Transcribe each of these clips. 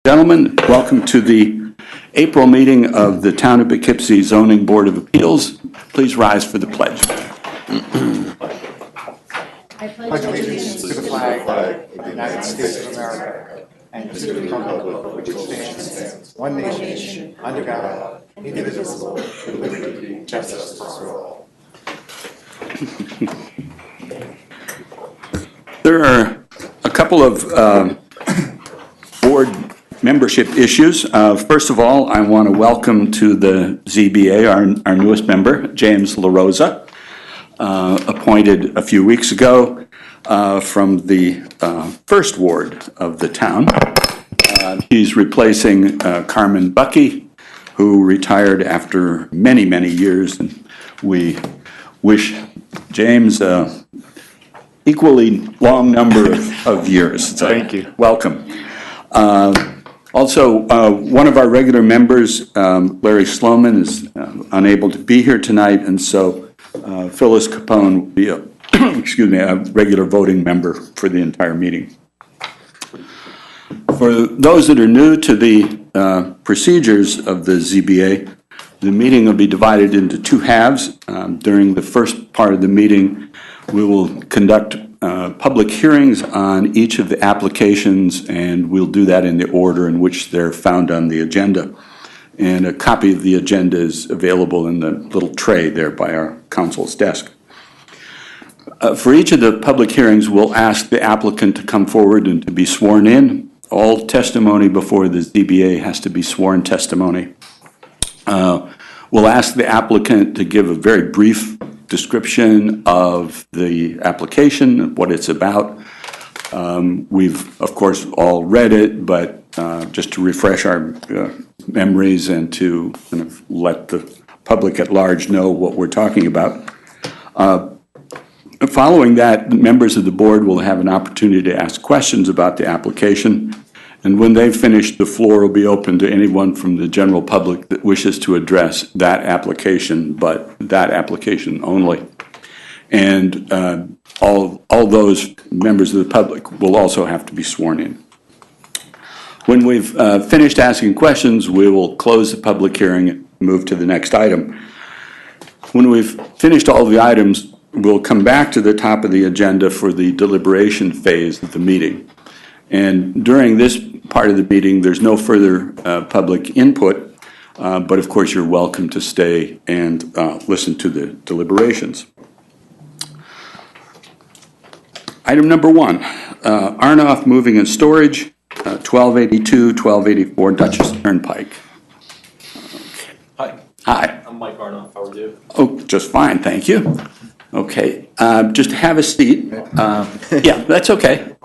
Gentlemen, welcome to the April meeting of the Town of Poughkeepsie Zoning Board of Appeals. Please rise for the pledge. I pledge allegiance to the flag of the United States of America and to the republic which stands one nation under God, indivisible, with liberty and justice for all. There are a couple of board membership issues. First of all, I want to welcome to the ZBA our newest member, James LaRosa, appointed a few weeks ago from the first ward of the town. He's replacing Carmen Bucky, who retired after many, many years, and we wish James equally long number of years. So thank you. Welcome. Also, one of our regular members, Larry Sloman, is unable to be here tonight, and so Phyllis Capone will be a regular voting member for the entire meeting. For those that are new to the procedures of the ZBA, the meeting will be divided into two halves. During the first part of the meeting, we will conduct public hearings on each of the applications, and we'll do that in the order in which they're found on the agenda. And a copy of the agenda is available in the little tray there by our counsel's desk. For each of the public hearings, we'll ask the applicant to come forward and to be sworn in. All testimony before the ZBA has to be sworn testimony. We'll ask the applicant to give a very brief description of the application, what it's about. We've, of course, all read it, but just to refresh our memories and to kind of let the public at large know what we're talking about. Following that, members of the board will have an opportunity to ask questions about the application. And when they've finished, the floor will be open to anyone from the general public that wishes to address that application, but that application only. And all those members of the public will also have to be sworn in. When we've finished asking questions, we will close the public hearing and move to the next item. When we've finished all the items, we'll come back to the top of the agenda for the deliberation phase of the meeting. And during this part of the meeting, there's no further public input, but of course you're welcome to stay and listen to the deliberations. Item number 1, Arnoff Moving and Storage, 1282, 1284 Dutchess Turnpike. Hi. Hi. I'm Mike Arnoff. How are you? Oh, just fine, thank you. Okay, just have a seat. Yeah, that's okay.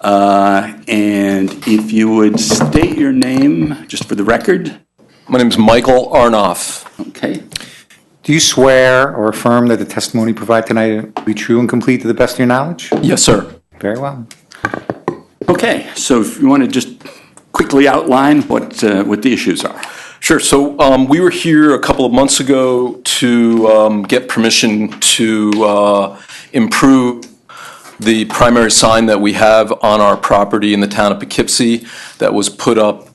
And if you would state your name, just for the record. My name is Michael Arnoff. Okay. Do you swear or affirm that the testimony provided tonight will be true and complete to the best of your knowledge? Yes, sir. Very well. Okay, so if you want to just quickly outline what the issues are. Sure. So we were here a couple of months ago to get permission to improve the primary sign that we have on our property in the town of Poughkeepsie that was put up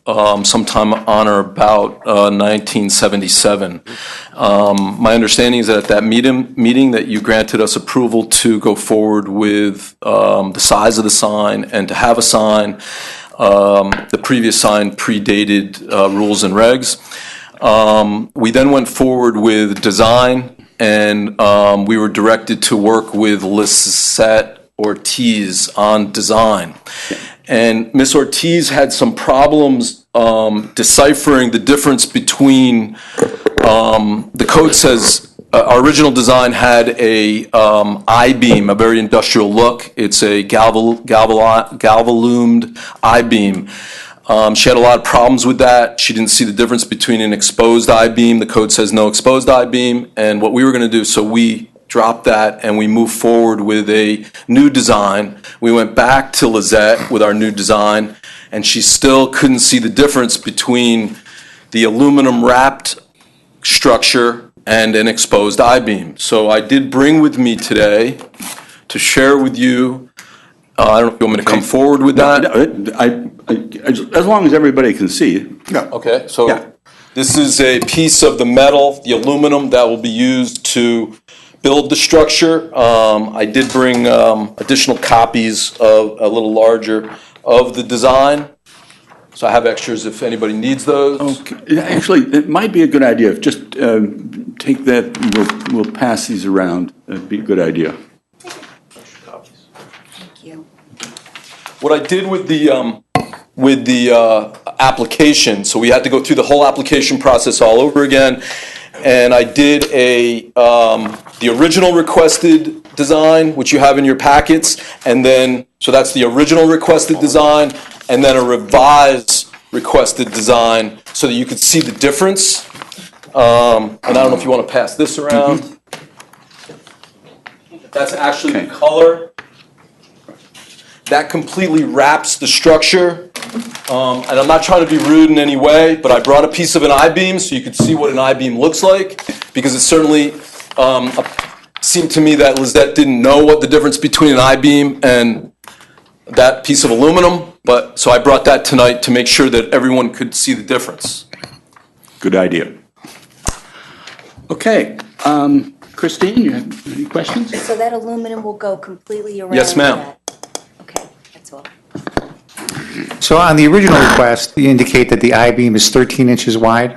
sometime on or about 1977. My understanding is that at that meeting that you granted us approval to go forward with the size of the sign and to have a sign. The previous sign predated rules and regs. We then went forward with design, and we were directed to work with Lisette Ortiz on design. And Ms. Ortiz had some problems deciphering the difference between, the code says, our original design had a I-beam, a very industrial look. It's a galvalumed I-beam. She had a lot of problems with that. She didn't see the difference between an exposed I-beam. The code says no exposed I-beam. And what we were going to do, so we dropped that and we moved forward with a new design. We went back to Lisette with our new design, and she still couldn't see the difference between the aluminum wrapped structure and an exposed I-beam. So I did bring with me today to share with you I don't know if you want me to come forward with that? As long as everybody can see. Okay, so Yeah. this is a piece of the metal, the aluminum that will be used to build the structure. I did bring additional copies of, a little larger, of the design. So I have extras if anybody needs those. Okay. Actually, it might be a good idea if just take that, we'll pass these around. It'd be a good idea. Thank you. What I did with the application, so we had to go through the whole application process all over again, and I did the original requested design, which you have in your packets, and then, so that's the original requested design, and then a revised requested design, so that you could see the difference. And I don't know if you want to pass this around. That's actually the color. That completely wraps the structure. And I'm not trying to be rude in any way, but I brought a piece of an I-beam so you could see what an I-beam looks like, because it certainly seemed to me that Lizette didn't know what the difference between an I-beam and that piece of aluminum, but, so I brought that tonight to make sure that everyone could see the difference. Good idea. Okay, Christine, you have any questions? So that aluminum will go completely around? Yes, ma'am. that? Okay, that's all. So on the original request, you indicate that the I-beam is 13 inches wide?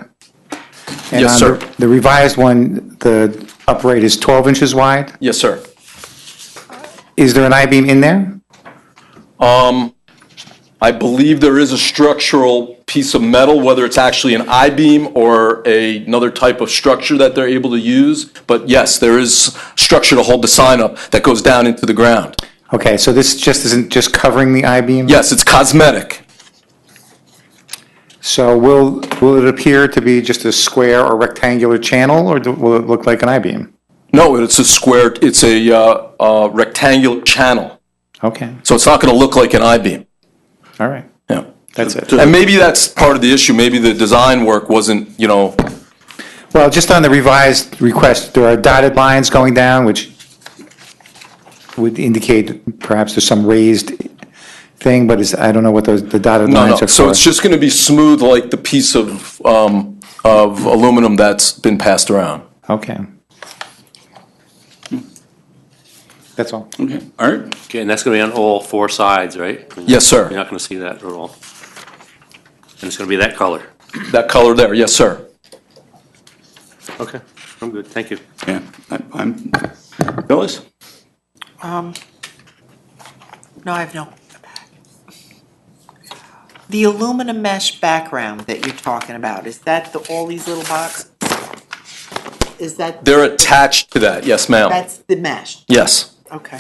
And Yes, on sir. The revised one, the upright is 12 inches wide? Yes, sir. Is there an I-beam in there? I believe there is a structural piece of metal, whether it's actually an I-beam or another type of structure that they're able to use. But yes, there is structure to hold the sign up that goes down into the ground. Okay, so this just isn't just covering the I-beam? Yes, it's cosmetic. So will it appear to be just a square or rectangular channel, or will it look like an I-beam? No, it's a square, it's a rectangular channel. Okay, So it's not going to look like an I-beam. all right, Yeah. that's it. And maybe that's part of the issue. Maybe the design work wasn't, Well, just on the revised request, there are dotted lines going down, which would indicate perhaps there's some raised thing, but I don't know what the dotted no. lines are for. So it's just going to be smooth like the piece of aluminum that's been passed around. Okay. That's all. Okay, Art? Okay, and that's going to be on all four sides, right? Yes, sir. You're not going to see that at all. And it's going to be that color. That color there, yes, sir. Okay, I'm good, thank you. Yeah, I'm, Phyllis? No, I have no. The aluminum mesh background that you're talking about, is that all these little boxes? Is that, They're attached to that, yes, ma'am. that's the mesh? Yes, Okay,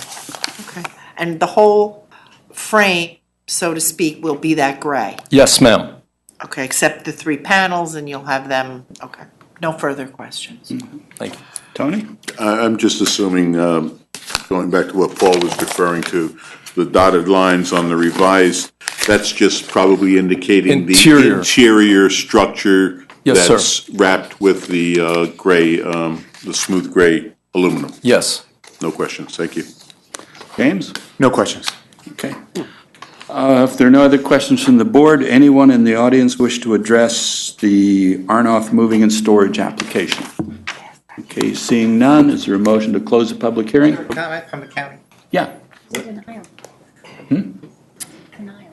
okay. And the whole frame, so to speak, will be that gray? yes, ma'am. Okay, except the three panels and you'll have them, okay. No further questions. Thank you. Tony? I'm just assuming, going back to what Paul was referring to, the dotted lines on the revised, that's just probably indicating the Interior. interior structure Yes, that's wrapped with the gray, the smooth gray aluminum. Yes. No questions, thank you. James? No questions. Okay. If there are no other questions from the board, anyone in the audience wish to address the Arnoff moving and storage application? Okay, seeing none, is there a motion to close the public hearing? Comment from the county? Yeah. Denial. Denial.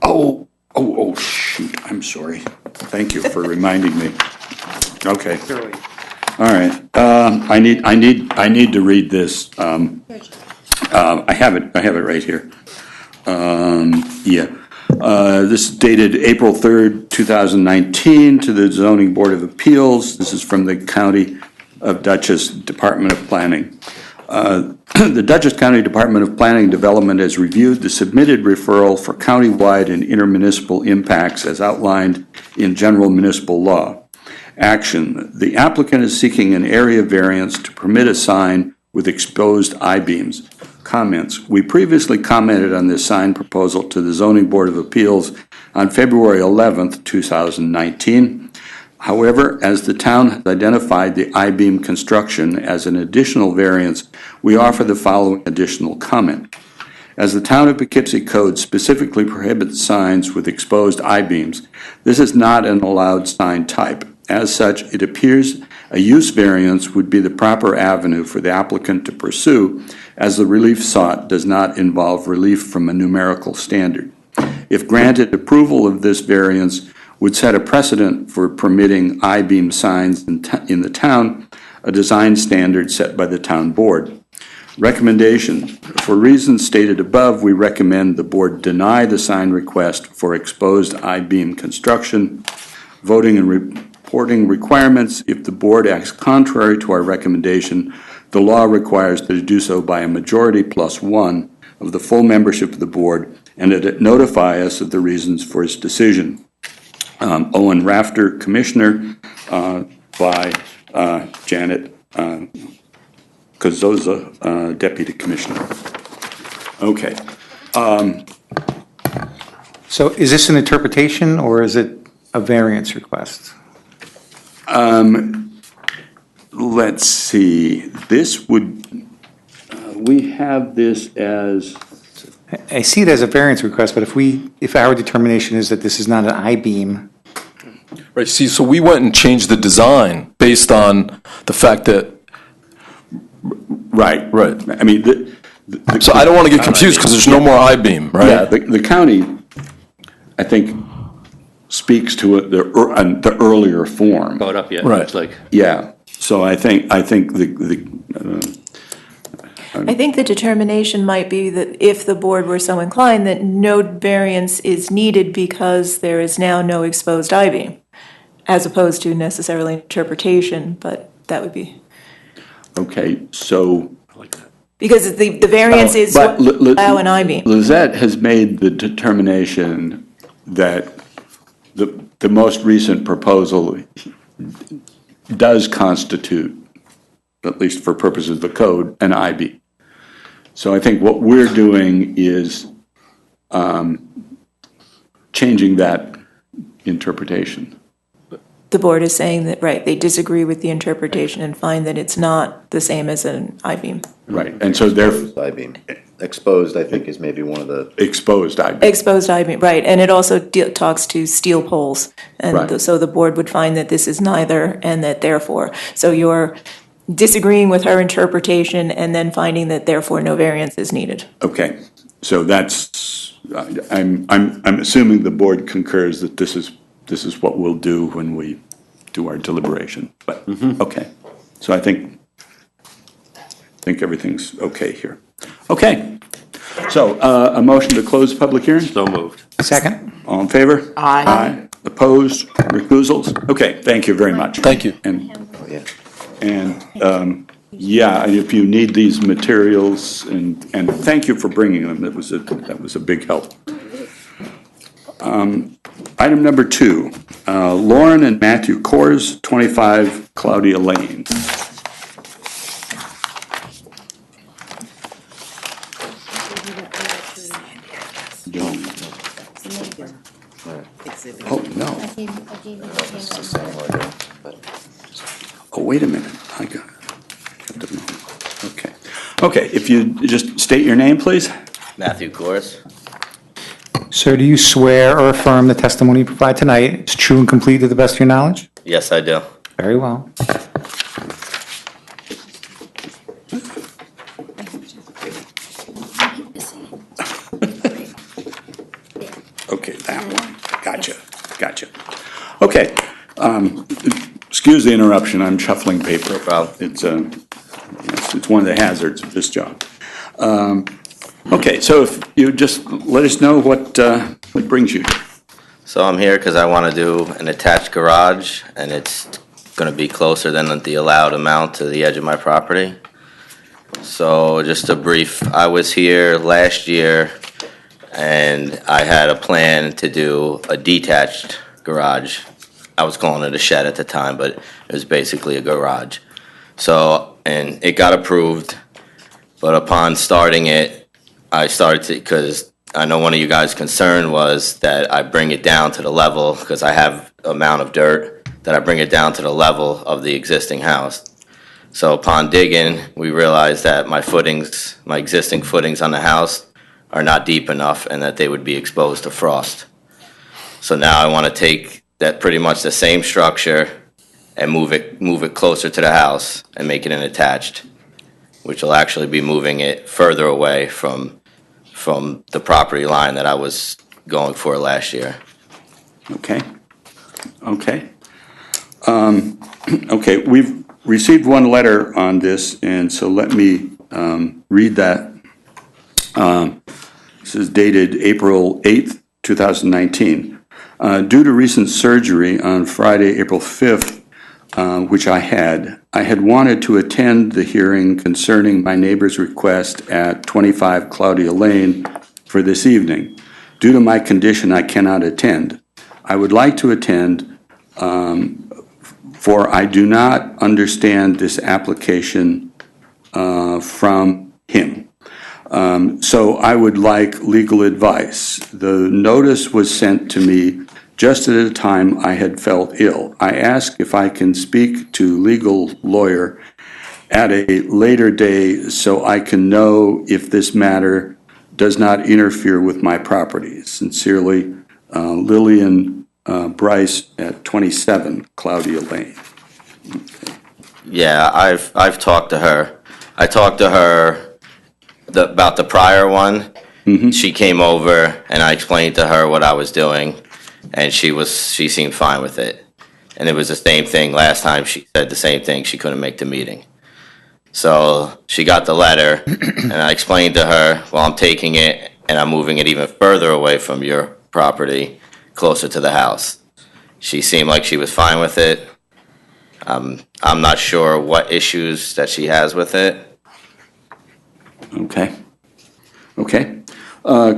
Oh, shoot, I'm sorry. Thank you for reminding me. Okay, all right. I need to read this. I have it right here. This is dated April 3rd, 2019, to the Zoning Board of Appeals. This is from the County of Dutchess Department of Planning. The Dutchess County Department of Planning and Development has reviewed the submitted referral for countywide and intermunicipal impacts as outlined in general municipal law. Action: the applicant is seeking an area variance to permit a sign with exposed I-beams. Comments: we previously commented on this sign proposal to the Zoning Board of Appeals on February 11th, 2019. However, as the town has identified the I-beam construction as an additional variance, we offer the following additional comment. As the Town of Poughkeepsie Code specifically prohibits signs with exposed I-beams, this is not an allowed sign type. As such, it appears a use variance would be the proper avenue for the applicant to pursue, as the relief sought does not involve relief from a numerical standard. If granted, approval of this variance would set a precedent for permitting I-beam signs in the town, a design standard set by the town board. Recommendation: for reasons stated above, we recommend the board deny the sign request for exposed I-beam construction. Voting and reporting requirements: if the board acts contrary to our recommendation, the law requires that it do so by a majority plus one of the full membership of the board, and that it notify us of the reasons for its decision. Owen Rafter, Commissioner, by Janet Kozoza, Deputy Commissioner. Okay. So is this an interpretation or is it a variance request? Let's see. This would, we have this as, I see it as a variance request, but if our determination is that this is not an I-beam, Right, see, so we went and changed the design based on the fact that, right. Right. I mean, so I don't want to get confused because there's no more I-beam, right? yeah, the county, I think, speaks to it, the earlier form. Brought up yet? Right. It's like, Yeah, so I think I think the determination might be that if the board were so inclined, that no variance is needed because there is now no exposed I-beam, as opposed to necessarily interpretation, but that would be, okay, so. because the variance is But allow an I-beam. Lizette has made the determination that the most recent proposal does constitute, at least for purposes of the code, an I-beam. So I think what we're doing is changing that interpretation. The board is saying that, right, they disagree with the interpretation and find that it's not the same as an I-beam. Right, and so they're I-beam. Exposed, I think, is maybe one of the, exposed I-beam. Exposed I-beam, right, and it also talks to steel poles. And Right. so the board would find that this is neither, and that therefore, so you're disagreeing with her interpretation and then finding that therefore no variance is needed. Okay, so that's, I'm assuming the board concurs that this is what we'll do when we do our deliberation, but, okay. So I think everything's okay here. Okay, so a motion to close the public hearing? so moved. second? All in favor? Aye. Opposed? Recusals? Okay, thank you very much. Thank you. yeah. And yeah, if you need these materials, and thank you for bringing them, that was a big help. Item number 2, Lauren and Matthew Kors, 25 Claudia Lane. Oh, no. Oh, wait a minute, I got the wrong. Okay. Okay, if you just state your name, please? Matthew Kors. Sir, do you swear or affirm the testimony you provide tonight is true and complete to the best of your knowledge? Yes, I do. Very well. Okay, that one. Gotcha. Okay, excuse the interruption, I'm shuffling paper. No problem. It's one of the hazards of this job. Okay, so if you just let us know what brings you here. So I'm here because I want to do an attached garage, and it's going to be closer than the allowed amount to the edge of my property. So just a brief, I was here last year, and I had a plan to do a detached garage. I was calling it a shed at the time, but it was basically a garage. So, and it got approved, but upon starting it, I started to, because I know one of you guys' concern was that I bring it down to the level, because I have amount of dirt, that I bring it down to the level of the existing house. So upon digging, we realized that my existing footings on the house are not deep enough and that they would be exposed to frost. So now I want to take that pretty much the same structure and move it closer to the house and make it an attached, which will actually be moving it further away from the property line that I was going for last year. Okay. Okay. Okay, we've received one letter on this, and so let me read that. This is dated April 8th, 2019. Due to recent surgery on Friday, April 5th, which I had wanted to attend the hearing concerning my neighbor's request at 25 Claudia Lane for this evening. Due to my condition, I cannot attend. I would like to attend, for I do not understand this application from him. So I would like legal advice. The notice was sent to me just at a time I had felt ill. I ask if I can speak to legal lawyer at a later day so I can know if this matter does not interfere with my property. Sincerely, Lillian Bryce at 27 Claudia Lane. Yeah, I've talked to her. I talked to her about the prior one. She came over and I explained to her what I was doing, and she seemed fine with it. And it was the same thing last time. She said the same thing. She couldn't make the meeting. So she got the letter, and I explained to her, well, I'm taking it and I'm moving it even further away from your property, closer to the house. She seemed like she was fine with it. I'm not sure what issues that she has with it. Okay. Okay.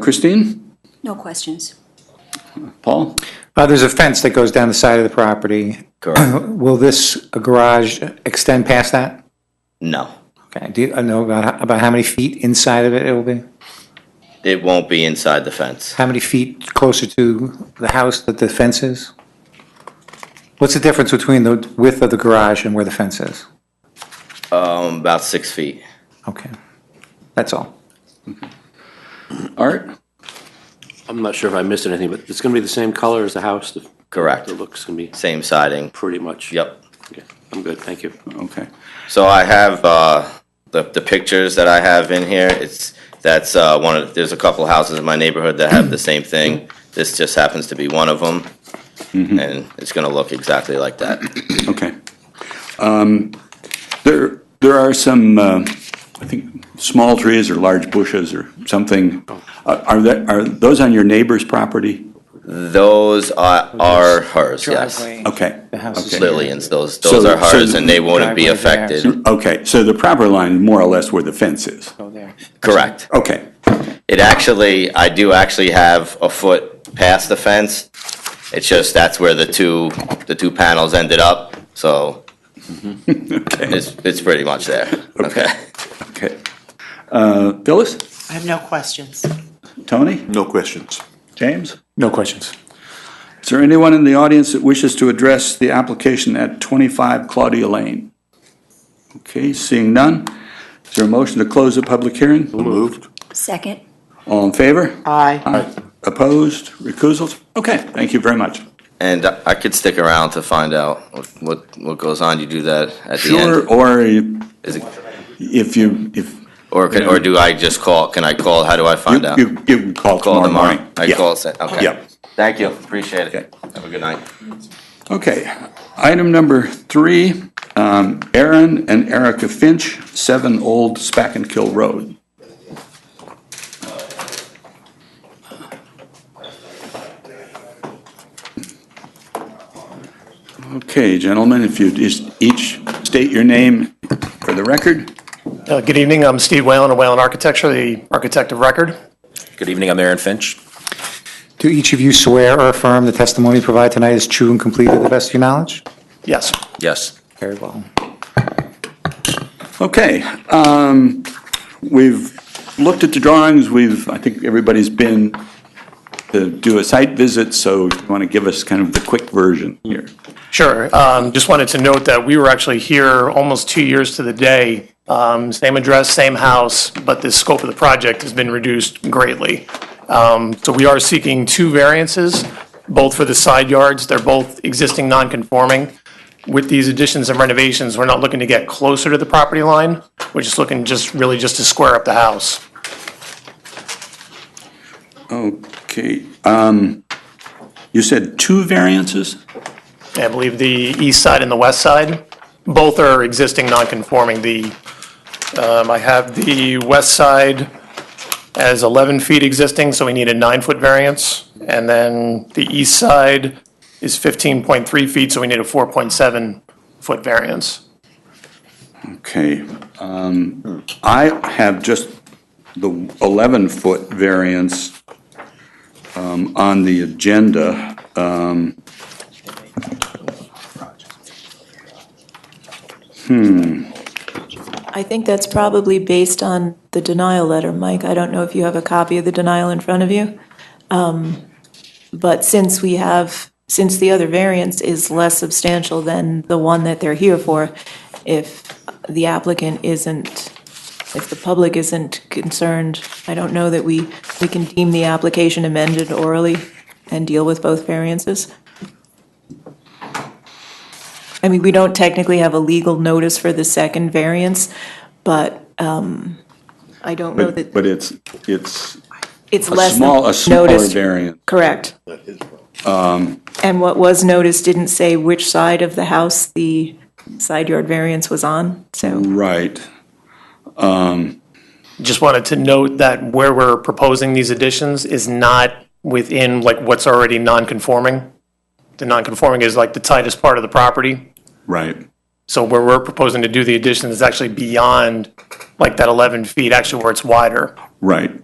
Christine? No questions. Paul? There's a fence that goes down the side of the property. Correct. Will this garage extend past that? No, Okay, do you know about how many feet inside of it will be? it won't be inside the fence. How many feet closer to the house that the fence is? What's the difference between the width of the garage and where the fence is? About 6 feet. Okay, that's all. Art? I'm not sure if I missed anything, but it's going to be the same color as the house? Correct. The look's going to be Same siding. pretty much? Yep. Okay, I'm good, thank you. Okay. So I have the pictures that I have in here. That's there's a couple of houses in my neighborhood that have the same thing. This just happens to be one of them, and it's going to look exactly like that. Okay. There are some, I think, small trees or large bushes or something. Are those on your neighbor's property? Those are hers, yes. Okay. The house is Okay. Lillian's, those So- are hers, so- and they wouldn't be Driveway there. affected. Okay, so the proper line is more or less where the fence is. Go there. Correct. Okay. I do actually have a foot past the fence. It's just that's where the two panels ended up, so Okay. it's pretty much there. Okay. Okay. Phyllis? I have no questions. Tony? No questions. James? No questions. Is there anyone in the audience that wishes to address the application at 25 Claudia Lane? Okay, seeing none. Is there a motion to close the public hearing? Moved. Second. All in favor? Aye. Opposed? Recusals? Okay, thank you very much. And I could stick around to find out what goes on. You do that at the Sure, end? or Is it, if or do I just call? Can I call? How do I find out? you can call Call tomorrow tomorrow. morning. I Yeah. call, okay. Yeah. Thank you, appreciate Okay. it. Have a good night. Okay, item number 3, Aaron and Erica Finch, 7 Old Spack and Kill Road. Okay, gentlemen, if you just each state your name for the record. Good evening, I'm Steve Whalen of Whalen Architecture, the architect of record. Good evening, I'm Aaron Finch. Do each of you swear or affirm the testimony provided tonight is true and complete to the best of your knowledge? Yes. Yes. Very well. Okay, we've looked at the drawings, I think everybody's been to do a site visit, so you want to give us kind of the quick version here. Sure. Just wanted to note that we were actually here almost 2 years to the day Same address, same house, but the scope of the project has been reduced greatly. So we are seeking two variances, both for the side yards. They're both existing non-conforming. With these additions and renovations, we're not looking to get closer to the property line. We're just looking really just to square up the house. Okay, you said two variances? I believe the east side and the west side, both are existing non-conforming. I have the west side as 11 feet existing, so we need a 9-foot variance. And then the east side is 15.3 feet, so we need a 4.7-foot variance. Okay, I have just the 11-foot variance on the agenda. I think that's probably based on the denial letter, Mike. I don't know if you have a copy of the denial in front of you. But since the other variance is less substantial than the one that they're here for, if the public isn't concerned, I don't know that we can deem the application amended orally and deal with both variances. I mean, we don't technically have a legal notice for the second variance, but I don't know that. But it's Less than a smaller noticed. variance. Correct. And what was noticed didn't say which side of the house the side yard variance was on, so. Right. Just wanted to note that where we're proposing these additions is not within like what's already non-conforming. The non-conforming is like the tightest part of the property. Right. So where we're proposing to do the addition is actually beyond like that 11 feet, actually where it's wider. Right.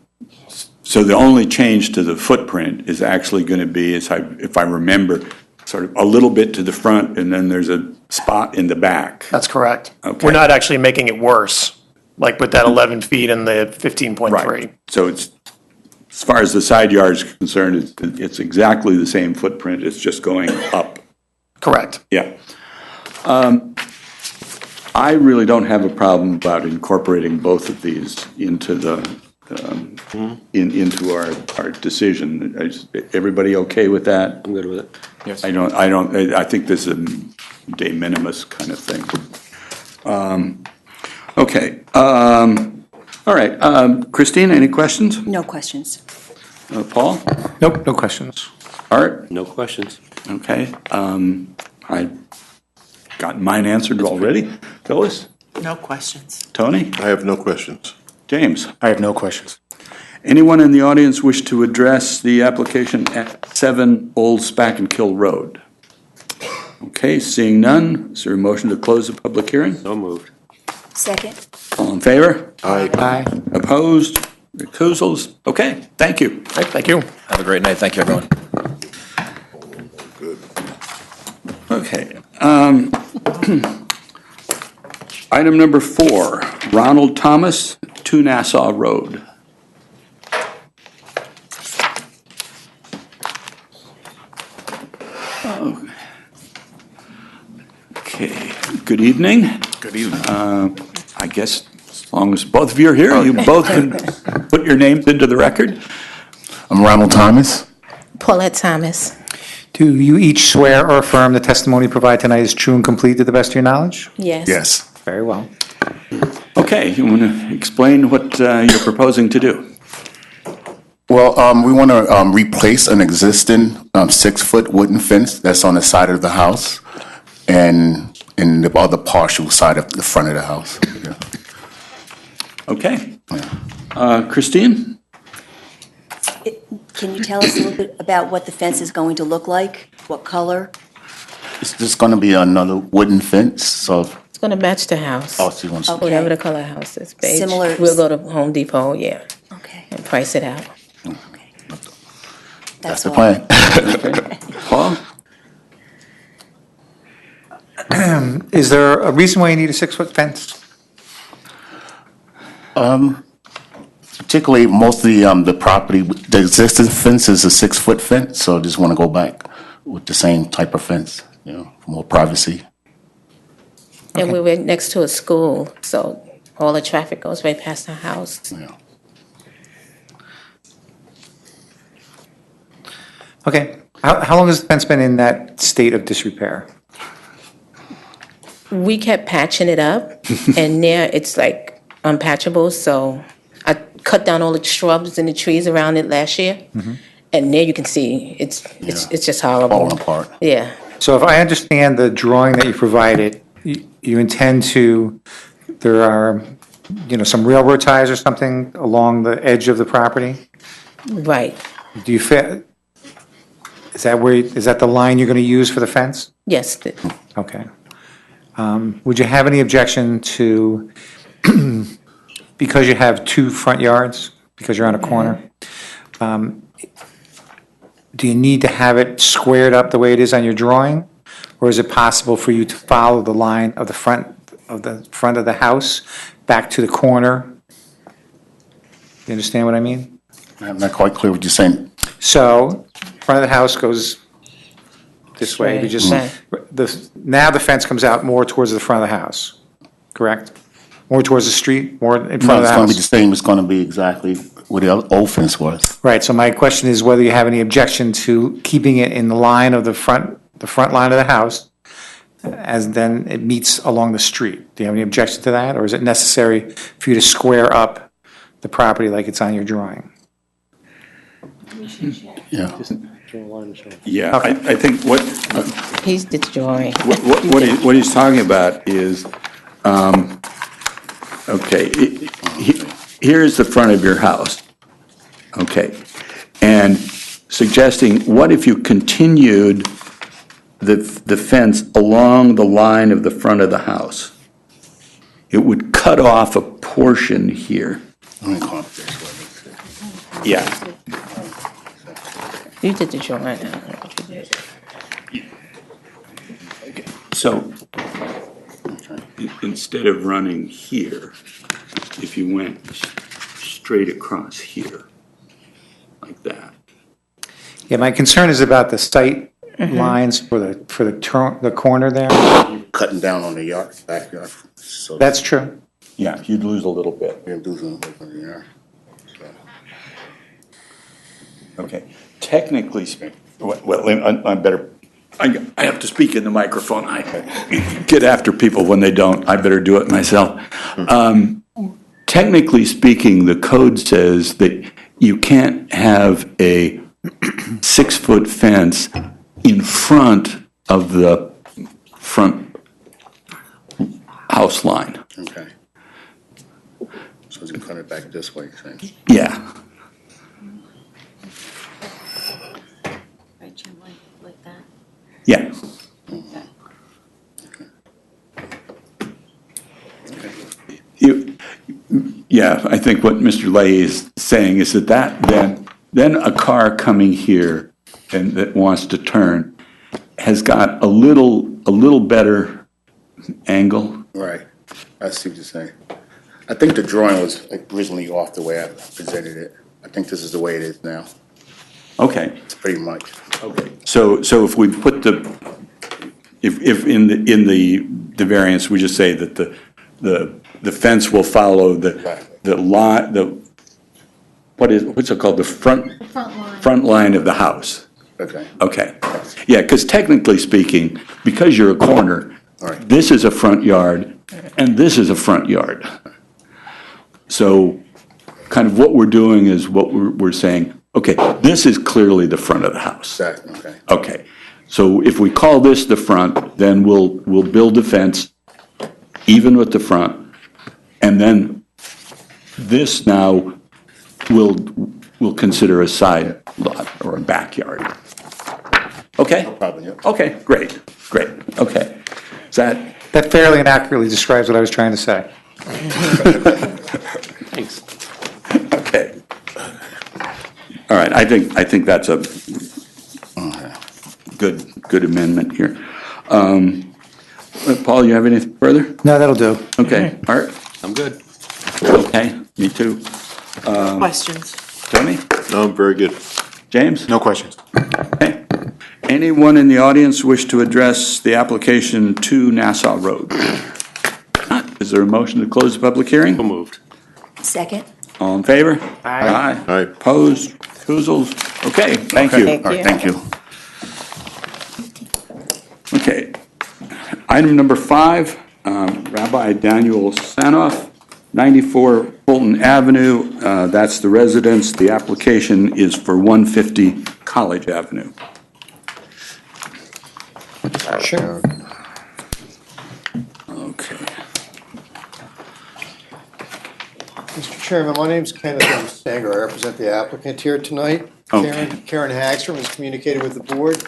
So the only change to the footprint is actually going to be, if I remember, sort of a little bit to the front, and then there's a spot in the back. That's correct. Okay. We're not actually making it worse, like with that 11 feet and the 15.3. Right. So it's, as far as the side yard is concerned, it's exactly the same footprint, it's just going up. Correct. Yeah. I really don't have a problem about incorporating both of these into into our decision. Everybody okay with that? I'm good with it. Yes. I think this is a de minimis kind of thing. Okay. All right. Christine, any questions? No questions. Paul? Nope, no questions. Art? No questions. Okay. I got mine answered already. Phyllis? No questions. Tony? I have no questions. James? I have no questions. Anyone in the audience wish to address the application at 7 Old Spack and Kill Road? Okay, seeing none, is there a motion to close the public hearing? So moved. Second? All in favor? Aye. Aye. Opposed? Recusals? Okay, thank you. Right, thank you. Have a great night. Thank you, everyone. Good. Okay. Item number 4, Ronald Thomas, 2 Nassau Road. Okay, good evening. Good evening. I guess as long as both of you are here, you both can put your names into the record. I'm Ronald Thomas. Paulette Thomas. Do you each swear or affirm the testimony provided tonight is true and complete to the best of your knowledge? Yes. Yes. Very well. Okay, you want to explain what you're proposing to do? Well, we want to replace an existing 6-foot wooden fence that's on the side of the house and in the other partial side of the front of the house. Yeah. Okay. Christine? Can you tell us a little bit about what the fence is going to look like? What color? It's just going to be another wooden fence, so. It's going to match the house. Oh, so you want to. Okay. Whatever the color house is, beige. Similar- We'll go to Home Depot, yeah, Okay, and price it out. okay. That's the all. plan. Okay. Paul? Is there a reason why you need a 6-foot fence? Particularly, most of the property, the existing fence is a 6-foot fence, so I just want to go back with the same type of fence, for more privacy. And we're next to a school, so All the traffic goes right past our house. Yeah. Okay. How long has the fence been in that state of disrepair? We kept patching it up, and now it's like unpatchable, so I cut down all the shrubs and the trees around it last year, and there you can see, it's just horrible. Falling apart. Yeah. So if I understand the drawing that you provided, you intend to, there are, some railroad ties or something along the edge of the property? Right. Do you fit, is that the line you're going to use for the fence? Yes. Okay. Would you have any objection to, because you have two front yards, because you're on a corner, do you need to have it squared up the way it is on your drawing? Or is it possible for you to follow the line of the front of the house back to the corner? You understand what I mean? I'm not quite clear what you're saying. So, front of the house goes this way. You just, now the fence comes out more towards the front of the house, correct? More towards the street, more in front No, of the it's going to be house? the same, it's going to be exactly where the old fence was. Right, so my question is whether you have any objection to keeping it in the line of the front line of the house, as then it meets along the street. Do you have any objection to that, or is it necessary for you to square up the property like it's on your drawing? Yeah. Yeah, I think what, He's the drawing. what he's talking about is, okay, here's the front of your house, okay? And suggesting, what if you continued the fence along the line of the front of the house? It would cut off a portion here. Let me call it this way. Yeah. You did the drawing. So, instead of running here, if you went straight across here, like that. Yeah, my concern is about the sight lines for the corner there. Cutting down on the yard, backyard. So That's true. Yeah, you'd lose a little bit. You're losing a little bit, yeah. Okay, technically speaking, well, I better, I have to speak in the microphone. I get after people when they don't. I better do it myself. Technically speaking, the code says that you can't have a 6-foot fence in front of the front house line. Okay. So it's going to cut it back this way, you're saying? Yeah. Right, Jim, like that? Yeah. Yeah, I think what Mr. Lay is saying is that then a car coming here and that wants to turn has got a little better angle. Right. I see what you're saying. I think the drawing was originally off the way I presented it. I think this is the way it is now. Okay. It's pretty much. Okay. So if we put if in the variance, we just say that the fence will follow the line, what's it called, the front line of the house. Okay. Okay. Yeah, because technically speaking, because you're a corner, Right. this is a front yard and this is a front yard. So kind of what we're doing is what we're saying, okay, this is clearly the front of the house. Okay. Okay, so if we call this the front, then we'll build the fence even with the front, and then this now we'll consider a side lot or a backyard. Okay? Probably, yeah. Okay, great, okay. Is that? That fairly and accurately describes what I was trying to say. Thanks. Okay. All right, I think that's a good amendment here. Paul, you have anything further? No, that'll do. Okay, Art? I'm good. Okay, me too. Questions? Tony? No, very good. James? No questions. Okay. Anyone in the audience wish to address the application to Nassau Road? Is there a motion to close the public hearing? So moved. Second? All in favor? Aye. Aye. Opposed? Recusals? Okay, thank you. Thank All right, you. thank you. Okay. Item number 5, Rabbi Daniel Sanoff, 94 Fulton Avenue. That's the residence. The application is for 150 College Avenue. Sure. Okay. Mr. Chairman, my name's Kenneth M. Stanger. I represent the applicant here tonight. Okay. Karen Hagstrom has communicated with the board,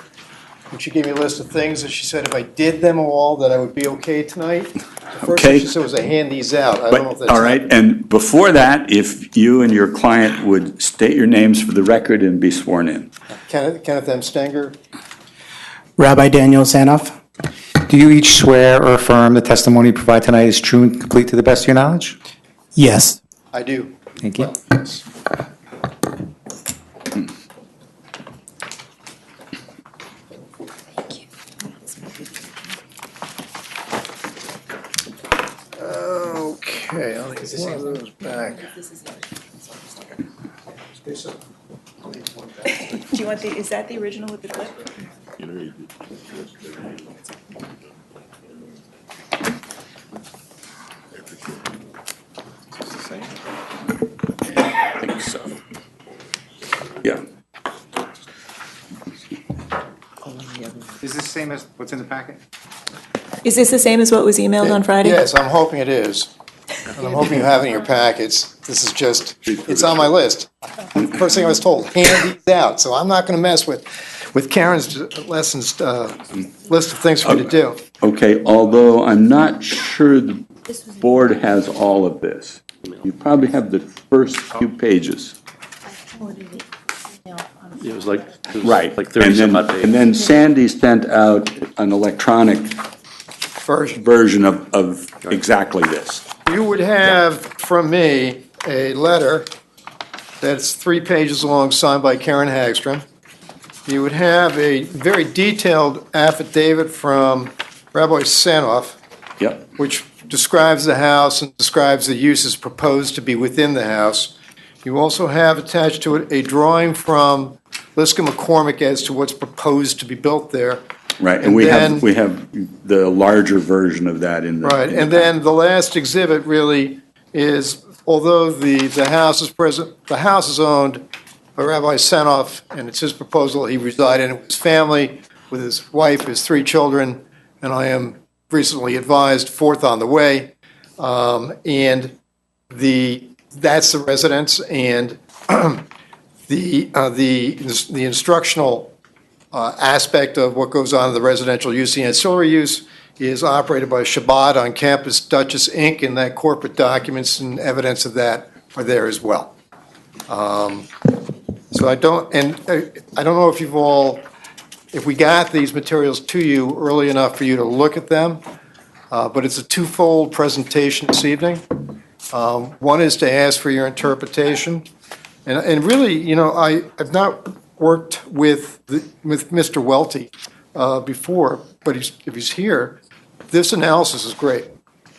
and she gave me a list of things, and she said if I did them all, that I would be okay tonight. The first thing Okay. she said was I hand these out. I don't know if But, that's. all right, and before that, if you and your client would state your names for the record and be sworn in. Kenneth M. Stanger. Rabbi Daniel Sanoff. Do you each swear or affirm the testimony you provide tonight is true and complete to the best of your knowledge? Yes. I do. Thank you. Yes. Okay, I'll get one of those back. Do you want the, is that the original with the clip? I think so. Yeah. Is this the same as what's in the packet? Is this the same as what was emailed on Friday? Yes, I'm hoping it is. And I'm hoping you have it in your packets. This is just, it's on my list. First thing I was told, hand these out. So I'm not going to mess with Karen's list of things for me to do. Okay, although I'm not sure the board has all of this. You probably have the first few pages. It was like, Right. like 30 some odd pages. And then Sandy sent out an electronic version of exactly this. You would have from me a letter that's 3 pages long, signed by Karen Hagstrom. You would have a very detailed affidavit from Rabbi Sanoff, Yep. which describes the house and describes the uses proposed to be within the house. You also have attached to it a drawing from Liska McCormick as to what's proposed to be built there. Right, and And we then- have the larger version of that in the. Right, in the and then the last exhibit really is, although the house is present, the house is owned by Rabbi Sanoff, and it's his proposal, he resided in it with his family, with his wife, his 3 children, and I am recently advised, 4th on the way. And that's the residence, and the instructional aspect of what goes on in the residential use. The ancillary use is operated by Shabbat on campus Duchess Inc., and that corporate documents and evidence of that are there as well. So I don't know if you've all, if we got these materials to you early enough for you to look at them, but it's a twofold presentation this evening. One is to ask for your interpretation, and really, you know, I've not worked with Mr. Welty before, but if he's here, this analysis is great.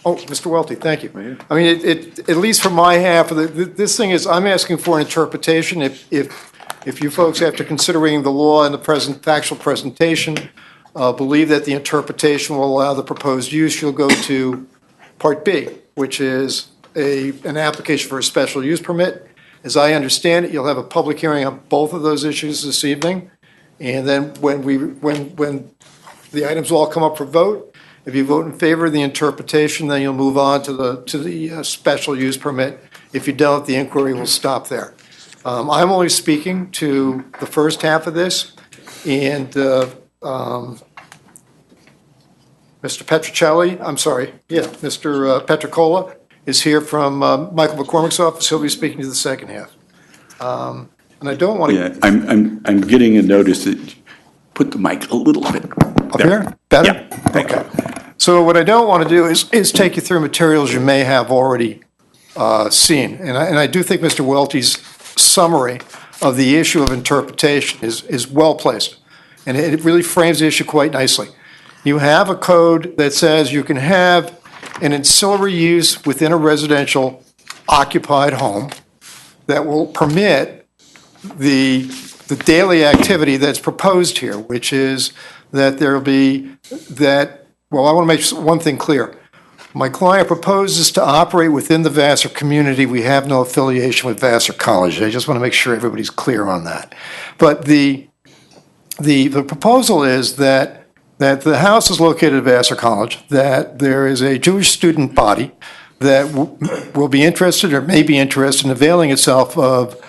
Oh, Mr. Welty, thank you. I mean, it at least from my half of this thing is, I'm asking for an interpretation. If you folks, after considering the law and the present factual presentation, believe that the interpretation will allow the proposed use, you'll go to Part B, which is an application for a special use permit. As I understand it, you'll have a public hearing on both of those issues this evening. And then when the items all come up for vote, if you vote in favor of the interpretation, then you'll move on to the special use permit. If you don't, the inquiry will stop there. I'm only speaking to the first half of this, and Mr. Petricola is here from Michael McCormick's office. He'll be speaking to the second half. And I don't want to. Yeah, I'm getting a notice that, put the mic a little bit. Up here? Better? Yeah, thank you. So what I don't want to do is take you through materials you may have already seen. And I do think Mr. Welty's summary of the issue of interpretation is well placed. And it really frames the issue quite nicely. You have a code that says you can have an ancillary use within a residential occupied home that will permit the daily activity that's proposed here, which is that there'll be well, I want to make one thing clear. My client proposes to operate within the Vassar community. We have no affiliation with Vassar College. I just want to make sure everybody's clear on that. But the proposal is that the house is located at Vassar College, that there is a Jewish student body that will be interested or may be interested in availing itself of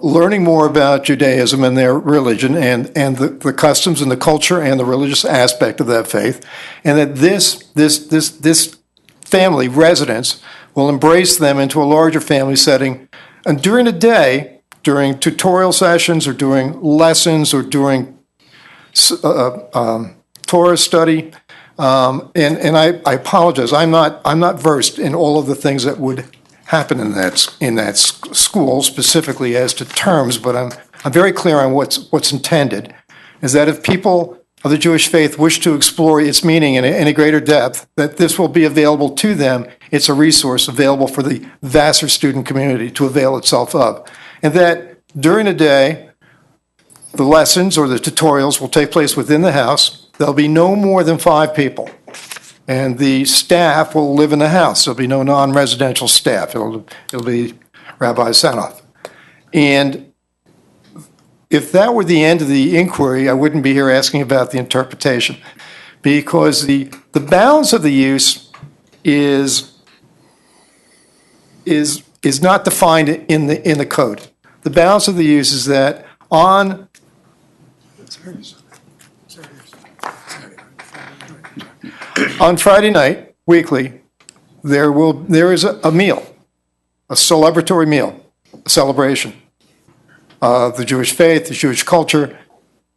learning more about Judaism and their religion and the customs and the culture and the religious aspect of that faith, and that this family, residents, will embrace them into a larger family setting. And during the day, during tutorial sessions or during lessons or during Torah study, and I apologize, I'm not versed in all of the things that would happen in that school, specifically as to terms, but I'm very clear on what's intended, is that if people of the Jewish faith wish to explore its meaning in a greater depth, that this will be available to them. It's a resource available for the Vassar student community to avail itself of. And that during the day, the lessons or the tutorials will take place within the house. There'll be no more than 5 people. And the staff will live in the house. There'll be no non-residential staff. It'll be Rabbi Sanoff. And if that were the end of the inquiry, I wouldn't be here asking about the interpretation, because the balance of the use is not defined in the code. The balance of the use is that on Friday night, weekly, there is a meal, a celebratory meal, a celebration of the Jewish faith, the Jewish culture,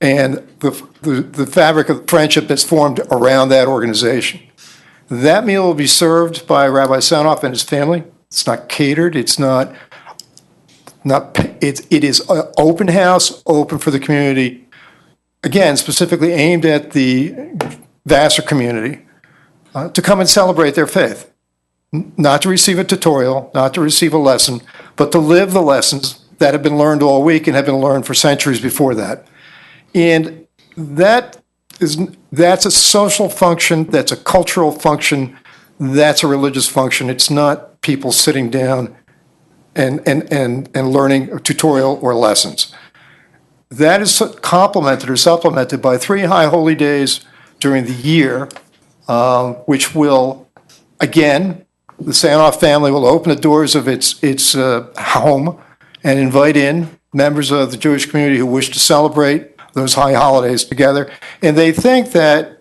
and the fabric of friendship that's formed around that organization. That meal will be served by Rabbi Sanoff and his family. It's not catered. It is an open house, open for the community. Again, specifically aimed at the Vassar community to come and celebrate their faith. Not to receive a tutorial, not to receive a lesson, but to live the lessons that have been learned all week and have been learned for centuries before that. And that's a social function, that's a cultural function, that's a religious function. It's not people sitting down and learning a tutorial or lessons. That is complemented or supplemented by 3 high holy days during the year, which will, again, the Sanoff family will open the doors of its home and invite in members of the Jewish community who wish to celebrate those high holidays together. And they think that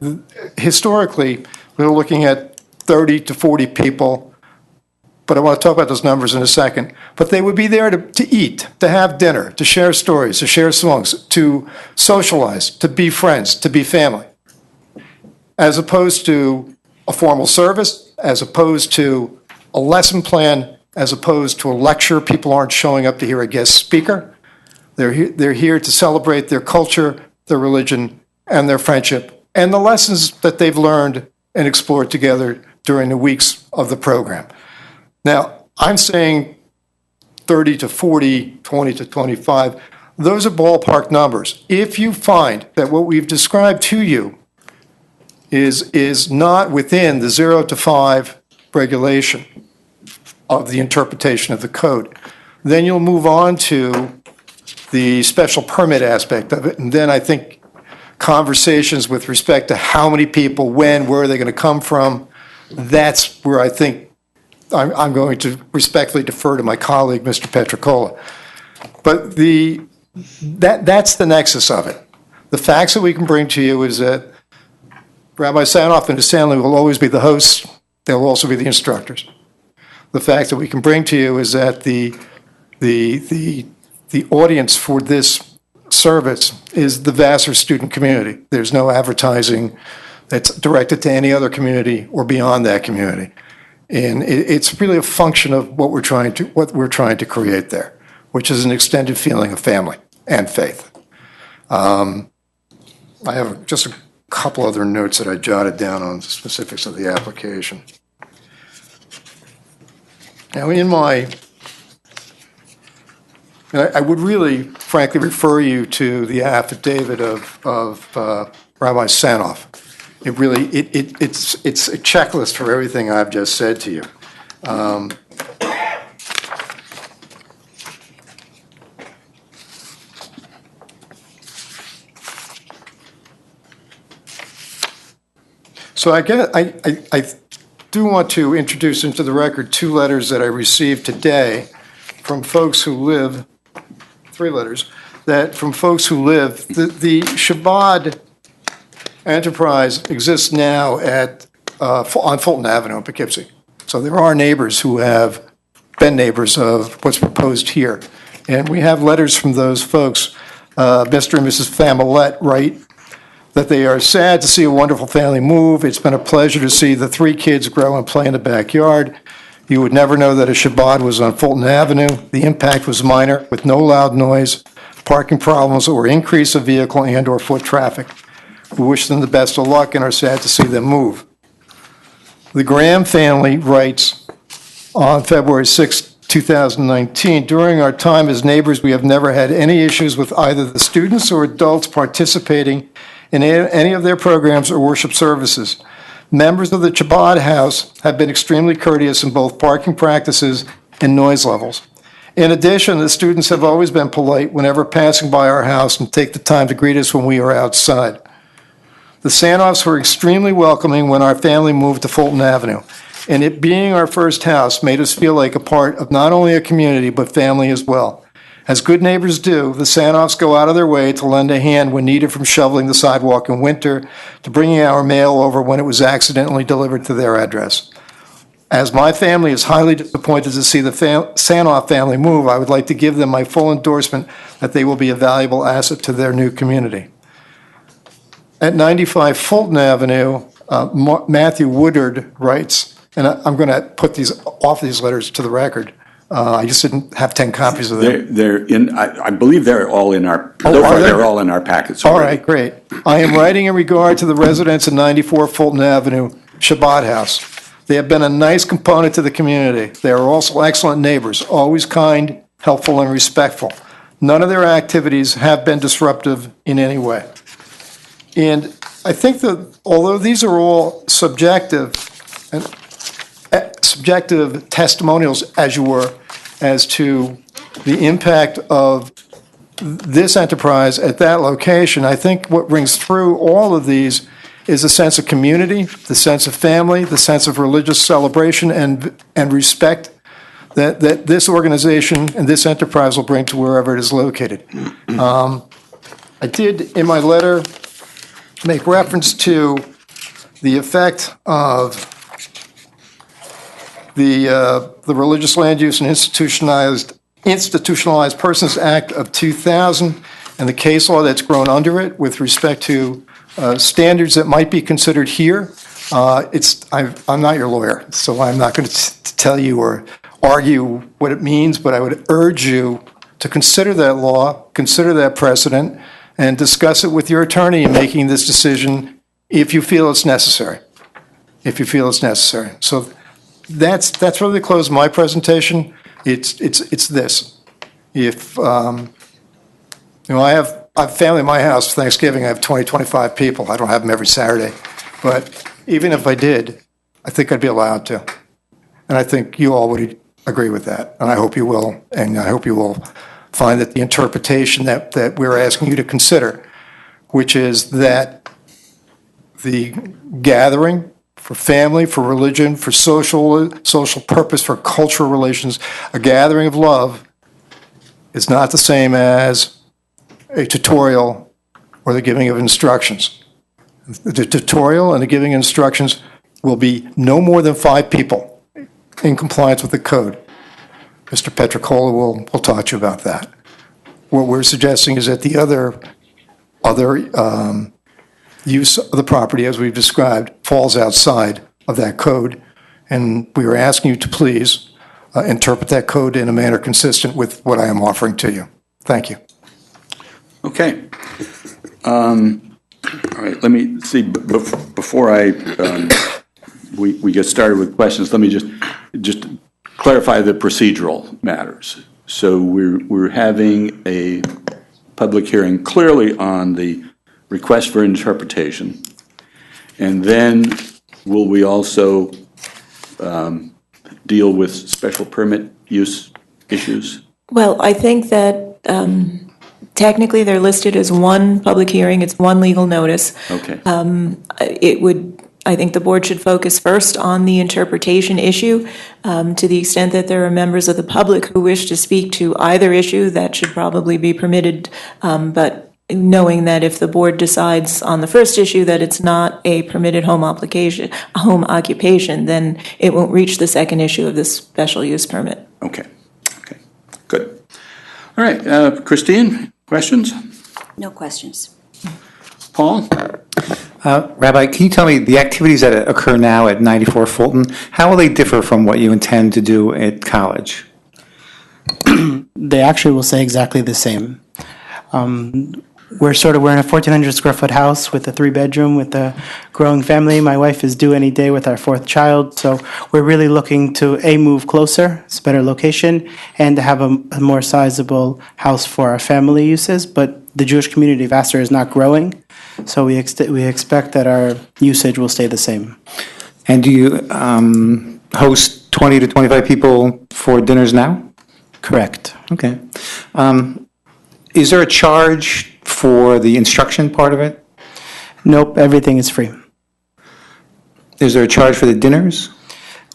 historically, we're looking at 30 to 40 people, but I want to talk about those numbers in a second. But they would be there to eat, to have dinner, to share stories, to share songs, to socialize, to be friends, to be family, as opposed to a formal service, as opposed to a lesson plan, as opposed to a lecture. People aren't showing up to hear a guest speaker. They're here to celebrate their culture, their religion, and their friendship, and the lessons that they've learned and explored together during the weeks of the program. Now, I'm saying 30 to 40, 20 to 25. Those are ballpark numbers. If you find that what we've described to you is not within the 0 to 5 regulation of the interpretation of the code, then you'll move on to the special permit aspect of it. And then I think conversations with respect to how many people, when, where are they going to come from, that's where I think I'm going to respectfully defer to my colleague, Mr. Petricola. But that's the nexus of it. The facts that we can bring to you is that Rabbi Sanoff and his family will always be the hosts. They'll also be the instructors. The fact that we can bring to you is that the audience for this service is the Vassar student community. There's no advertising that's directed to any other community or beyond that community. And it's really a function of what we're trying to create there, which is an extended feeling of family and faith. I have just a couple other notes that I jotted down on the specifics of the application. Now, I would really, frankly, refer you to the affidavit of Rabbi Sanoff. It's a checklist for everything I've just said to you. So I do want to introduce into the record 2 letters that I received today from folks who live, 3 letters, from folks who live. The Chabad enterprise exists now on Fulton Avenue in Poughkeepsie. So there are neighbors who have been neighbors of what's proposed here. And we have letters from those folks. Mr. and Mrs. Familette write that they are sad to see a wonderful family move. It's been a pleasure to see the 3 kids grow and play in the backyard. You would never know that a Chabad was on Fulton Avenue. The impact was minor, with no loud noise, parking problems, or increase of vehicle and or foot traffic. We wish them the best of luck and are sad to see them move. The Graham family writes on February 6, 2019, during our time as neighbors, we have never had any issues with either the students or adults participating in any of their programs or worship services. Members of the Chabad House have been extremely courteous in both parking practices and noise levels. In addition, the students have always been polite whenever passing by our house and take the time to greet us when we are outside. The Sanoffs were extremely welcoming when our family moved to Fulton Avenue, and it being our first house made us feel like a part of not only a community but family as well. As good neighbors do, the Sanoffs go out of their way to lend a hand when needed, from shoveling the sidewalk in winter to bringing our mail over when it was accidentally delivered to their address. As my family is highly disappointed to see the Sanoff family move, I would like to give them my full endorsement that they will be a valuable asset to their new community. At 95 Fulton Avenue, Matthew Woodard writes, and I'm going to put these letters to the record. I just didn't have 10 copies of them. I believe they're all in our, they're all in our packets All already. right, great. I am writing in regard to the residents at 94 Fulton Avenue, Chabad House. They have been a nice component to the community. They are also excellent neighbors, always kind, helpful, and respectful. None of their activities have been disruptive in any way. And I think that although these are all subjective testimonials, as you were, as to the impact of this enterprise at that location, I think what rings through all of these is a sense of community, the sense of family, the sense of religious celebration and respect that this organization and this enterprise will bring to wherever it is located. I did, in my letter, make reference to the effect of the Religious Land Use and Institutionalized Persons Act of 2000 and the case law that's grown under it with respect to standards that might be considered here. I'm not your lawyer, so I'm not going to tell you or argue what it means, but I would urge you to consider that law, consider that precedent, and discuss it with your attorney in making this decision if you feel it's necessary. If you feel it's necessary. So that's really the close of my presentation. It's this. If I have family in my house. Thanksgiving, I have 25 people. I don't have them every Saturday. But even if I did, I think I'd be allowed to. And I think you all would agree with that. And I hope you will. And I hope you will find that the interpretation that we're asking you to consider, which is that the gathering for family, for religion, for social purpose, for cultural relations, a gathering of love is not the same as a tutorial or the giving of instructions. The tutorial and the giving of instructions will be no more than 5 people in compliance with the code. Mr. Petricola will talk to you about that. What we're suggesting is that the other use of the property, as we've described, falls outside of that code, and we are asking you to please interpret that code in a manner consistent with what I am offering to you. Thank you. Okay. All right, let me see, before we get started with questions, let me just clarify the procedural matters. So we're having a public hearing clearly on the request for interpretation. And then will we also deal with special permit use issues? Well, I think that technically they're listed as one public hearing, it's one legal notice. Okay. I think the board should focus first on the interpretation issue. To the extent that there are members of the public who wish to speak to either issue, that should probably be permitted. But knowing that if the board decides on the first issue that it's not a permitted home occupation, then it won't reach the second issue of this special use permit. Okay. Good. All right, Christine, questions? No questions. Paul? Rabbi, can you tell me the activities that occur now at 94 Fulton, how will they differ from what you intend to do at college? They actually will say exactly the same. We're in a 1,400 square foot house with a 3-bedroom with a growing family. My wife is due any day with our 4th child, so we're really looking to move closer, it's a better location, and to have a more sizable house for our family uses. But the Jewish community of Vassar is not growing, so we expect that our usage will stay the same. And do you host 20 to 25 people for dinners now? Correct. Okay. Is there a charge for the instruction part of it? Nope, everything is free. Is there a charge for the dinners?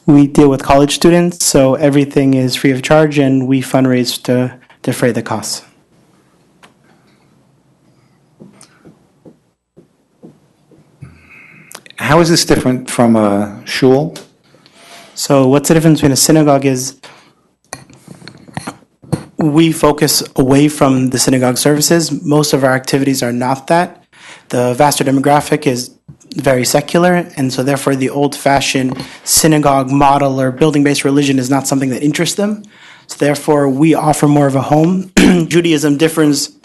We deal with college students, so everything is free of charge, and we fundraise to defray the costs. How is this different from a shul? So what's the difference between a synagogue is we focus away from the synagogue services. Most of our activities are not that. The Vassar demographic is very secular, and so therefore the old-fashioned synagogue model or building-based religion is not something that interests them. So therefore we offer more of a home. Judaism differs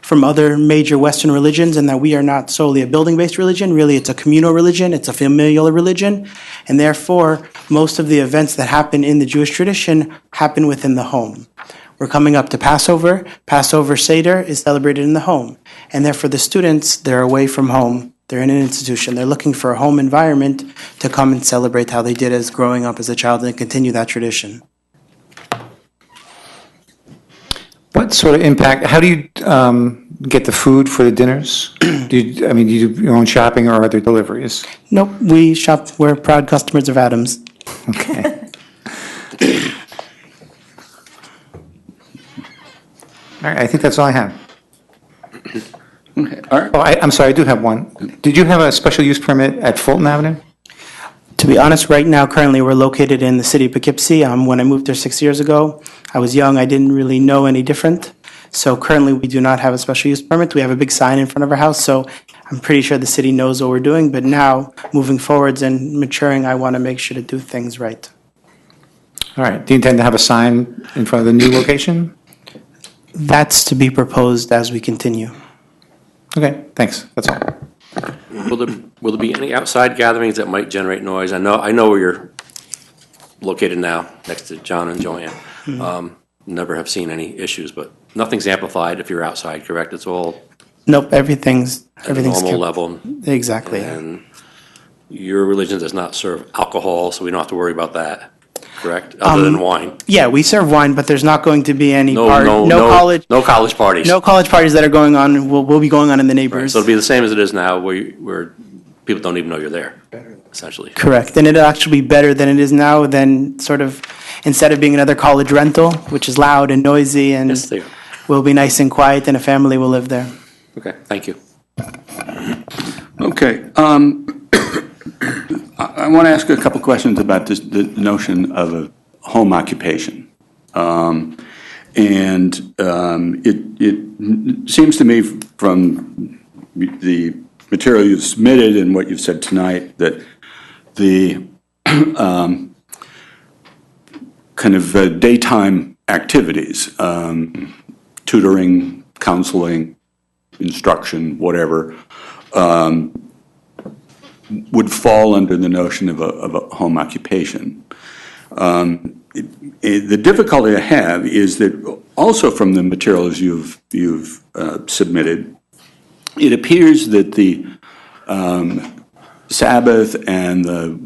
from other major Western religions in that we are not solely a building-based religion. Really, it's a communal religion, it's a familial religion, and therefore most of the events that happen in the Jewish tradition happen within the home. We're coming up to Passover. Passover Seder is celebrated in the home. And therefore the students, they're away from home. They're in an institution. They're looking for a home environment to come and celebrate how they did as growing up as a child and continue that tradition. What sort of impact, how do you get the food for the dinners? Do you do your own shopping or are there deliveries? Nope, we shop, we're proud customers of Adams. Okay. All right, I think that's all I have. Okay, all right. Oh, I'm sorry, I do have one. Did you have a special use permit at Fulton Avenue? To be honest, right now, currently, we're located in the city of Poughkeepsie. When I moved there 6 years ago, I was young, I didn't really know any different. So currently, we do not have a special use permit. We have a big sign in front of our house, so I'm pretty sure the city knows what we're doing. But now, moving forwards and maturing, I want to make sure to do things right. All right, do you intend to have a sign in front of the new location? That's to be proposed as we continue. Okay, thanks, that's all. Will there be any outside gatherings that might generate noise? I know where you're located now, next to John and Joanne. Never have seen any issues, but nothing's amplified if you're outside, correct? It's all Nope, everything's normal kept- level. Exactly. And your religion does not serve alcohol, so we don't have to worry about that, correct? Other than wine. Yeah, we serve wine, but there's not going to be any No college parties. no college parties that are going on. Will be going on in the neighbors. So it'll be the same as it is now, where people don't even know you're there, essentially. Correct, and it'll actually be better than it is now. Than sort of instead of being another college rental, which is loud and noisy, and Yes, they are. will be nice and quiet, and a family will live there. Okay, thank you. Okay, I want to ask a couple questions about the notion of a home occupation. It seems to me from the material you've submitted and what you've said tonight that the kind of daytime activities, tutoring, counseling, instruction, whatever, would fall under the notion of a home occupation. the difficulty I have is that also from the materials you've submitted, it appears that the Sabbath and the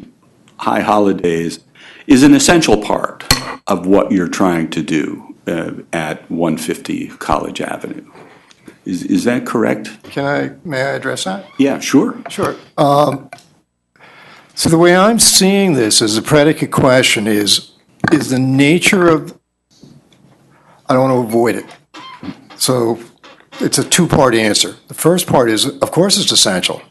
high holidays is an essential part of what you're trying to do at 150 College Avenue. Is that correct? May I address that? Yeah, sure. Sure. So the way I'm seeing this as a predicate question is the nature of, I don't want to avoid it. So it's a two-part answer. The first part is, of course, it's essential.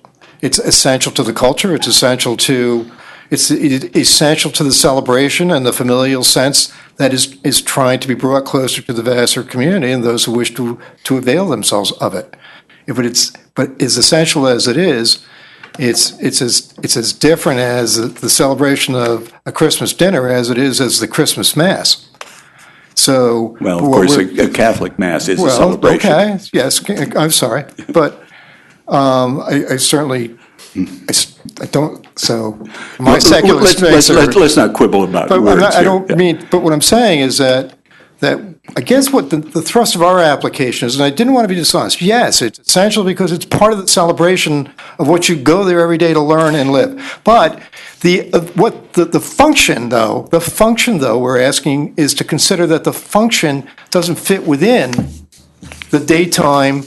It's essential to the culture. It's essential to the celebration and the familial sense that is trying to be brought closer to the Vassar community and those who wish to avail themselves of it. But as essential as it is, it's as different as the celebration of a Christmas dinner as it is as the Christmas Mass. So, well, of course, a Catholic Mass is a celebration. Okay, yes, I'm sorry, but I certainly, I don't. So my secular space. Let's not quibble about words I don't mean. But what I'm saying is that I guess what the thrust of our application is, and I didn't want to be dishonest. Yes, it's essential because it's part of the celebration of what you go there every day to learn and live. But the function though we're asking is to consider that the function doesn't fit within the daytime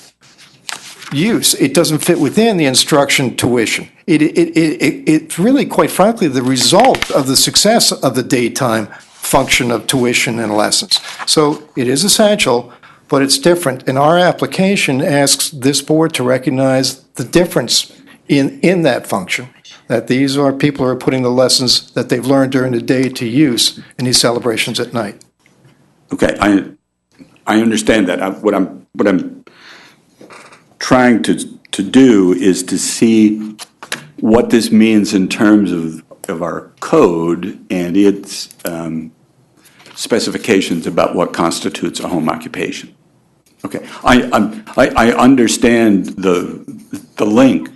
use. It doesn't fit within the instruction tuition. It's really, quite frankly, the result of the success of the daytime function of tuition and lessons. So it is essential, but it's different. And our application asks this board to recognize the difference in that function, that these are people who are putting the lessons that they've learned during the day to use in these celebrations at night. Okay, I understand that. What I'm trying to do is to see what this means in terms of our code and its specifications about what constitutes a home occupation. Okay, I understand the link,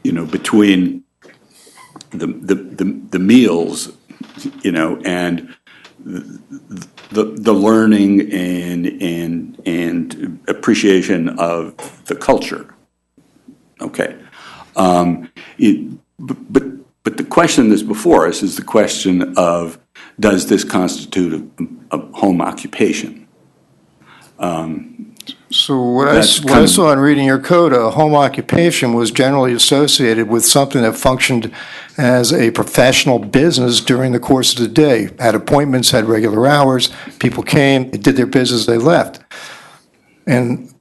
between the meals, and the learning and appreciation of the culture. Okay, but the question that's before us is the question of, does this constitute a home occupation? So what I saw in reading your code, a home occupation was generally associated with something that functioned as a professional business during the course of the day, had appointments, had regular hours, people came, they did their business, they left. And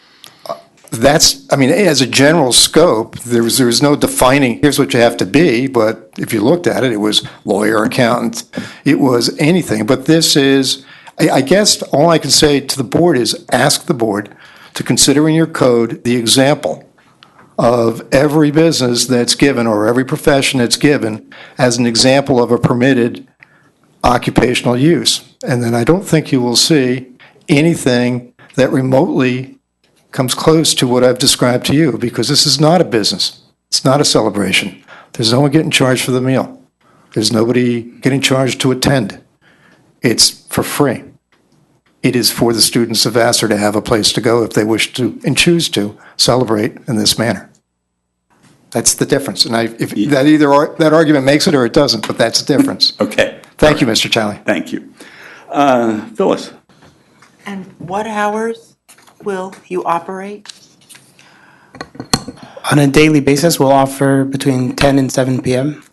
as a general scope, there was no defining, here's what you have to be, but if you looked at it, it was lawyer, accountant, it was anything. But this is, I guess all I can say to the board is ask the board to consider in your code the example of every business that's given or every profession that's given as an example of a permitted occupational use. And then I don't think you will see anything that remotely comes close to what I've described to you, because this is not a business. It's not a celebration. There's no one getting charged for the meal. There's nobody getting charged to attend. It's for free. It is for the students of Vassar to have a place to go if they wish to and choose to celebrate in this manner. That's the difference. And that argument makes it or it doesn't, but that's the difference. Okay. Thank you, Mr. Challey. Thank you. Phyllis. And what hours will you operate? On a daily basis, we'll offer between 10 and 7 p.m.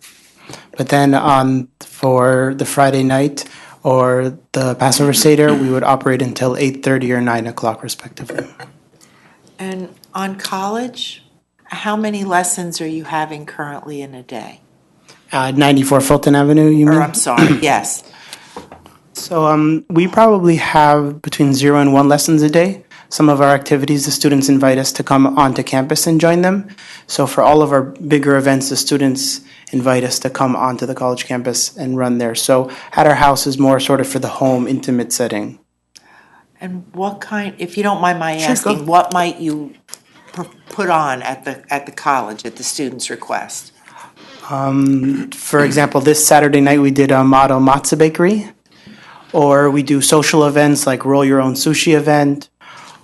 But then for the Friday night or the Passover Seder, we would operate until 8:30 or 9 o'clock respectively. And on college, how many lessons are you having currently in a day? 94 Fulton Avenue, you mean? Or I'm sorry, yes. So we probably have between 0 and 1 lessons a day. Some of our activities, the students invite us to come onto campus and join them. So for all of our bigger events, the students invite us to come onto the college campus and run there. So at our house is more sort of for the home, intimate setting. And what kind, if you don't mind my Sure, asking, go. what might you put on at the college at the students' request? For example, this Saturday night we did a Model Matzah Bakery. or we do social events like Roll Your Own Sushi event,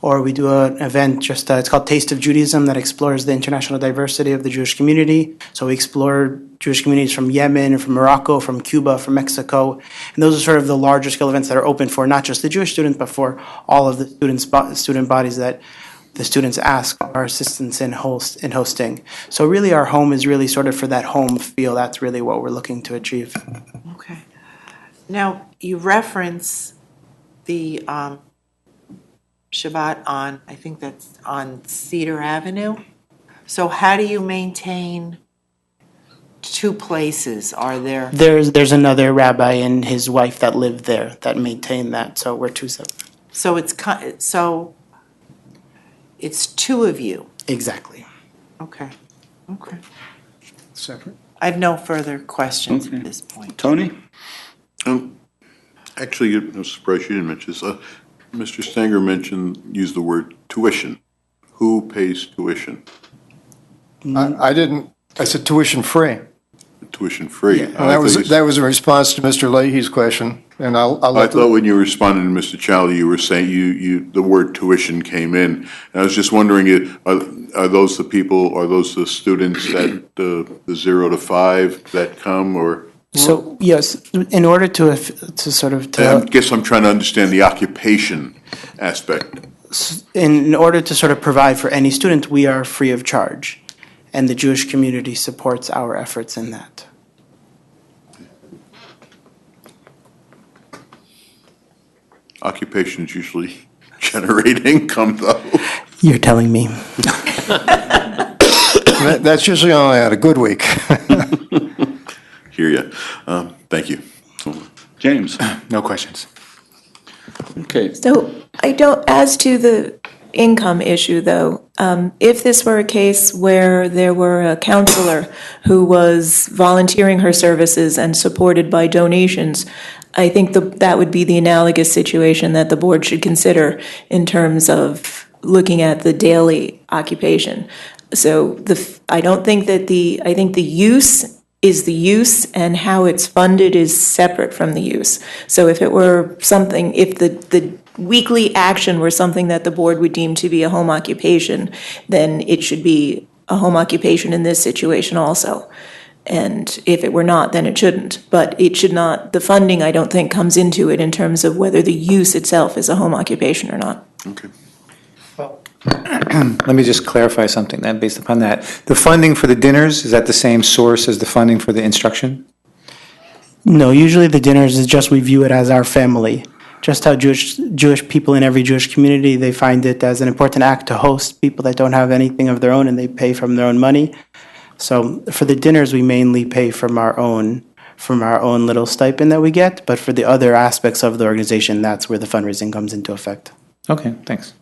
or we do an event it's called Taste of Judaism that explores the international diversity of the Jewish community. So we explore Jewish communities from Yemen, from Morocco, from Cuba, from Mexico. And those are sort of the larger scale events that are open for not just the Jewish students, but for all of the student bodies that the students ask our assistance in hosting. So really our home is really sort of for that home feel. That's really what we're looking to achieve. Okay. Now, you reference the Shabbat on, I think that's on Cedar Avenue. So how do you maintain two places? Are there? There's another rabbi and his wife that live there that maintain that, so we're two separate. So it's two of you? Exactly. Okay. Separate. I have no further questions at this point. Tony? Actually, I'm surprised you didn't mention this. Mr. Stanger used the word tuition. Who pays tuition? I didn't, I said tuition free. Tuition free. And that was a response to Mr. Leahy's question, and I'll I let thought when you were responding to Mr. Chowdy, you were saying the word tuition came in. And I was just wondering, are those the students at the 0 to 5 that come, or? So, yes, in order to sort of. I guess I'm trying to understand the occupation aspect. In order to sort of provide for any student, we are free of charge. And the Jewish community supports our efforts in that. Occupations usually generate income, though. You're telling me. That's usually only on a good week. Hear ya. Thank you. James? No questions. Okay. So as to the income issue, though, if this were a case where there were a counselor who was volunteering her services and supported by donations, I think that would be the analogous situation that the board should consider in terms of looking at the daily occupation. So I think the use is the use, and how it's funded is separate from the use. So if it were something, if the weekly action were something that the board would deem to be a home occupation, then it should be a home occupation in this situation also. And if it were not, then it shouldn't. But it should not, the funding, I don't think, comes into it in terms of whether the use itself is a home occupation or not. Okay. Let me just clarify something then, based upon that. The funding for the dinners, is that the same source as the funding for the instruction? No, usually the dinners is just we view it as our family. Just how Jewish people in every Jewish community, they find it as an important act to host people that don't have anything of their own and they pay from their own money. So for the dinners, we mainly pay from our own little stipend that we get. But for the other aspects of the organization, that's where the fundraising comes into effect. Okay, thanks.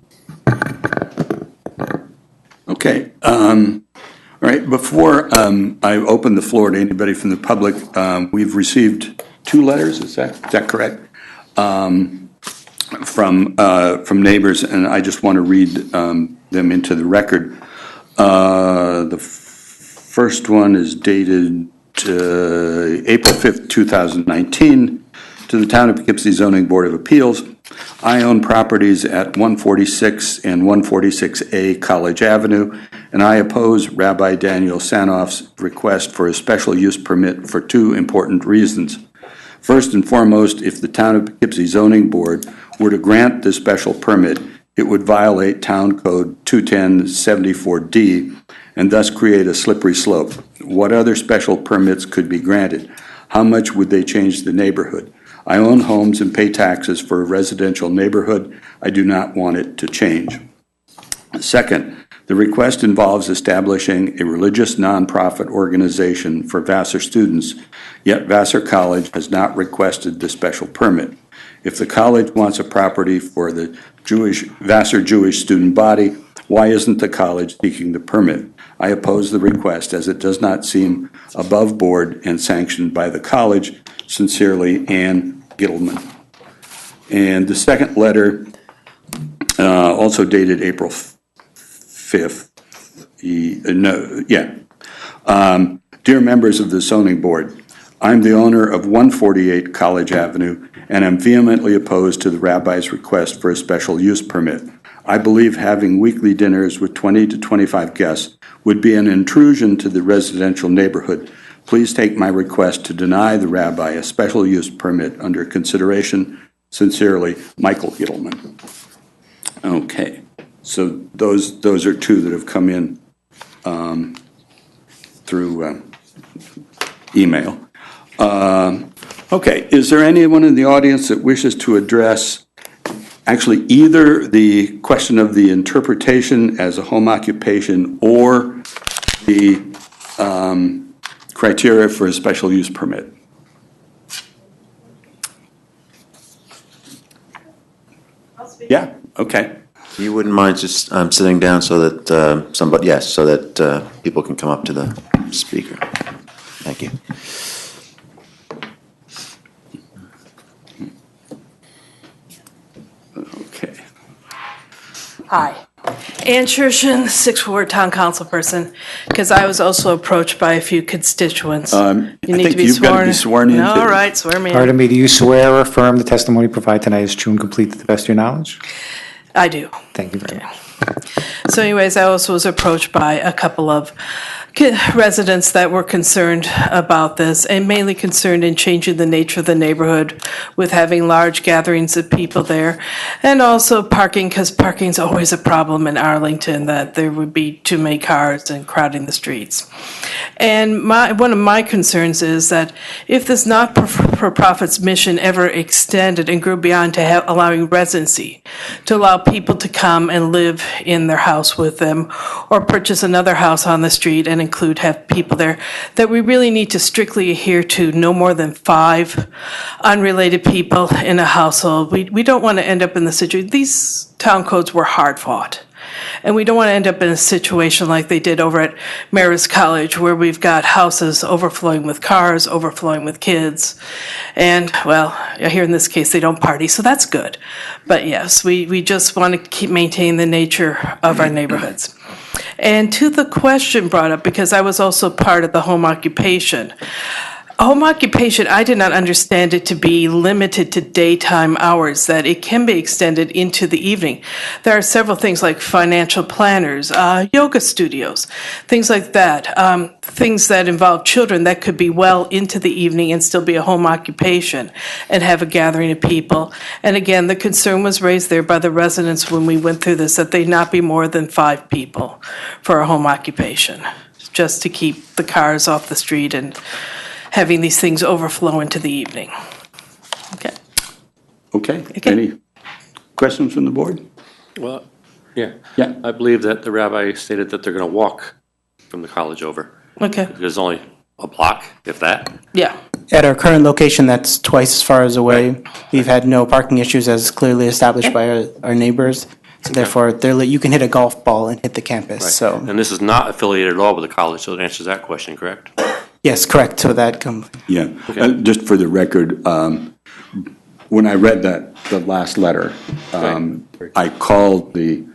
Okay. All right. Before I open the floor to anybody from the public, we've received 2 letters. Is that correct? From neighbors, and I just want to read them into the record. The first one is dated April 5th, 2019, to the Town of Poughkeepsie Zoning Board of Appeals. I own properties at 146 and 146A College Avenue, and I oppose Rabbi Daniel Sanoff's request for a special use permit for 2 important reasons. First and foremost, if the Town of Poughkeepsie Zoning Board were to grant this special permit, it would violate Town Code 21074D and thus create a slippery slope. What other special permits could be granted? How much would they change the neighborhood? I own homes and pay taxes for a residential neighborhood. I do not want it to change. Second, the request involves establishing a religious nonprofit organization for Vassar students, yet Vassar College has not requested the special permit. If the college wants a property for the Vassar Jewish student body, why isn't the college seeking the permit? I oppose the request as it does not seem above board and sanctioned by the college. Sincerely, Ann Gittleman. And the second letter, also dated April 5th. Dear members of the zoning board, I'm the owner of 148 College Avenue, and am vehemently opposed to the rabbi's request for a special use permit. I believe having weekly dinners with 20 to 25 guests would be an intrusion to the residential neighborhood. Please take my request to deny the rabbi a special use permit under consideration. Sincerely, Michael Gittleman. Okay, so those are two that have come in through email. Okay, is there anyone in the audience that wishes to address actually either the question of the interpretation as a home occupation or the criteria for a special use permit? Yeah, okay. You wouldn't mind just sitting down so that so that people can come up to the speaker. Thank you. Okay. Hi. Ann Schurshin, 6th Ward Town Council person, because I was also approached by a few constituents. I think you've got to be sworn in. All right, swear me in. Pardon me, do you swear or affirm the testimony provided tonight is true and complete to the best of your knowledge? I do. Thank you very much. So anyways, I also was approached by a couple of residents that were concerned about this, and mainly concerned in changing the nature of the neighborhood with having large gatherings of people there, and also parking, because parking's always a problem in Arlington, that there would be too many cars and crowding the streets. And one of my concerns is that if this not-for-profit's mission ever extended and grew beyond to allowing residency, to allow people to come and live in their house with them, or purchase another house on the street and have people there, that we really need to strictly adhere to no more than 5 unrelated people in a household. We don't want to end up in the situation. These town codes were hard fought. And we don't want to end up in a situation like they did over at Marist College, where we've got houses overflowing with cars, overflowing with kids. And, well, here in this case, they don't party, so that's good. But yes, we just want to maintain the nature of our neighborhoods. And to the question brought up, because I was also part of the home occupation, home occupation, I did not understand it to be limited to daytime hours, that it can be extended into the evening. There are several things like financial planners, yoga studios, things like that, things that involve children that could be well into the evening and still be a home occupation and have a gathering of people. And again, the concern was raised there by the residents when we went through this, that they not be more than 5 people for a home occupation, just to keep the cars off the street and having these things overflow into the evening. Okay. Okay. Any questions from the board? Well, yeah. Yeah. I believe that the rabbi stated that they're going to walk from the college over. Okay. There's only a block, if that. Yeah. At our current location, that's twice as far as away. We've had no parking issues as clearly established by our neighbors. So therefore, you can hit a golf ball and hit the campus. Right. So And this is not affiliated at all with the college, so it answers that question, correct? yes, correct. So that comes. Yeah. Just for the record, when I read the last letter, I called the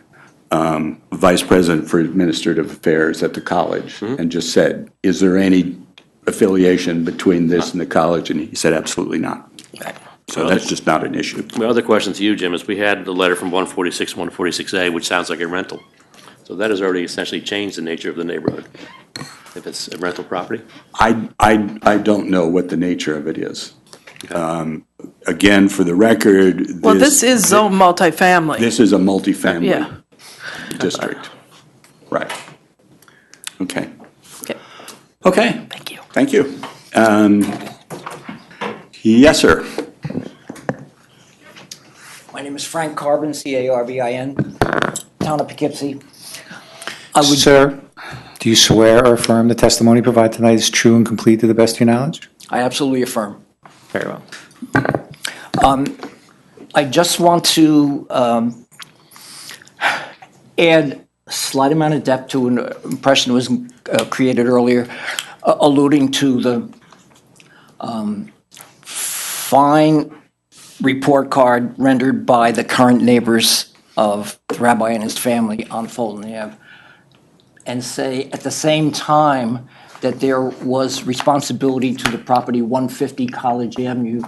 vice president for administrative affairs at the college and just said, is there any affiliation between this and the college? And he said, absolutely not. So that's just not an issue. My other question to you, Jim, is we had the letter from 146, 146A, which sounds like a rental. So that has already essentially changed the nature of the neighborhood, if it's a rental property? I don't know what the nature of it is. Again, for the record. Well, this is zone multifamily. This is a multifamily Yeah. district. Right. Okay. Okay. Okay. Thank you. Thank you. Yes, sir. My name is Frank Carbon, C-A-R-B-I-N, town of Poughkeepsie. Sir, do you swear or affirm the testimony provided tonight is true and complete to the best of your knowledge? I absolutely affirm. Very well. I just want to add a slight amount of depth to an impression that was created earlier, alluding to the fine report card rendered by the current neighbors of the rabbi and his family on Fulton Ave, and say at the same time that there was responsibility to the property 150 College Avenue,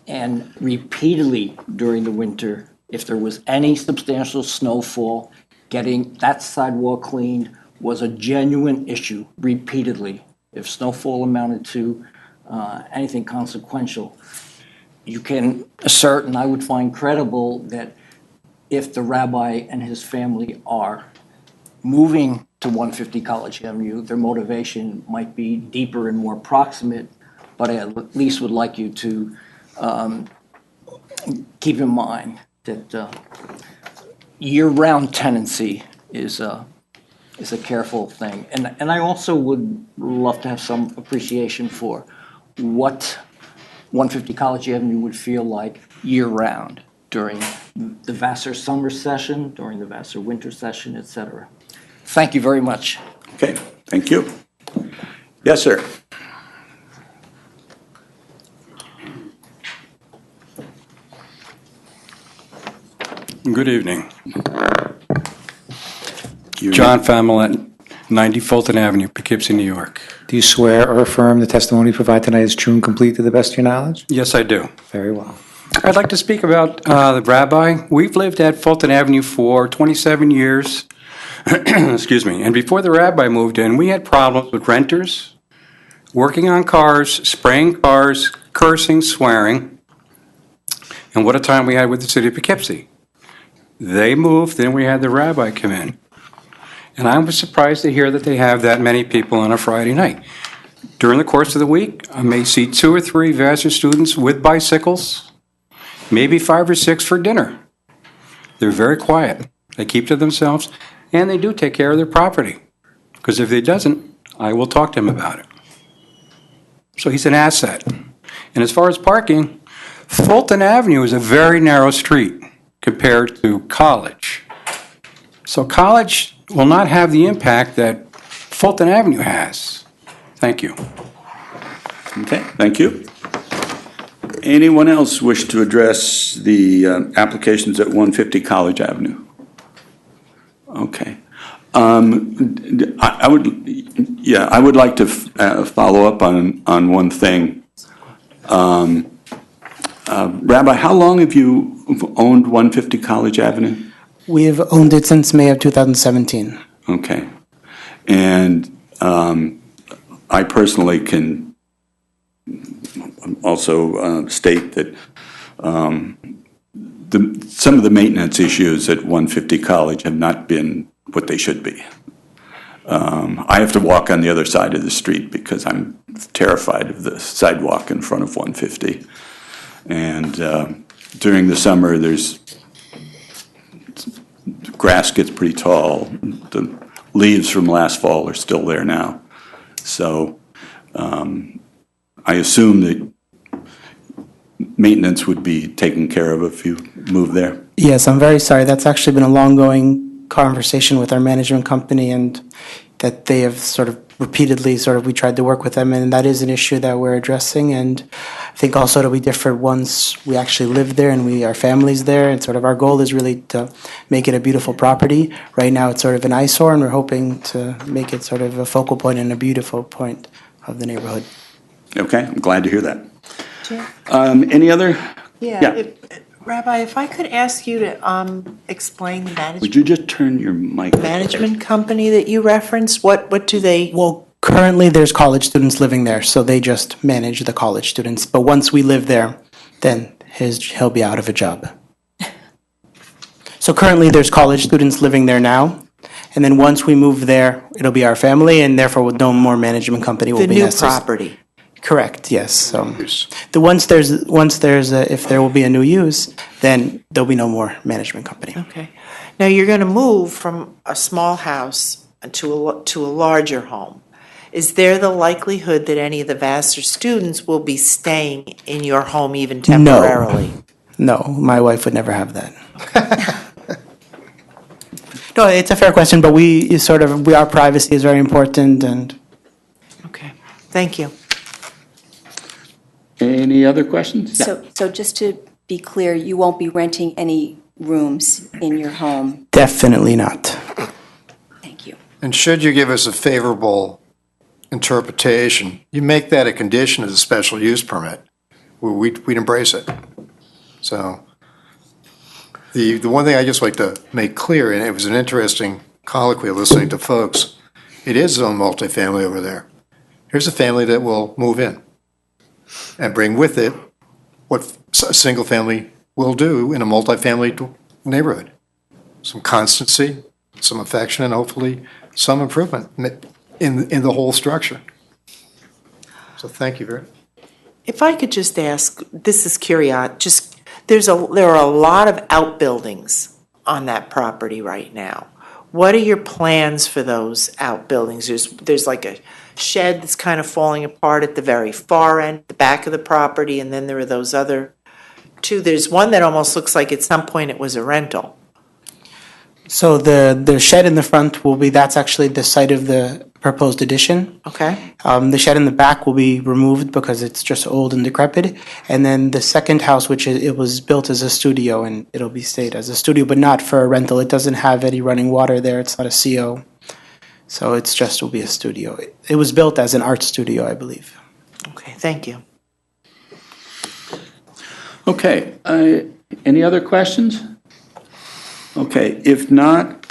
and repeatedly during the winter, if there was any substantial snowfall, getting that sidewalk cleaned was a genuine issue repeatedly. If snowfall amounted to anything consequential, you can assert, and I would find credible, that if the rabbi and his family are moving to 150 College Avenue, their motivation might be deeper and more proximate, but I at least would like you to keep in mind that year-round tenancy is a careful thing. And I also would love to have some appreciation for what 150 College Avenue would feel like year-round during the Vassar summer session, during the Vassar winter session, et cetera. Thank you very much. Okay, thank you. Yes, sir. Good evening. John Familet, 90 Fulton Avenue, Poughkeepsie, New York. Do you swear or affirm the testimony you provide tonight is true and complete to the best of your knowledge? Yes, I do. Very well. I'd like to speak about the rabbi. We've lived at Fulton Avenue for 27 years. Excuse me. And before the rabbi moved in, we had problems with renters, working on cars, spraying cars, cursing, swearing. And what a time we had with the city of Poughkeepsie. They moved, then we had the rabbi come in. And I was surprised to hear that they have that many people on a Friday night. During the course of the week, I may see 2 or 3 Vassar students with bicycles, maybe 5 or 6 for dinner. They're very quiet. They keep to themselves, and they do take care of their property. Because if they doesn't, I will talk to him about it. So he's an asset. And as far as parking, Fulton Avenue is a very narrow street compared to College. So College will not have the impact that Fulton Avenue has. Thank you. Okay, thank you. Anyone else wish to address the applications at 150 College Avenue? Okay. I would like to follow up on one thing. Rabbi, how long have you owned 150 College Avenue? We have owned it since May of 2017. Okay. And I personally can also state that some of the maintenance issues at 150 College have not been what they should be. I have to walk on the other side of the street because I'm terrified of the sidewalk in front of 150. And during the summer, grass gets pretty tall. The leaves from last fall are still there now. So I assume that maintenance would be taken care of if you move there. Yes, I'm very sorry. That's actually been a long-going conversation with our management company, and that they have sort of repeatedly we tried to work with them, and that is an issue that we're addressing. And I think also it'll be different once we actually live there and our family's there, and sort of our goal is really to make it a beautiful property. Right now it's sort of an eyesore, and we're hoping to make it sort of a focal point and a beautiful point of the neighborhood. Okay, I'm glad to hear that. Any other? Yeah. Rabbi, if I could ask you to explain the Would you just turn your mic? management company that you referenced, what do they? Well, currently there's college students living there, so they just manage the college students. But once we live there, then he'll be out of a job. So currently there's college students living there now, and then once we move there, it'll be our family, and therefore no more management company will The be new necessary. property. Correct, yes. So once there's if there will be a new use, then there'll be no more management company. Okay. Now you're going to move from a small house to a larger home. Is there the likelihood that any of the Vassar students will be staying in your home even temporarily? No, my wife would never have that. No, it's a fair question, but our privacy is very important, and. Okay, thank you. Any other questions? So just to be clear, you won't be renting any rooms in your home? Definitely not. Thank you. And should you give us a favorable interpretation, you make that a condition as a special use permit, we'd embrace it. So the one thing I just like to make clear, and it was an interesting colloquy listening to folks, it is zone multifamily over there. Here's a family that will move in and bring with it what a single family will do in a multifamily neighborhood. Some constancy, some affection, and hopefully some improvement in the whole structure. So thank you very much. If I could just ask, this is curious, there are a lot of outbuildings on that property right now. What are your plans for those outbuildings? There's like a shed that's kind of falling apart at the very far end, the back of the property, and then there are those other two. There's one that almost looks like at some point it was a rental. So the shed in the front that's actually the site of the proposed addition. Okay. The shed in the back will be removed because it's just old and decrepit. And then the second house, which it was built as a studio, and it'll be stayed as a studio, but not for a rental. It doesn't have any running water there. It's not a CO. So will be a studio. It was built as an art studio, I believe. Okay, thank you. Okay, any other questions? Okay, if not,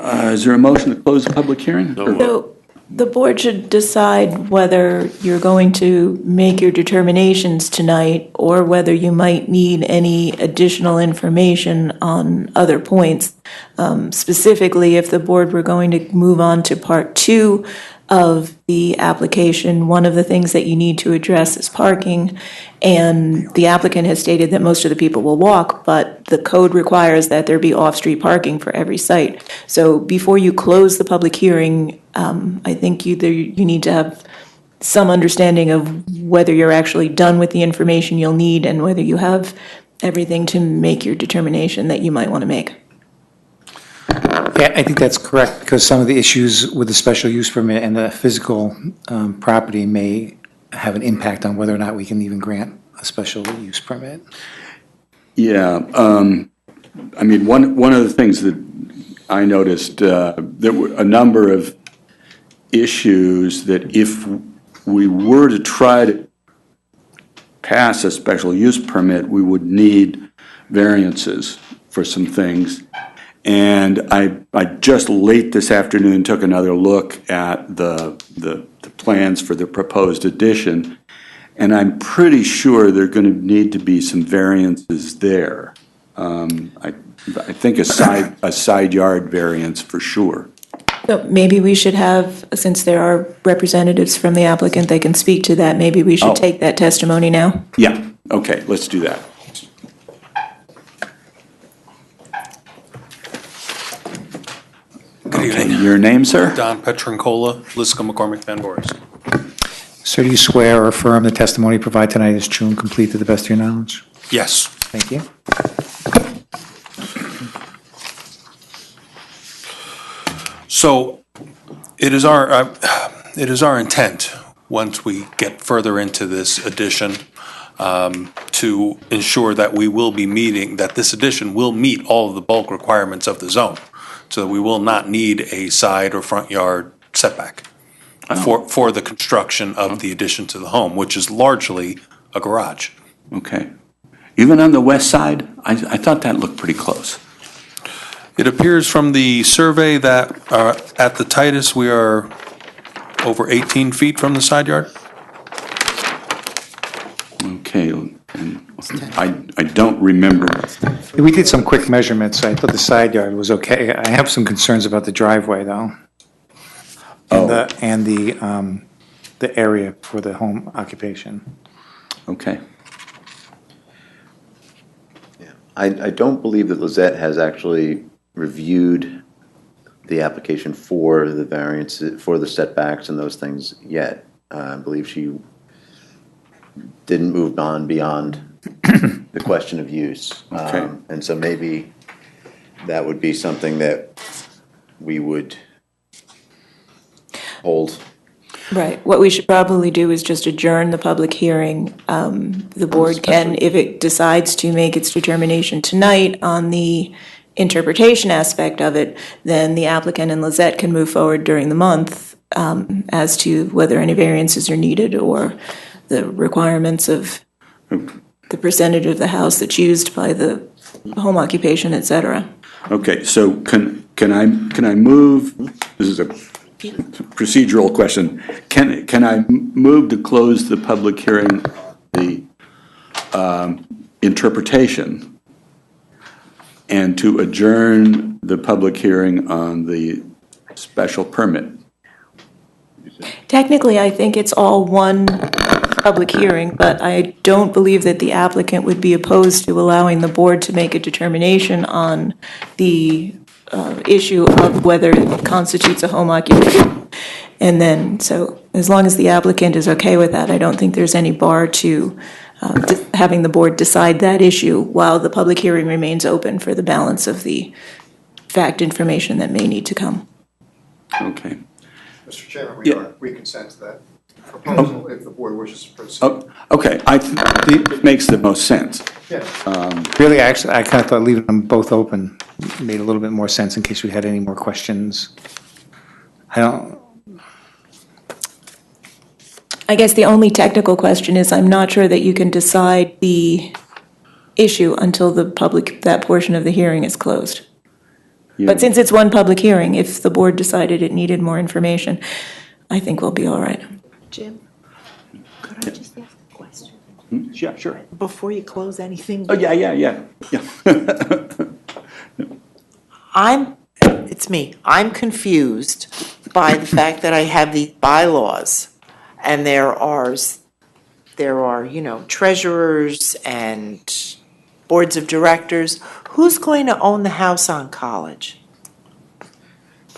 is there a motion to close the public hearing? So the board should decide whether you're going to make your determinations tonight or whether you might need any additional information on other points. Specifically, if the board were going to move on to part 2 of the application, one of the things that you need to address is parking. And the applicant has stated that most of the people will walk, but the code requires that there be off-street parking for every site. So before you close the public hearing, I think you need to have some understanding of whether you're actually done with the information you'll need and whether you have everything to make your determination that you might want to make. Yeah, I think that's correct, because some of the issues with the special use permit and the physical property may have an impact on whether or not we can even grant a special use permit. Yeah, I mean, one of the things that I noticed, there were a number of issues that if we were to try to pass a special use permit, we would need variances for some things. And I just late this afternoon took another look at the plans for the proposed addition, and I'm pretty sure there are going to need to be some variances there. I think a side yard variance for sure. So maybe we should have, since there are representatives from the applicant that can speak to that, maybe we should take that testimony now. Yeah, okay, let's do that. Good evening. Your name, sir? Don Petrancola, Liska McCormick Van Boris. Sir, do you swear or affirm the testimony provided tonight is true and complete to the best of your knowledge? Yes. Thank you. So it is our intent, once we get further into this addition, to ensure that we will be meeting, that this addition will meet all of the bulk requirements of the zone, so that we will not need a side or front yard setback for the construction of the addition to the home, which is largely a garage. Okay. Even on the west side, I thought that looked pretty close. It appears from the survey that at the tightest, we are over 18 feet from the side yard. Okay, and I don't remember. We did some quick measurements. I thought the side yard was okay. I have some concerns about the driveway, though. And the area for the home occupation. Okay. I don't believe that Lizette has actually reviewed the application for the variance, for the setbacks and those things yet. I believe she didn't move on beyond the question of use. Okay. And so maybe that would be something that we would hold. Right. What we should probably do is just adjourn the public hearing. The board can, if it decides to make its determination tonight on the interpretation aspect of it, then the applicant and Lizette can move forward during the month as to whether any variances are needed or the requirements of the percentage of the house that's used by the home occupation, et cetera. Okay, so can I move, this is a procedural question, can I move to close the public hearing, the interpretation, and to adjourn the public hearing on the special permit? Technically, I think it's all one public hearing, but I don't believe that the applicant would be opposed to allowing the board to make a determination on the issue of whether it constitutes a home occupation. And then, so as long as the applicant is okay with that, I don't think there's any bar to having the board decide that issue while the public hearing remains open for the balance of the fact information that may need to come. Okay. Mr. Chairman, we consent to that proposal if the board wishes to proceed. Okay, I think it makes the most sense. Really, I kind of thought leaving them both open made a little bit more sense in case we had any more questions. I guess the only technical question is I'm not sure that you can decide the issue until that portion of the hearing is closed. Yeah. But since it's one public hearing, if the board decided it needed more information, I think we'll be all right. Jim, could I just ask a question? Yeah, sure. Before you close anything? Oh, yeah. It's me. I'm confused by the fact that I have these bylaws and there are, treasurers and boards of directors. Who's going to own the house on College?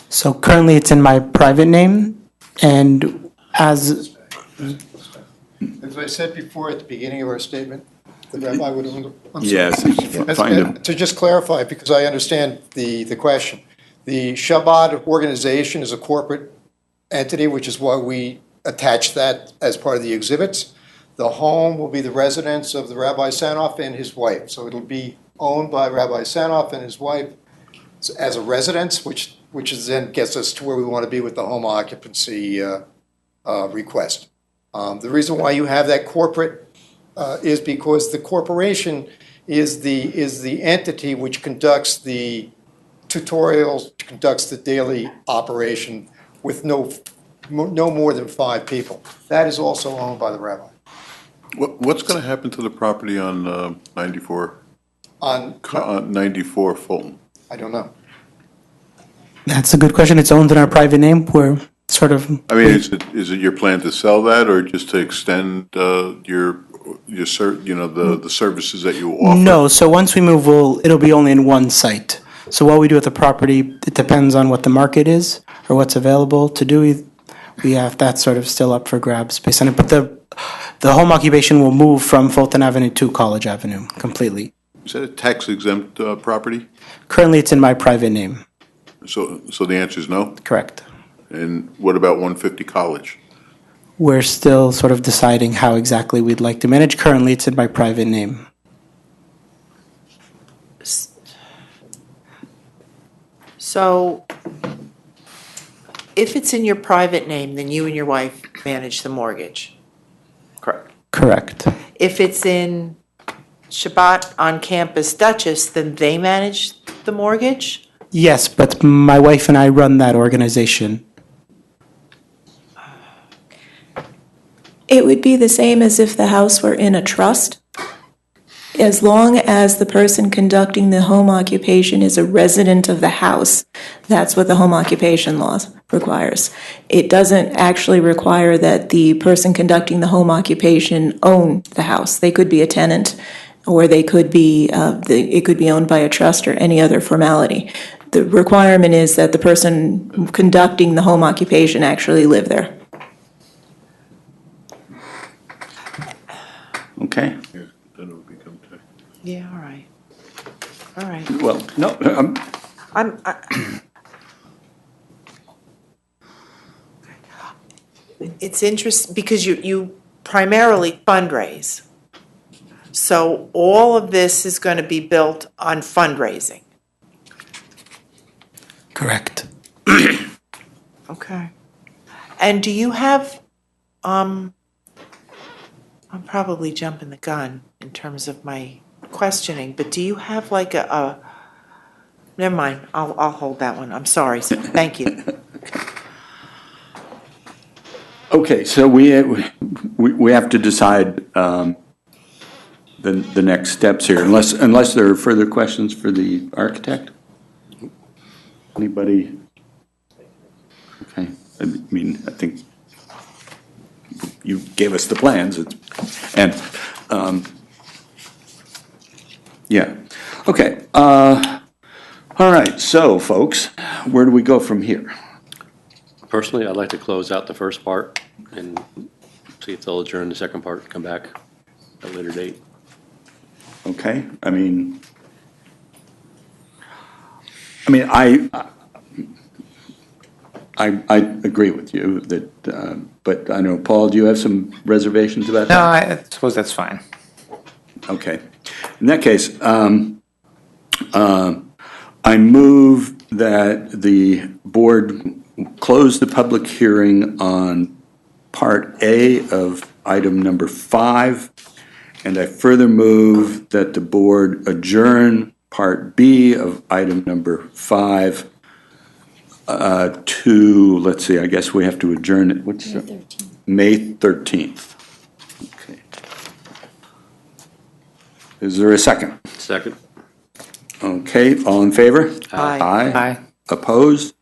So currently it's in my private name, and as I said before at the beginning of our statement, the rabbi would. Yes, To just clarify, because I understand the question, the Shabbat organization is a corporate entity, which is why we attach that as part of the exhibits. The home will be the residence of the Rabbi Sanoff and his wife, so it'll be owned by Rabbi Sanoff and his wife as a residence, which then gets us to where we want to be with the home occupancy request. The reason why you have that corporate is because the corporation is the entity which conducts the tutorials, conducts the daily operation with no more than 5 people. That is also owned by the rabbi. What's going to happen to the property on 94? On 94 Fulton? I don't know. that's a good question. It's owned in our private name. We're sort of. I mean, is it your plan to sell that or just to extend the services that you offer? No, so once we move, it'll be only in one site. So what we do with the property, it depends on what the market is or what's available to do. We have that's sort of still up for grabs based on it. But the home occupation will move from Fulton Avenue to College Avenue completely. Is that a tax exempt property? Currently, it's in my private name. So the answer is no? Correct. And what about 150 College? We're still sort of deciding how exactly we'd like to manage. Currently, it's in my private name. So if it's in your private name, then you and your wife manage the mortgage. Correct. Correct. If it's in Shabbat on campus Duchess, then they manage the mortgage? Yes, but my wife and I run that organization. It would be the same as if the house were in a trust. As long as the person conducting the home occupation is a resident of the house, that's what the home occupation law requires. It doesn't actually require that the person conducting the home occupation own the house. They could be a tenant, or they could be it could be owned by a trust or any other formality. The requirement is that the person conducting the home occupation actually live there. Okay. Yeah, all right. All right. Well, no, It's interesting because you primarily fundraise. So all of this is going to be built on fundraising. Correct. Okay. And do you have, I'm probably jumping the gun in terms of my questioning, but do you have like never mind, I'll hold that one. I'm sorry. Thank you. Okay, so we have to decide the next steps here, unless there are further questions for the architect? Anybody? Okay, I mean, I think you gave us the plans, and, yeah. Okay, all right, so, folks, where do we go from here? Personally, I'd like to close out the first part and see if they'll adjourn the second part and come back at a later date. Okay, I agree with you that, but I know, Paul, do you have some reservations about No, that? I suppose that's fine. Okay. In that case, I move that the board close the public hearing on Part A of item number 5, and I further move that the board adjourn Part B of item number 5 to, let's see, I guess we have to adjourn it, what's that? May 13th. Okay. Is there a second? Second. Okay, all in favor? Aye. Aye. Opposed?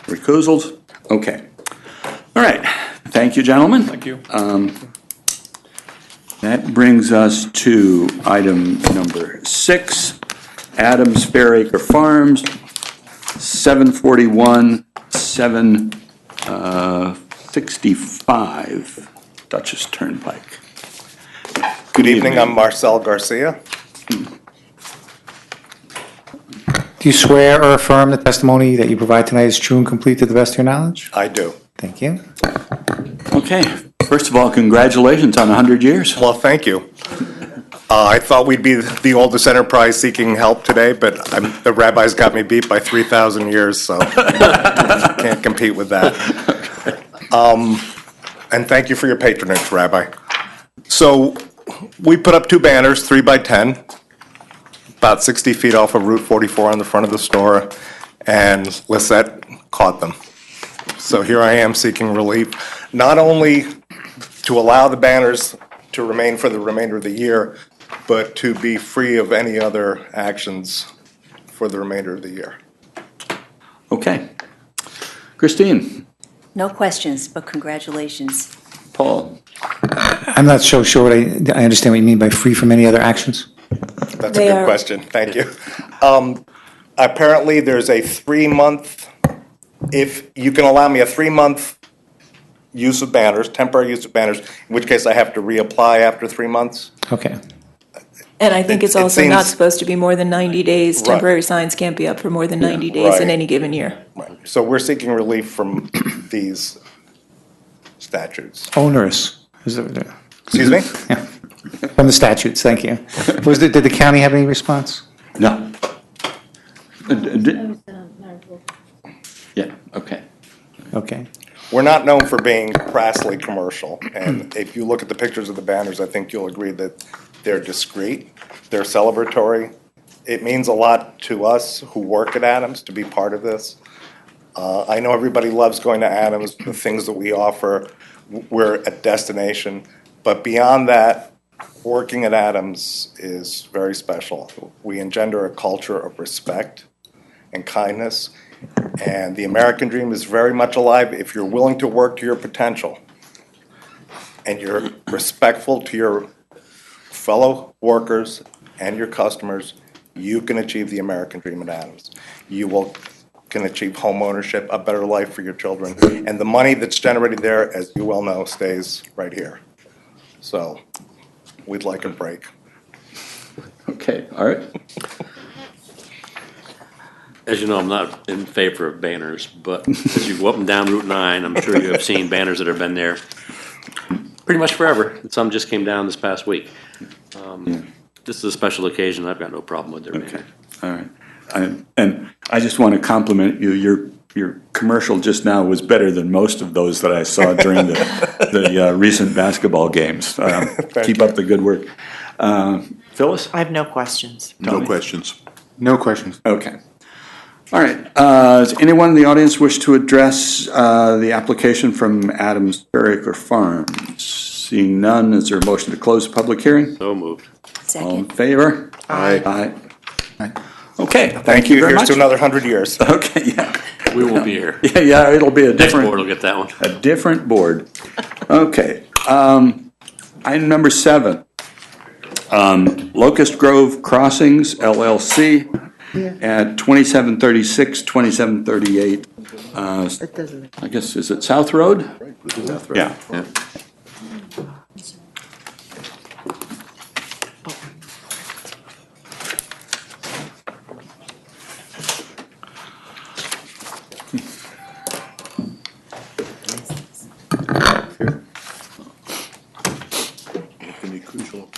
Recusals? Okay. All right, thank you, gentlemen. Thank you. That brings us to item number 6, Adams Fairacre Farms, 741, 765 Dutchess Turnpike. Good evening, I'm Marcel Garcia. Do you swear or affirm the testimony that you provide tonight is true and complete to the best of your knowledge? I do. Thank you. Okay, first of all, congratulations on 100 years. Well, thank you. I thought we'd be the oldest enterprise seeking help today, but the rabbis got me beat by 3,000 years, so can't compete with that. And thank you for your patronage, Rabbi. So we put up 2 banners, 3 by 10, about 60 feet off of Route 44 on the front of the store, and Lisette caught them. So here I am seeking relief, not only to allow the banners to remain for the remainder of the year, but to be free of any other actions for the remainder of the year. Okay. Christine? No questions, but congratulations. Paul? I'm not so sure what I understand what you mean by free from any other actions. That's a good question, thank you. Apparently, there's a 3-month, if you can allow me a 3-month use of banners, temporary use of banners, in which case I have to reapply after 3 months. Okay. And I think it's It also not seems- supposed to be more than 90 days. Right. Temporary signs can't be up for more than 90 days in Right. any given year. So we're seeking relief from these statutes. Onerous. Excuse me? Yeah. From the statutes, thank you. Did the county have any response? No. Yeah, okay. Okay. We're not known for being crassly commercial, and if you look at the pictures of the banners, I think you'll agree that they're discreet, they're celebratory. It means a lot to us who work at Adams to be part of this. I know everybody loves going to Adams, the things that we offer, we're a destination, but beyond that, working at Adams is very special. We engender a culture of respect and kindness, and the American dream is very much alive if you're willing to work to your potential and you're respectful to your fellow workers and your customers. You can achieve the American dream at Adams. You can achieve home ownership, a better life for your children, and the money that's generated there, as you well know, stays right here. So we'd like a break. Okay, all right. As you know, I'm not in favor of banners, but as you go up and down Route 9, I'm sure you have seen banners that have been there pretty much forever. And some just came down this past week. This is a special occasion. I've got no problem with their banner. All right. And I just want to compliment you. your commercial just now was better than most of those that I saw during the recent basketball games. Keep up the good work. Phyllis? I have no questions. No questions. No questions. Okay. All right. Does anyone in the audience wish to address the application from Adams Berwicker Farms? Seeing none, is there a motion to close the public hearing? So moved. All in favor? Aye. Aye. Okay, thank you very Here's much. to another 100 years. Okay, yeah. We will be here. Yeah, it'll be a Next different. board will get that one. A different board. Okay. Item number 7. Locust Grove Crossings LLC at 2736, 2738. I guess, is it South Road? South Road. Yeah. Anthony Cucciolo.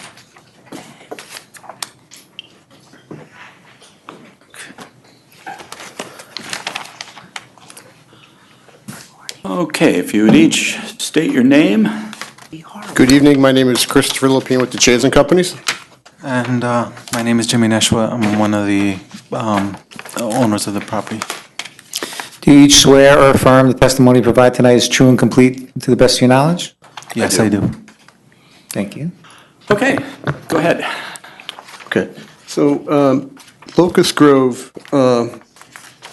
Okay, if you would each state your name. Good evening, my name is Christopher Lapine with the Chazen Companies. And my name is Jimmy Neshwa. I'm one of the owners of the property. Do you each swear or affirm the testimony provided tonight is true and complete to the best of your knowledge? Yes, I do. Thank you. Okay, go ahead. Okay, so Locust Grove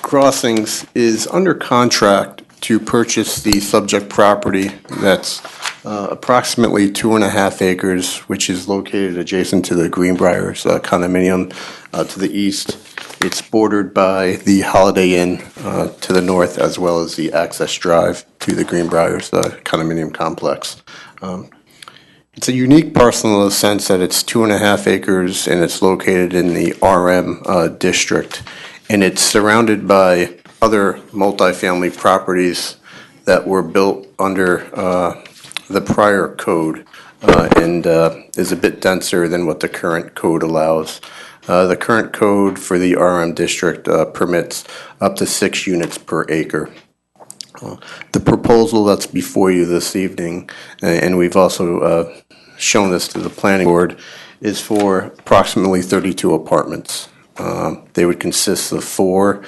Crossings is under contract to purchase the subject property that's approximately 2.5 acres, which is located adjacent to the Greenbriers condominium to the east. It's bordered by the Holiday Inn to the north, as well as the access drive to the Greenbriers condominium complex. It's a unique parcel in the sense that it's 2.5 acres and it's located in the RM district, and it's surrounded by other multifamily properties that were built under the prior code and is a bit denser than what the current code allows. The current code for the RM district permits up to 6 units per acre. The proposal that's before you this evening, and we've also shown this to the planning board, is for approximately 32 apartments. They would consist of four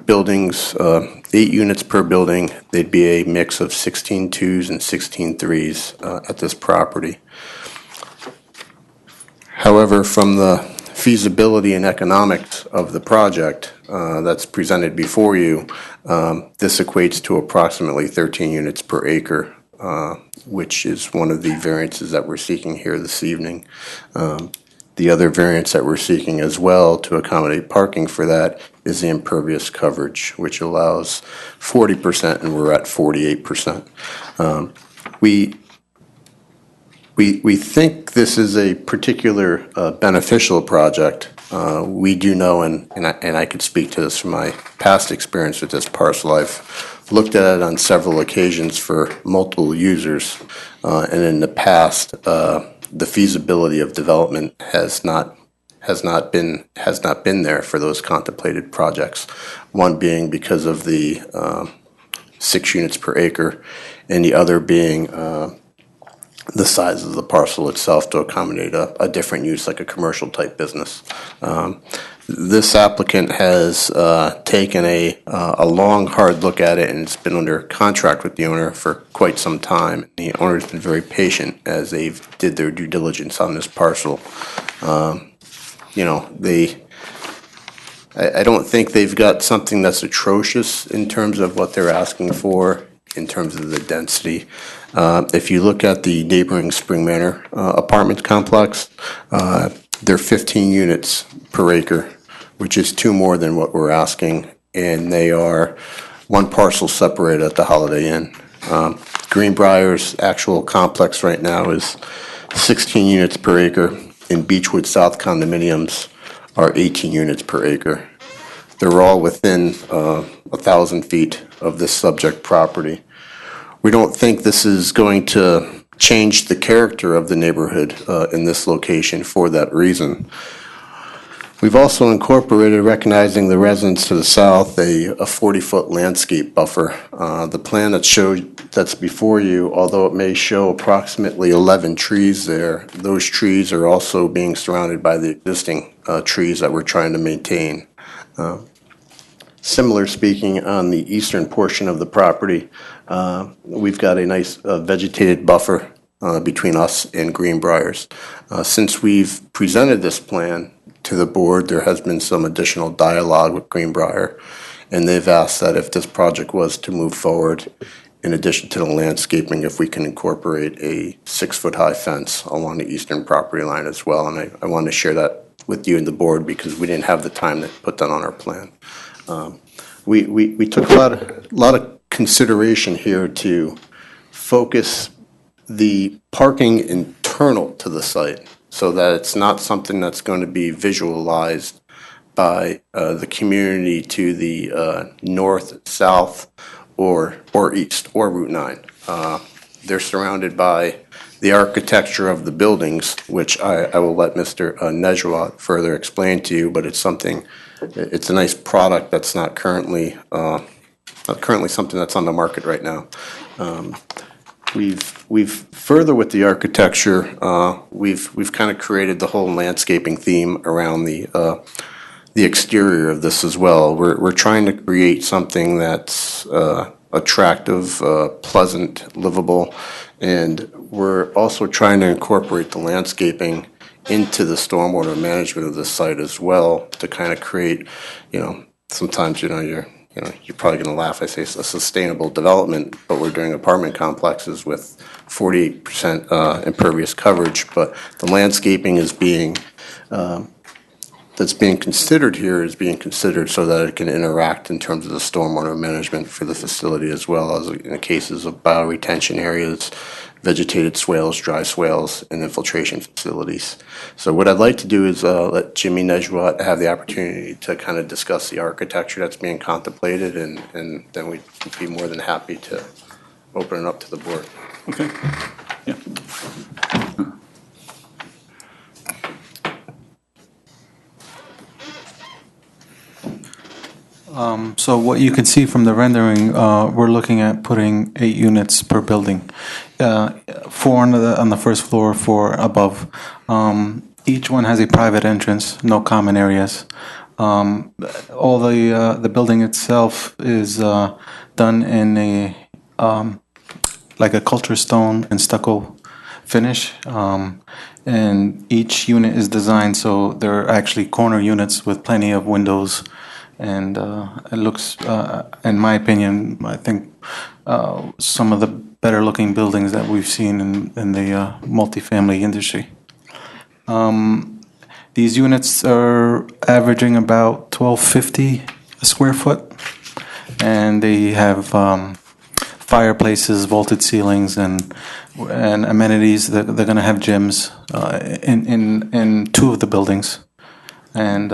buildings, 8 units per building. They'd be a mix of 16 twos and 16 threes at this property. However, from the feasibility and economics of the project that's presented before you, this equates to approximately 13 units per acre, which is one of the variances that we're seeking here this evening. The other variance that we're seeking as well to accommodate parking for that is the impervious coverage, which allows 40%, and we're at 48%. We think this is a particular beneficial project. We do know, and I could speak to this from my past experience with this parcel. I've looked at it on several occasions for multiple users, and in the past, the feasibility of development has not been there for those contemplated projects. One being because of the 6 units per acre, and the other being the size of the parcel itself to accommodate a different use, like a commercial type business. This applicant has taken a long, hard look at it, and it's been under contract with the owner for quite some time. The owner's been very patient as they've did their due diligence on this parcel. I don't think they've got something that's atrocious in terms of what they're asking for, in terms of the density. If you look at the neighboring Spring Manor apartment complex, they're 15 units per acre, which is 2 more than what we're asking, and they are 1 parcel separated at the Holiday Inn. Greenbrier's actual complex right now is 16 units per acre, and Beechwood South condominiums are 18 units per acre. They're all within 1,000 feet of this subject property. We don't think this is going to change the character of the neighborhood in this location for that reason. We've also incorporated, recognizing the residents to the south, a 40-foot landscape buffer. The plan that's before you, although it may show approximately 11 trees there, those trees are also being surrounded by the existing trees that we're trying to maintain. Similar speaking, on the eastern portion of the property, we've got a nice vegetated buffer between us and Greenbriers. Since we've presented this plan to the board, there has been some additional dialogue with Greenbrier, and they've asked that if this project was to move forward, in addition to the landscaping, if we can incorporate a 6-foot-high fence along the eastern property line as well. And I wanted to share that with you and the board because we didn't have the time to put that on our plan. We took a lot of consideration here to focus the parking internal to the site so that it's not something that's going to be visualized by the community to the north, south, or east, or Route 9. They're surrounded by the architecture of the buildings, which I will let Mr. Nejwat further explain to you, but it's a nice product that's not currently something that's on the market right now. We've further with the architecture, we've kind of created the whole landscaping theme around the exterior of this as well. We're trying to create something that's attractive, pleasant, livable, and we're also trying to incorporate the landscaping into the stormwater management of this site as well to kind of create, sometimes you're probably going to laugh. I say it's a sustainable development, but we're doing apartment complexes with 48% impervious coverage. But the landscaping is that's being considered here is being considered so that it can interact in terms of the stormwater management for the facility, as well as in the cases of bioretention areas, vegetated swales, dry swales, and infiltration facilities. So what I'd like to do is let Jimmy Nejwat have the opportunity to kind of discuss the architecture that's being contemplated, and then we'd be more than happy to open it up to the board. Okay. Yeah. So what you can see from the rendering, we're looking at putting 8 units per building, 4 on the first floor, 4 above. Each one has a private entrance, no common areas. All the building itself is done in a like a culture stone and stucco finish, and each unit is designed so they're actually corner units with plenty of windows. And it looks, in my opinion, I think some of the better looking buildings that we've seen in the multifamily industry. These units are averaging about $1,250 a square foot, and they have fireplaces, vaulted ceilings, and amenities. They're going to have gyms in 2 of the buildings, and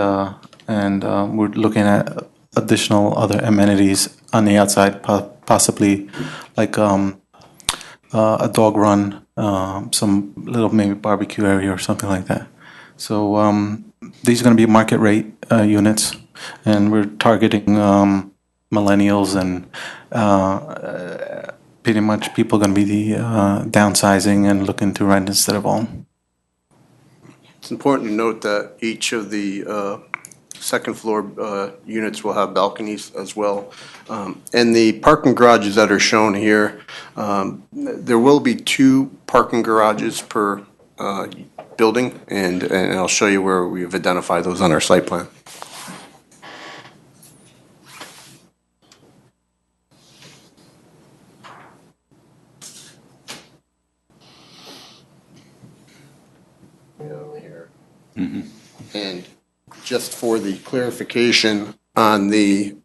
we're looking at additional other amenities on the outside, possibly like a dog run, some little maybe barbecue area or something like that. So these are going to be market rate units, and we're targeting millennials and pretty much people going to be downsizing and looking to rent instead of own. It's important to note that each of the second floor units will have balconies as well. And the parking garages that are shown here, there will be 2 parking garages per building, and I'll show you where we've identified those on our site plan. And just for the clarification on the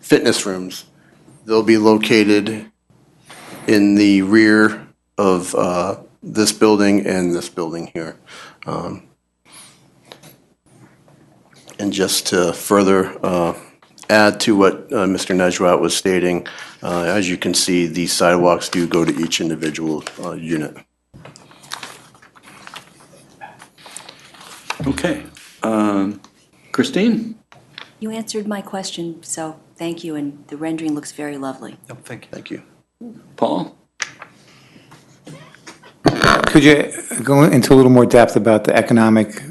fitness rooms, they'll be located in the rear of this building and this building here. And just to further add to what Mr. Nejwat was stating, as you can see, these sidewalks do go to each individual unit. Okay. Christine? You answered my question, so thank you, and the rendering looks very lovely. Thank you. Thank you. Paul? Could you go into a little more depth about the economic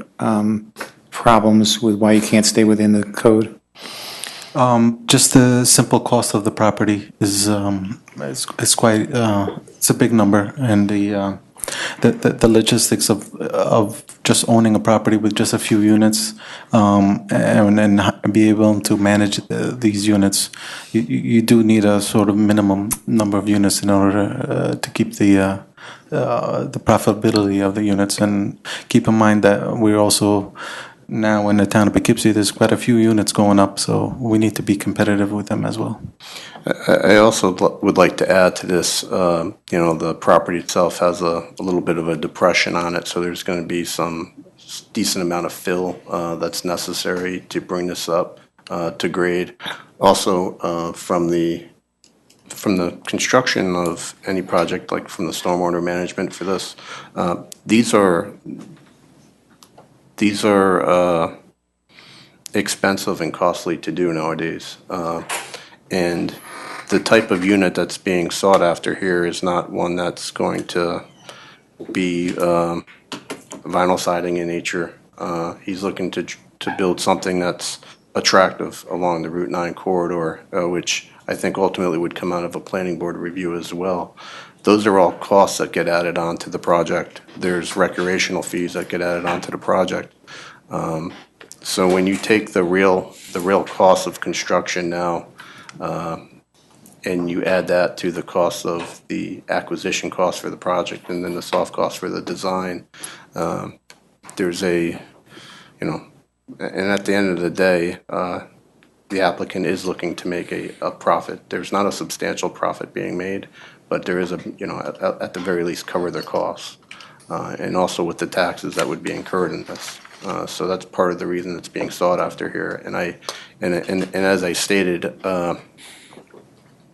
problems with why you can't stay within the code? Just the simple cost of the property is quite it's a big number, and the logistics of just owning a property with just a few units and be able to manage these units, you do need a sort of minimum number of units in order to keep the profitability of the units. And keep in mind that we're also now in the town of Poughkeepsie, there's quite a few units going up, so we need to be competitive with them as well. I also would like to add to this, the property itself has a little bit of a depression on it, so there's going to be some decent amount of fill that's necessary to bring this up to grade. Also, from the construction of any project, like from the stormwater management for this, these are expensive and costly to do nowadays. And the type of unit that's being sought after here is not one that's going to be vinyl siding in nature. He's looking to build something that's attractive along the Route 9 corridor, which I think ultimately would come out of a planning board review as well. Those are all costs that get added on to the project. There's recreational fees that get added onto the project. So when you take the real cost of construction now, and you add that to the cost of the acquisition cost for the project, and then the soft cost for the design, there's and at the end of the day, the applicant is looking to make a profit. There's not a substantial profit being made, but there is at the very least cover their costs. And also with the taxes that would be incurred in this. So that's part of the reason it's being sought after here. And as I stated,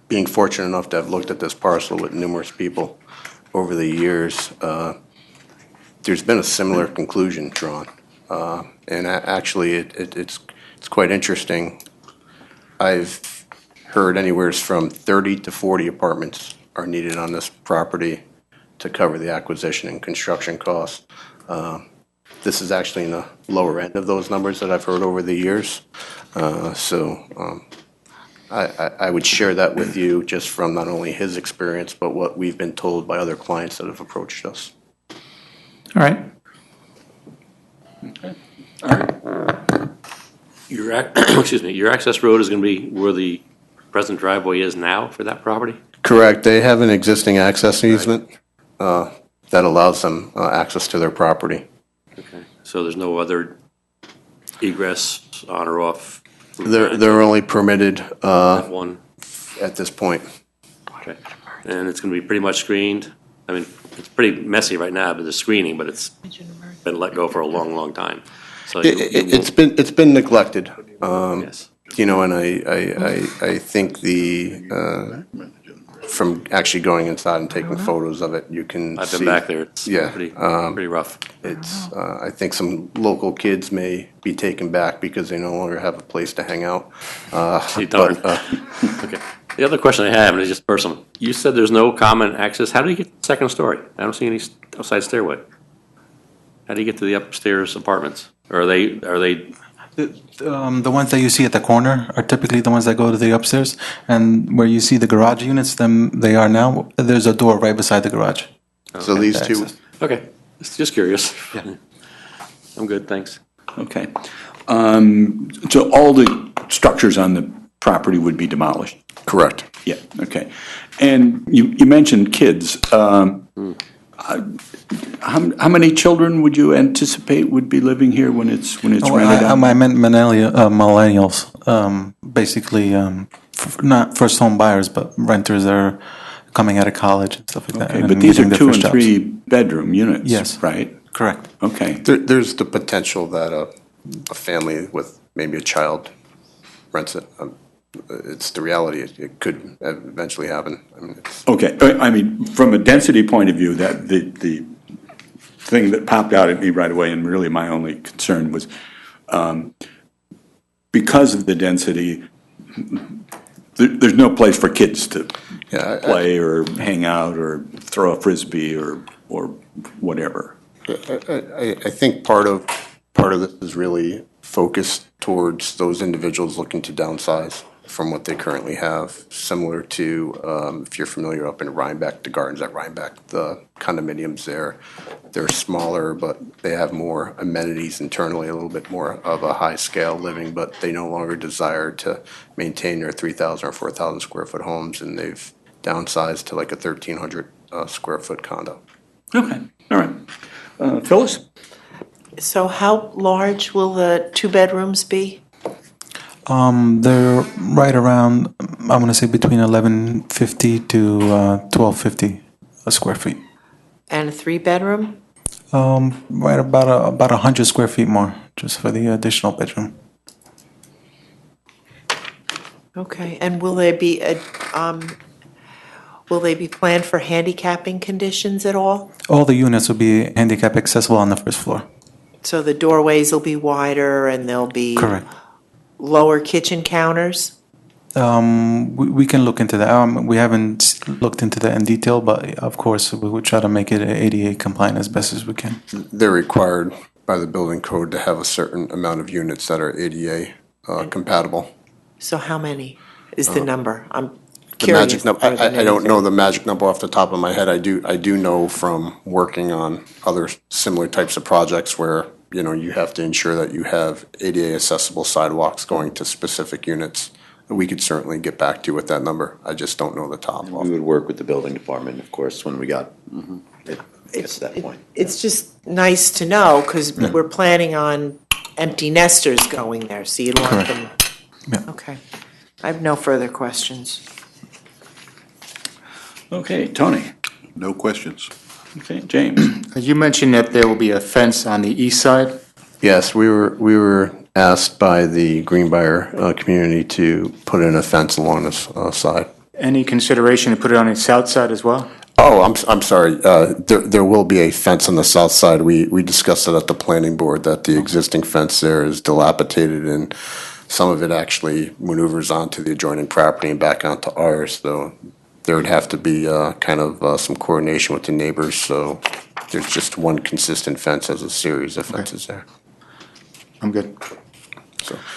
being fortunate enough to have looked at this parcel with numerous people over the years, there's been a similar conclusion drawn. And actually, it's quite interesting. I've heard anywhere from 30 to 40 apartments are needed on this property to cover the acquisition and construction costs. This is actually in the lower end of those numbers that I've heard over the years. I would share that with you just from not only his experience, but what we've been told by other clients that have approached us. All right. Okay. All right. Your access road is going to be where the present driveway is now for that property? Correct. They have an existing access easement that allows them access to their property. Okay. So there's no other egress on or off? They're only permitted one at this point. Okay. And it's going to be pretty much screened? I mean, it's pretty messy right now, but the screening, but it's been let go for a long, long time. So It's been neglected. Yes. And I think from actually going inside and taking photos of it, you can see. I've been back there. It's pretty rough. It's I think some local kids may be taken back because they no longer have a place to hang out. Okay. The other question I have, and it's just personal. You said there's no common access. How do you get to the second story? I don't see any outside stairway. How do you get to the upstairs apartments? Or are they? The ones that you see at the corner are typically the ones that go to the upstairs, and where you see the garage units, they are now. There's a door right beside the garage. So these two. Okay, just curious. Yeah. I'm good, thanks. Okay. So all the structures on the property would be demolished? Correct. Yeah, okay. And you mentioned kids. How many children would you anticipate would be living here when it's rented out? I meant millennials, basically not first home buyers, but renters that are coming out of college and stuff like that. Okay, but these are 2 and 3 bedroom units, yes, right? Correct. Okay. There's the potential that a family with maybe a child rents it. It's the reality. It could eventually happen. I mean, okay. I mean, from a density point of view, that the thing that popped out at me right away, and really my only concern was because of the density, there's no place for kids to play or hang out or throw a Frisbee or whatever. I think part of this is really focused towards those individuals looking to downsize from what they currently have, similar to, if you're familiar up in Rhinebeck, the gardens at Rhinebeck, the condominiums there, they're smaller, but they have more amenities internally, a little bit more of a high-scale living, but they no longer desire to maintain their 3,000 or 4,000 square foot homes, and they've downsized to like a 1,300 square foot condo. Okay, all right. Phyllis? So how large will the 2 bedrooms be? They're right around, I'm gonna say between 1,150 to 1,250 square feet. And a 3 bedroom? Right about 100 square feet more, just for the additional bedroom. Okay, and will they be planned for handicapping conditions at all? All the units will be handicap accessible on the first floor. So the doorways will be wider and there'll be Correct. lower kitchen counters? We can look into that. We haven't looked into that in detail, but of course, we would try to make it ADA compliant as best as we can. They're required by the building code to have a certain amount of units that are ADA compatible. So how many is the number? I'm The curious. magic number, I don't know the magic number off the top of my head. I do know from working on other similar types of projects where, you know, you have to ensure that you have ADA accessible sidewalks going to specific units. We could certainly get back to you with that number. I just don't know the top. We would work with the building department, of course, when we got it gets to that point. It's just nice to know, because we're planning on empty nesters going there, so you'd want them. Okay. I have no further questions. Okay, Tony? No questions. Okay, James? You mentioned that there will be a fence on the east side. Yes, we were asked by the Greenbrier community to put in a fence along this side. Any consideration to put it on the south side as well? Oh, I'm sorry. There will be a fence on the south side. We discussed it at the planning board, that the existing fence there is dilapidated and some of it actually maneuvers onto the adjoining property and back onto ours, though there would have to be kind of some coordination with the neighbors, so there's just one consistent fence as a series of fences there. I'm good.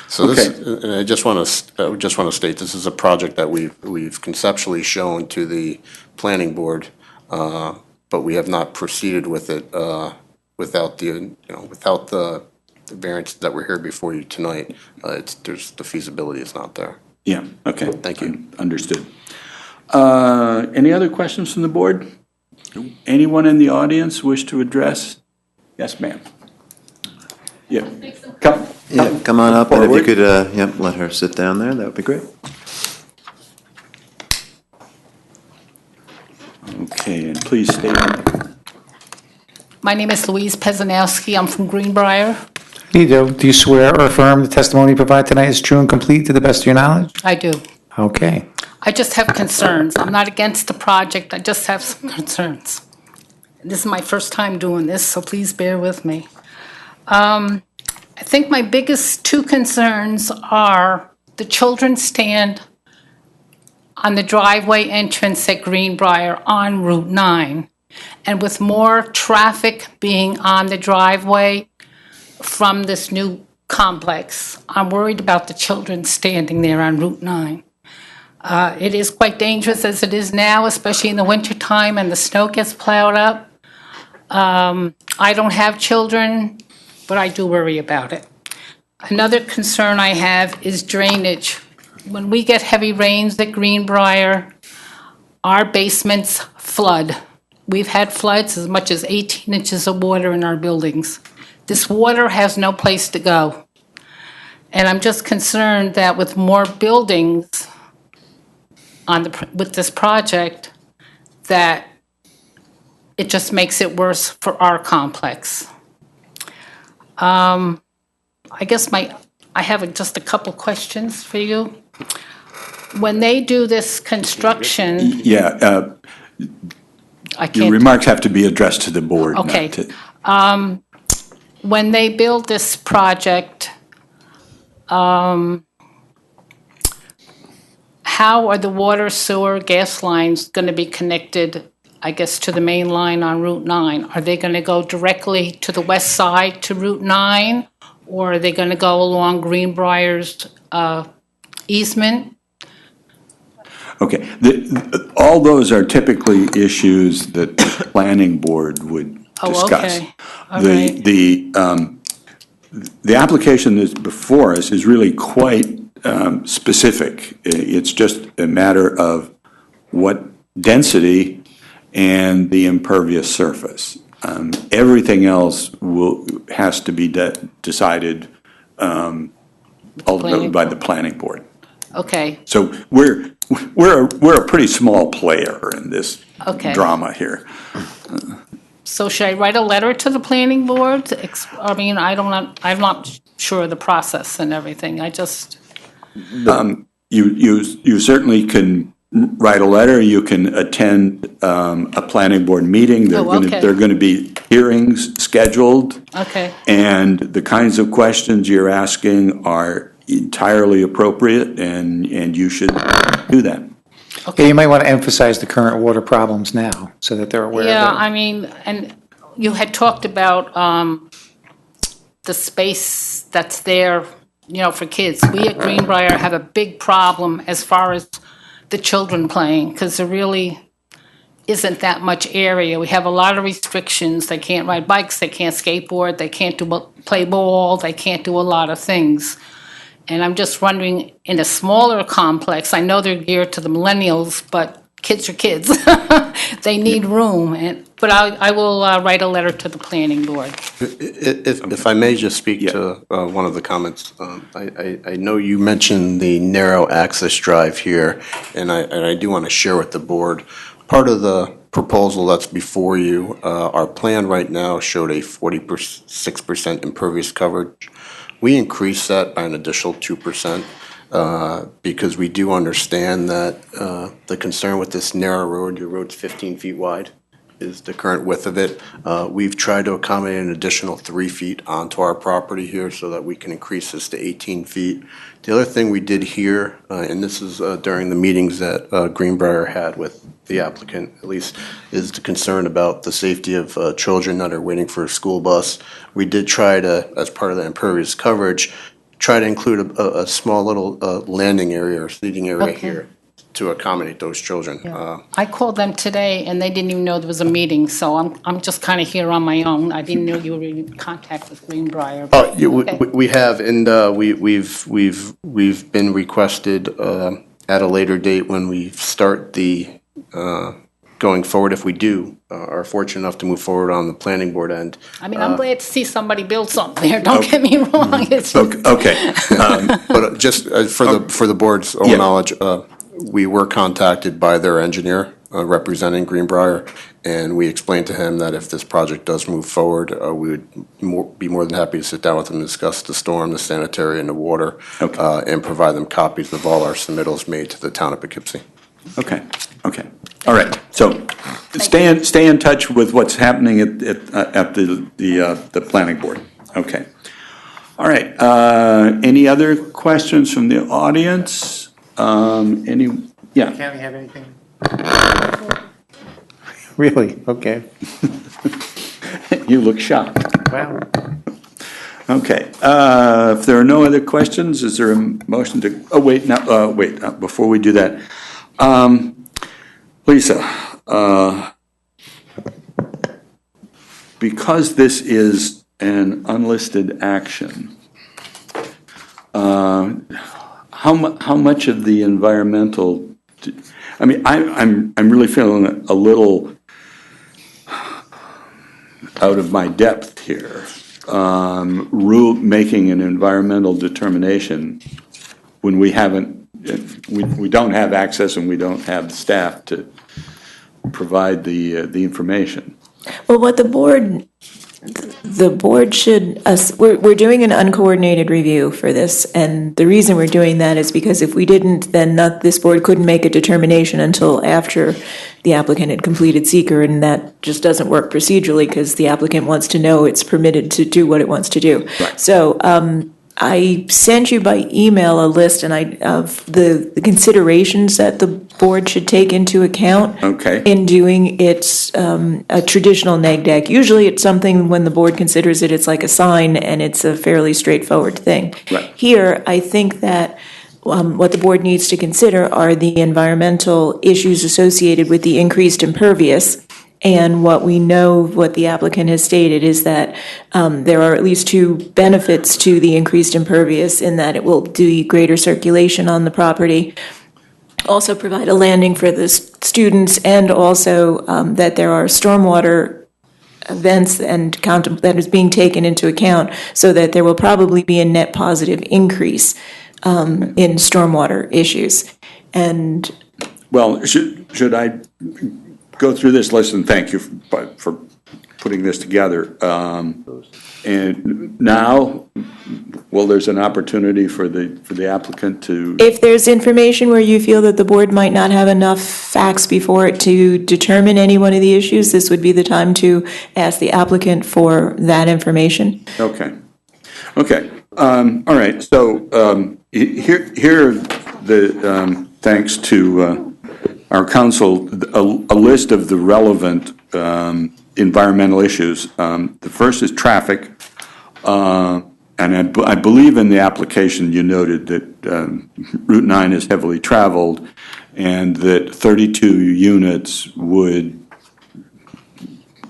So this, and I just want to state, this is a project that we've conceptually shown to the planning board, but we have not proceeded with it without the variance that we're here before you tonight. The feasibility is not there. Yeah, okay. Thank you. Understood. Any other questions from the board? Anyone in the audience wish to address? Yes, ma'am. Yeah. Come on up, and if you forward. could, let her sit down there, that would be great. Okay, and please state. My name is Louise Pezanowski. I'm from Greenbrier. Do you swear or affirm the testimony you provide tonight is true and complete to the best of your knowledge? I do. Okay. I just have concerns. I'm not against the project. I just have some concerns. This is my first time doing this, so please bear with me. I think my biggest 2 concerns are the children's stand on the driveway entrance at Greenbrier on Route 9. And with more traffic being on the driveway from this new complex, I'm worried about the children standing there on Route 9. It is quite dangerous as it is now, especially in the wintertime and the snow gets plowed up. I don't have children, but I do worry about it. Another concern I have is drainage. When we get heavy rains at Greenbrier, our basements flood. We've had floods as much as 18 inches of water in our buildings. This water has no place to go. And I'm just concerned that with more buildings with this project, that it just makes it worse for our complex. I guess I have just a couple questions for you. When they do this construction, Yeah, I can't. your remarks have to be addressed to the board. not Okay. to- When they build this project, how are the water, sewer, gas lines going to be connected, I guess, to the main line on Route 9? Are they going to go directly to the west side to Route 9? Or are they going to go along Greenbrier's easement? Okay, all those are typically issues that the planning board would discuss. Okay. All right. The application that's before us is really quite specific. It's just a matter of what density and the impervious surface. Everything else has to be decided ultimately by the planning board. Okay. So we're a pretty small player in this Okay. drama here. So should I write a letter to the planning board? I mean, I'm not sure of the process and everything. I just, You certainly can write a letter, you can attend a planning board meeting. There are going to be hearings scheduled. okay. And the kinds of questions you're asking are entirely appropriate, and you should do that. Yeah, you might want to emphasize the current water problems now, so that they're aware Yeah, of it. I mean, and you had talked about the space that's there, for kids. We at Greenbrier have a big problem as far as the children playing, because there really isn't that much area. We have a lot of restrictions. They can't ride bikes, they can't skateboard, they can't play ball, they can't do a lot of things. And I'm just wondering, in a smaller complex, I know they're geared to the millennials, but kids are kids. They need room, but I will write a letter to the planning board. If I may just speak to one of the comments, I know you mentioned the narrow access drive here, and I do want to share with the board, part of the proposal that's before you, our plan right now showed a 46% impervious coverage. We increased that by an additional 2%. Because we do understand that the concern with this narrow road, your road's 15 feet wide, is the current width of it. We've tried to accommodate an additional 3 feet onto our property here so that we can increase this to 18 feet. The other thing we did here, and this is during the meetings that Greenbrier had with the applicant, at least, is the concern about the safety of children that are waiting for a school bus. We did try to, as part of the impervious coverage, try to include a small little landing area or seating area here to accommodate those children. I called them today, and they didn't even know there was a meeting, so I'm just kind of here on my own. I didn't know you were in contact with Greenbrier. We have, and we've been requested at a later date when we start the going forward, if we are fortunate enough to move forward on the planning board end. I mean, I'm glad to see somebody build something there, don't get me wrong. It's Okay. But just for the board's own knowledge, we were contacted by their engineer representing Greenbrier, and we explained to him that if this project does move forward, we would be more than happy to sit down with them and discuss the storm, the sanitary, and the water, and provide them copies of all our submittals made to the town of Poughkeepsie. Okay. All right. So stay in touch with what's happening at the planning board. Okay. All right. Any other questions from the audience? Yeah. Can't we have anything? Really? Okay. You look shocked. Wow. Okay. If there are no other questions, is there a motion to? Before we do that, Lisa, because this is an unlisted action, how much of the environmental? I mean, I'm really feeling a little out of my depth here. Making an environmental determination when we haven't. We don't have access and we don't have the staff to provide the information. Well, what the board should, we're doing an uncoordinated review for this, and the reason we're doing that is because if we didn't, then this board couldn't make a determination until after the applicant had completed seeker, and that just doesn't work procedurally because the applicant wants to know it's permitted to do what it wants to do. Right. So I sent you by email a list of the considerations that the board should take into account Okay. in doing its a traditional neg deck. Usually it's something, when the board considers it, it's like a sign and it's a fairly straightforward thing. Right. Here, I think that what the board needs to consider are the environmental issues associated with the increased impervious. And what we know, what the applicant has stated, is that there are at least two benefits to the increased impervious, in that it will do greater circulation on the property, also provide a landing for the students, and also that there are stormwater events and that is being taken into account, so that there will probably be a net positive increase in stormwater issues. And Well, should I go through this list, and thank you for putting this together. And now, well, there's an opportunity for the applicant to, if there's information where you feel that the board might not have enough facts before it to determine any one of the issues, this would be the time to ask the applicant for that information. okay. Okay, all right, so here are the, thanks to our council, a list of the relevant environmental issues. The first is traffic, and I believe in the application you noted that Route 9 is heavily traveled, and that 32 units would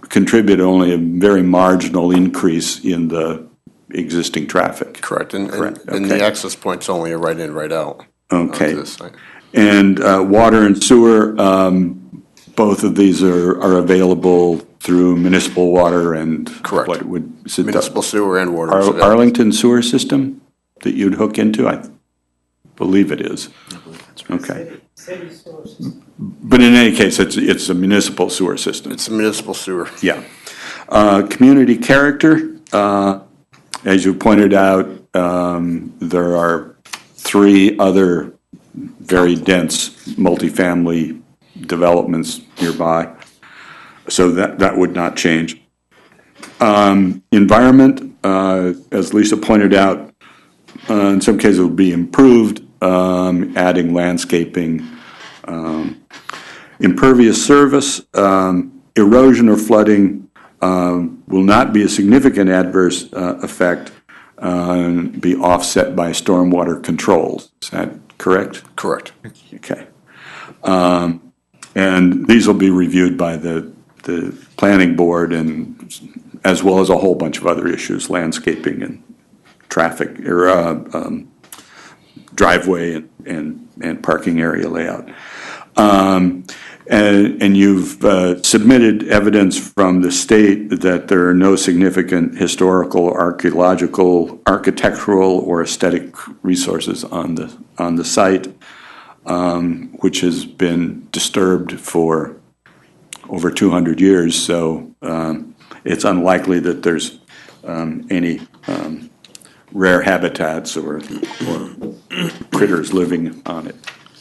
contribute only a very marginal increase in the existing traffic. Correct, and Okay. the access point's only a right in, right out. Okay. onto this site. And water and sewer, both of these are available through municipal water and. Correct. What would, is it the Municipal sewer and water. is available. Arlington sewer system that you'd hook into? I believe it is. Okay. But in any case, it's a municipal sewer system. It's a municipal sewer. Yeah. Community character, as you pointed out, there are 3 other very dense multifamily developments nearby, so that would not change. Environment, as Lisa pointed out, in some cases it will be improved, adding landscaping. Impervious surface, erosion or flooding will not be a significant adverse effect, be offset by stormwater controls. Is that correct? Correct. Okay. And these will be reviewed by the planning board, and as well as a whole bunch of other issues, landscaping and traffic, or driveway and parking area layout. And you've submitted evidence from the state that there are no significant historical, archaeological, architectural, or aesthetic resources on the site, which has been disturbed for over 200 years. So it's unlikely that there's any rare habitats or critters living on it.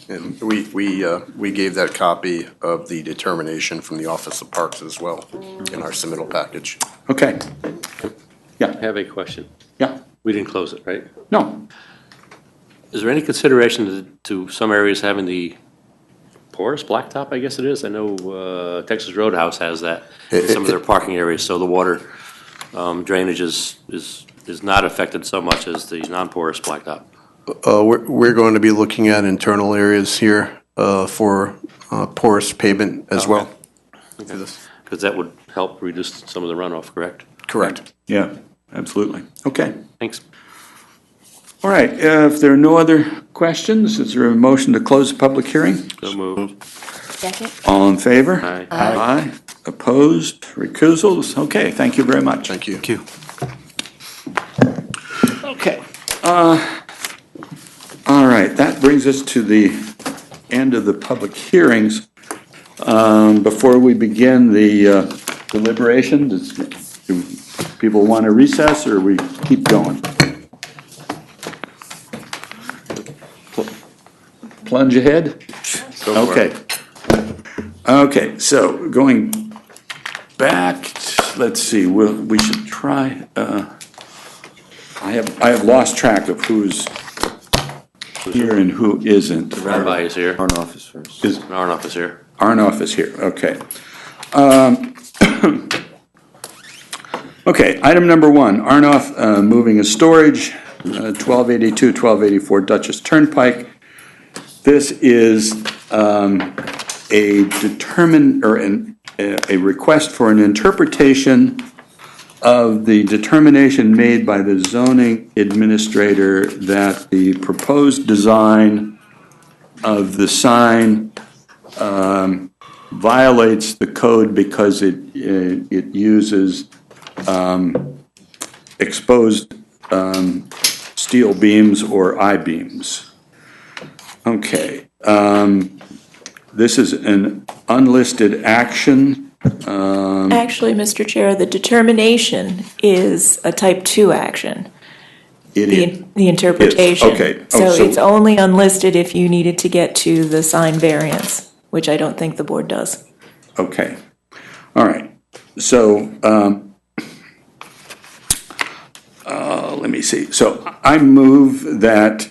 And we gave that copy of the determination from the Office of Parks as well in our submittal package. Okay. Yeah. I have a question. Yeah. We didn't close it, right? No. Is there any consideration to some areas having the porous blacktop, I guess it is? I know Texas Roadhouse has that in some of their parking areas, so the water drainage is not affected so much as the non-porous blacktop. We're going to be looking at internal areas here for porous pavement as well. Because that would help reduce some of the runoff, correct? Correct. Yeah, absolutely. Okay. Thanks. All right, if there are no other questions, is there a motion to close the public hearing? So moved. Second? All in favor? Aye. Aye. Opposed? Recusals? Okay, thank you very much. Thank you. Okay. All right, that brings us to the end of the public hearings. Before we begin the deliberation, do people want to recess, or we keep going? Plunge ahead? Okay. Okay, so going back, let's see, we should try, I have lost track of who's here and who isn't. The rabbi is here. Arnoff is first. Arnoff is here. Arnoff is here, okay. Okay, item number one, Arnoff moving a storage, 1282, 1284 Dutchess Turnpike. This is a request for an interpretation of the determination made by the zoning administrator that the proposed design of the sign violates the code because it uses exposed steel beams or I-beams. Okay, this is an unlisted action. Actually, Mr. Chair, the determination is a type 2 action. The interpretation. Okay. So it's only unlisted if you needed to get to the sign variance, which I don't think the board does. Okay, all right. So, let me see. So I move that,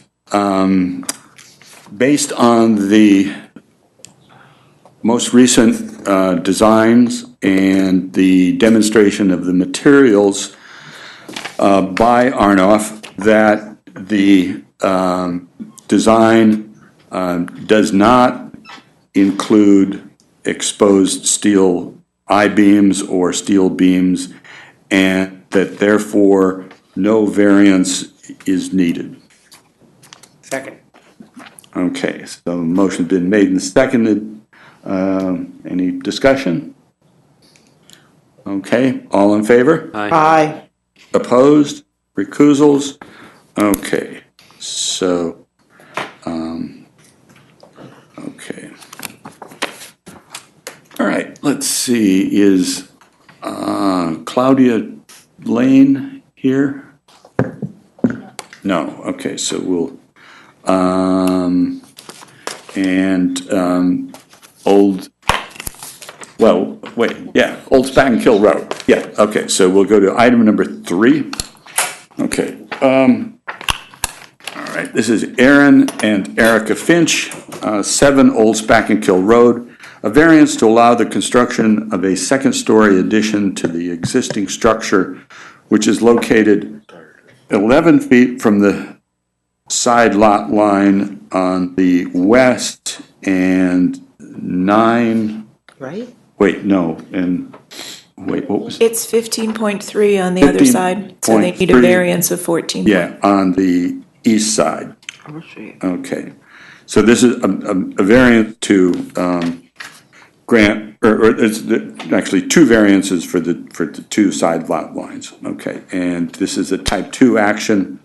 based on the most recent designs and the demonstration of the materials by Arnoff, that the design does not include exposed steel I-beams or steel beams, and that therefore no variance is needed. Second. Okay, so motion's been made and seconded. Any discussion? Okay, all in favor? Aye. Opposed? Recusals? Okay, so, okay. All right, let's see, is Claudia Lane here? No, okay, so we'll, Old Spackenkill Road. Yeah, okay, so we'll go to item number 3. Okay, all right, this is Aaron and Erica Finch, 7 Old Spackenkill Road. A variance to allow the construction of a second-story addition to the existing structure, which is located 11 feet from the side lot line on the west and 9, Right? wait, no, and, wait, what was it? It's 15.3 on the other side, so they need a 15.3. variance of 14. Yeah, on the east side. Okay, so this is a variance to grant, or it's actually 2 variances for the 2 side lot lines. Okay, and this is a type 2 action,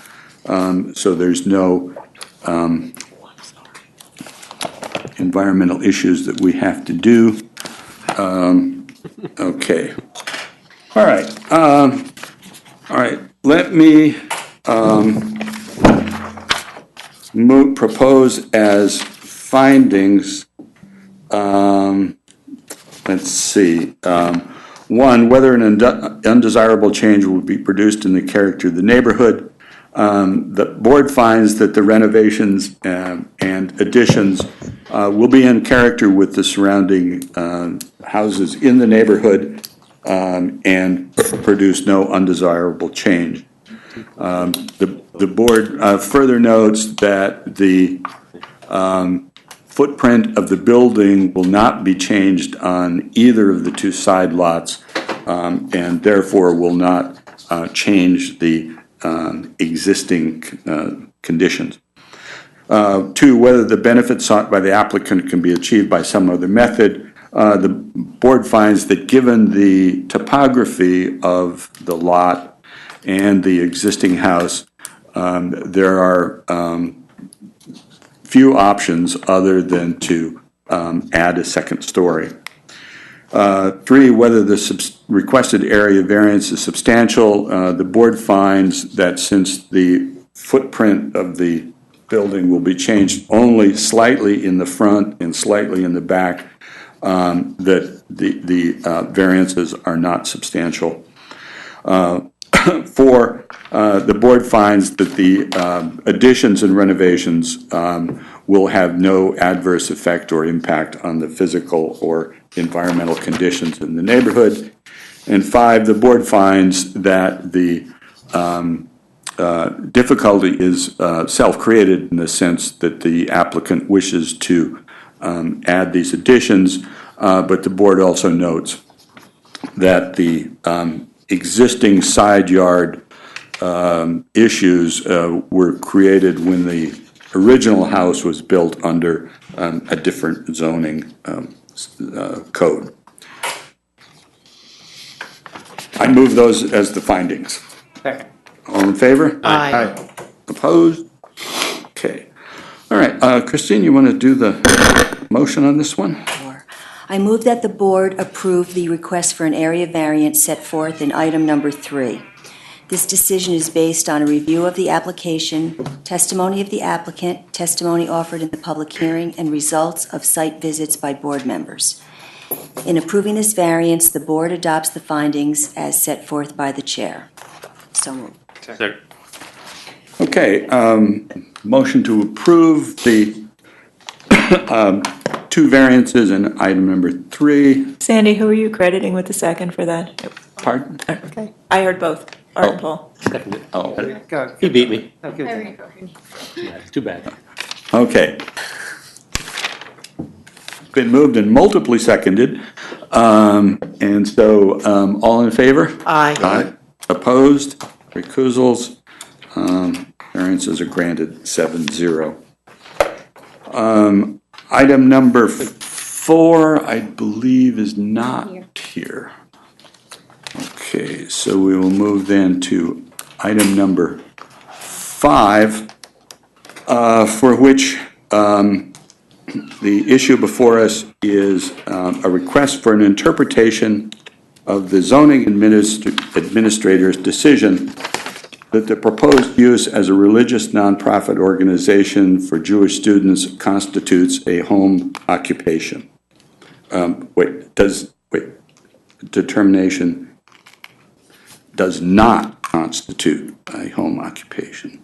so there's no environmental issues that we have to do. Okay, all right, let me propose as findings, let's see, 1, whether an undesirable change will be produced in the character of the neighborhood. The board finds that the renovations and additions will be in character with the surrounding houses in the neighborhood and produce no undesirable change. The board further notes that the footprint of the building will not be changed on either of the 2 side lots, and therefore will not change the existing conditions. 2, whether the benefits sought by the applicant can be achieved by some other method. The board finds that given the topography of the lot and the existing house, there are few options other than to add a second story. 3, whether the requested area variance is substantial. The board finds that since the footprint of the building will be changed only slightly in the front and slightly in the back, that the variances are not substantial. the board finds that the additions and renovations will have no adverse effect or impact on the physical or environmental conditions in the neighborhood. And 5, the board finds that the difficulty is self-created in the sense that the applicant wishes to add these additions, but the board also notes that the existing side yard issues were created when the original house was built under a different zoning code. I move those as the findings. All in favor? Aye. Opposed? Okay. All right, Christine, you want to do the motion on this one? I move that the board approve the request for an area variance set forth in item number 3. This decision is based on a review of the application, testimony of the applicant, testimony offered in the public hearing, and results of site visits by board members. In approving this variance, the board adopts the findings as set forth by the chair. So moved. Okay, motion to approve the 2 variances in item number 3. Sandy, who are you crediting with the second for that? Pardon? Okay. I heard both, Art and Paul. Oh, He beat me. Okay. Yeah, too bad. okay. Been moved and multiply seconded. And so, all in favor? Aye. Opposed? Recusals? Variances are granted 7-0. Item number 4, I believe, is not here. Okay, so we will move then to item number 5, for which the issue before us is a request for an interpretation of the zoning administrator's decision that the proposed use as a religious nonprofit organization for Jewish students constitutes a home occupation. Determination does not constitute a home occupation.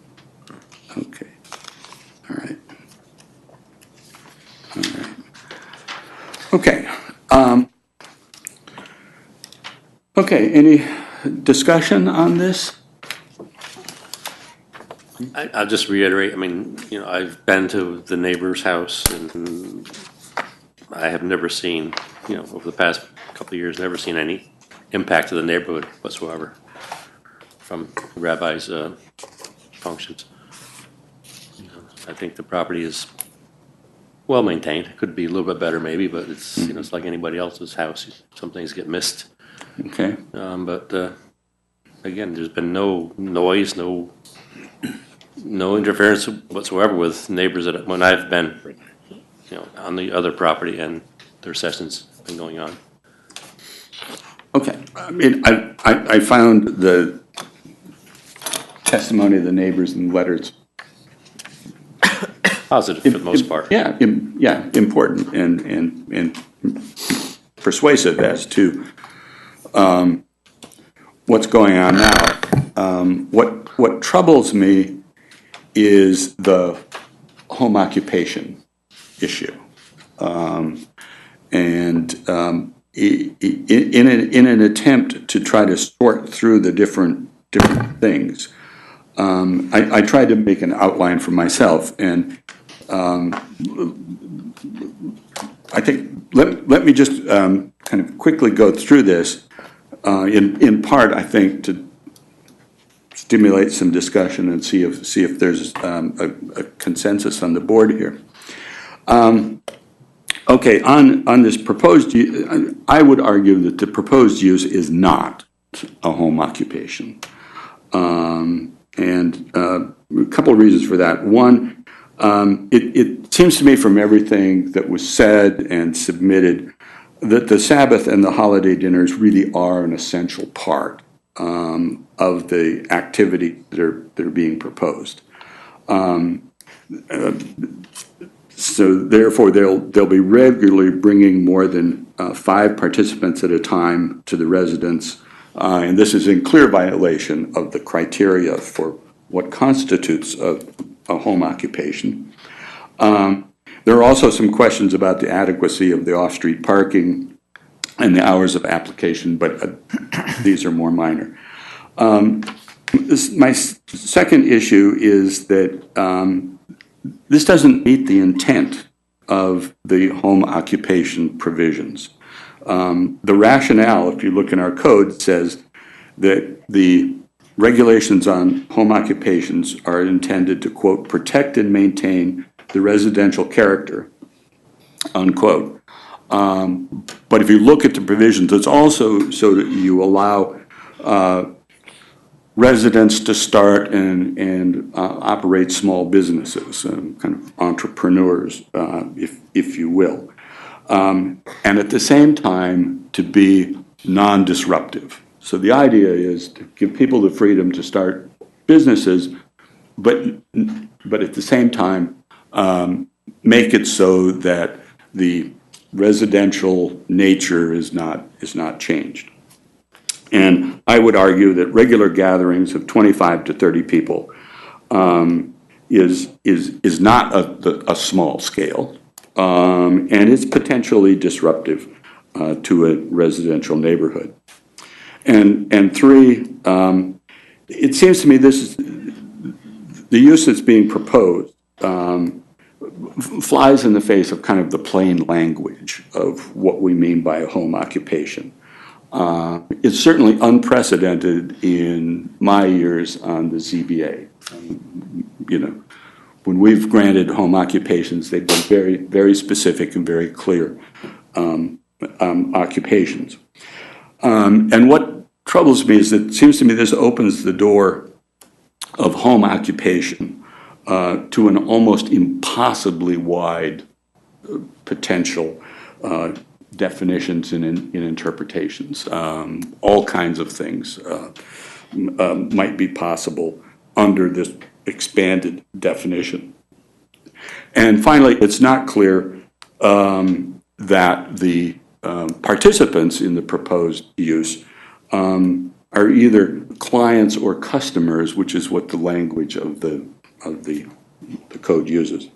Okay, all right. All right. Okay. Okay, any discussion on this? I'll just reiterate, I mean, I've been to the neighbor's house and I have never seen, over the past couple of years, never seen any impact to the neighborhood whatsoever from Rabbi's functions. I think the property is well maintained. It could be a little bit better maybe, but it's, it's like anybody else's house. Some things get missed. Okay. But again, there's been no noise, no interference whatsoever with neighbors when I've been, on the other property and their sessions have been going on. Okay. I mean, I found the testimony of the neighbors and letters positive for the most part. Yeah, important and persuasive as to what's going on now. What troubles me is the home occupation issue, and in an attempt to try to sort through the different things, I tried to make an outline for myself, and I think let me just kind of quickly go through this. In part, I think to stimulate some discussion and see if there's a consensus on the board here. Okay, on this proposed, I would argue that the proposed use is not a home occupation, and a couple of reasons for that. One, it seems to me from everything that was said and submitted that the Sabbath and the holiday dinners really are an essential part of the activity that are being proposed. So therefore, they'll be regularly bringing more than 5 participants at a time to the residence and this is in clear violation of the criteria for what constitutes a home occupation. There are also some questions about the adequacy of the off-street parking and the hours of application, but these are more minor. My second issue is that this doesn't meet the intent of the home occupation provisions. The rationale, if you look in our code, says that the regulations on home occupations are intended to, quote, protect and maintain the residential character, unquote. But if you look at the provisions, it's also so that you allow residents to start and operate small businesses, kind of entrepreneurs, if you will. And at the same time, to be non-disruptive. So the idea is to give people the freedom to start businesses, but at the same time, make it so that the residential nature is not changed. And I would argue that regular gatherings of 25 to 30 people is not a small scale, and it's potentially disruptive to a residential neighborhood. And three, it seems to me this is the use that's being proposed flies in the face of kind of the plain language of what we mean by a home occupation. It's certainly unprecedented in my years on the ZBA. You know, when we've granted home occupations, they've been very, very specific and very clear occupations. And what troubles me is that it seems to me this opens the door of home occupation to an almost impossibly wide potential definitions and interpretations. All kinds of things might be possible under this expanded definition. And finally, it's not clear that the participants in the proposed use are either clients or customers, which is what the language of the code uses.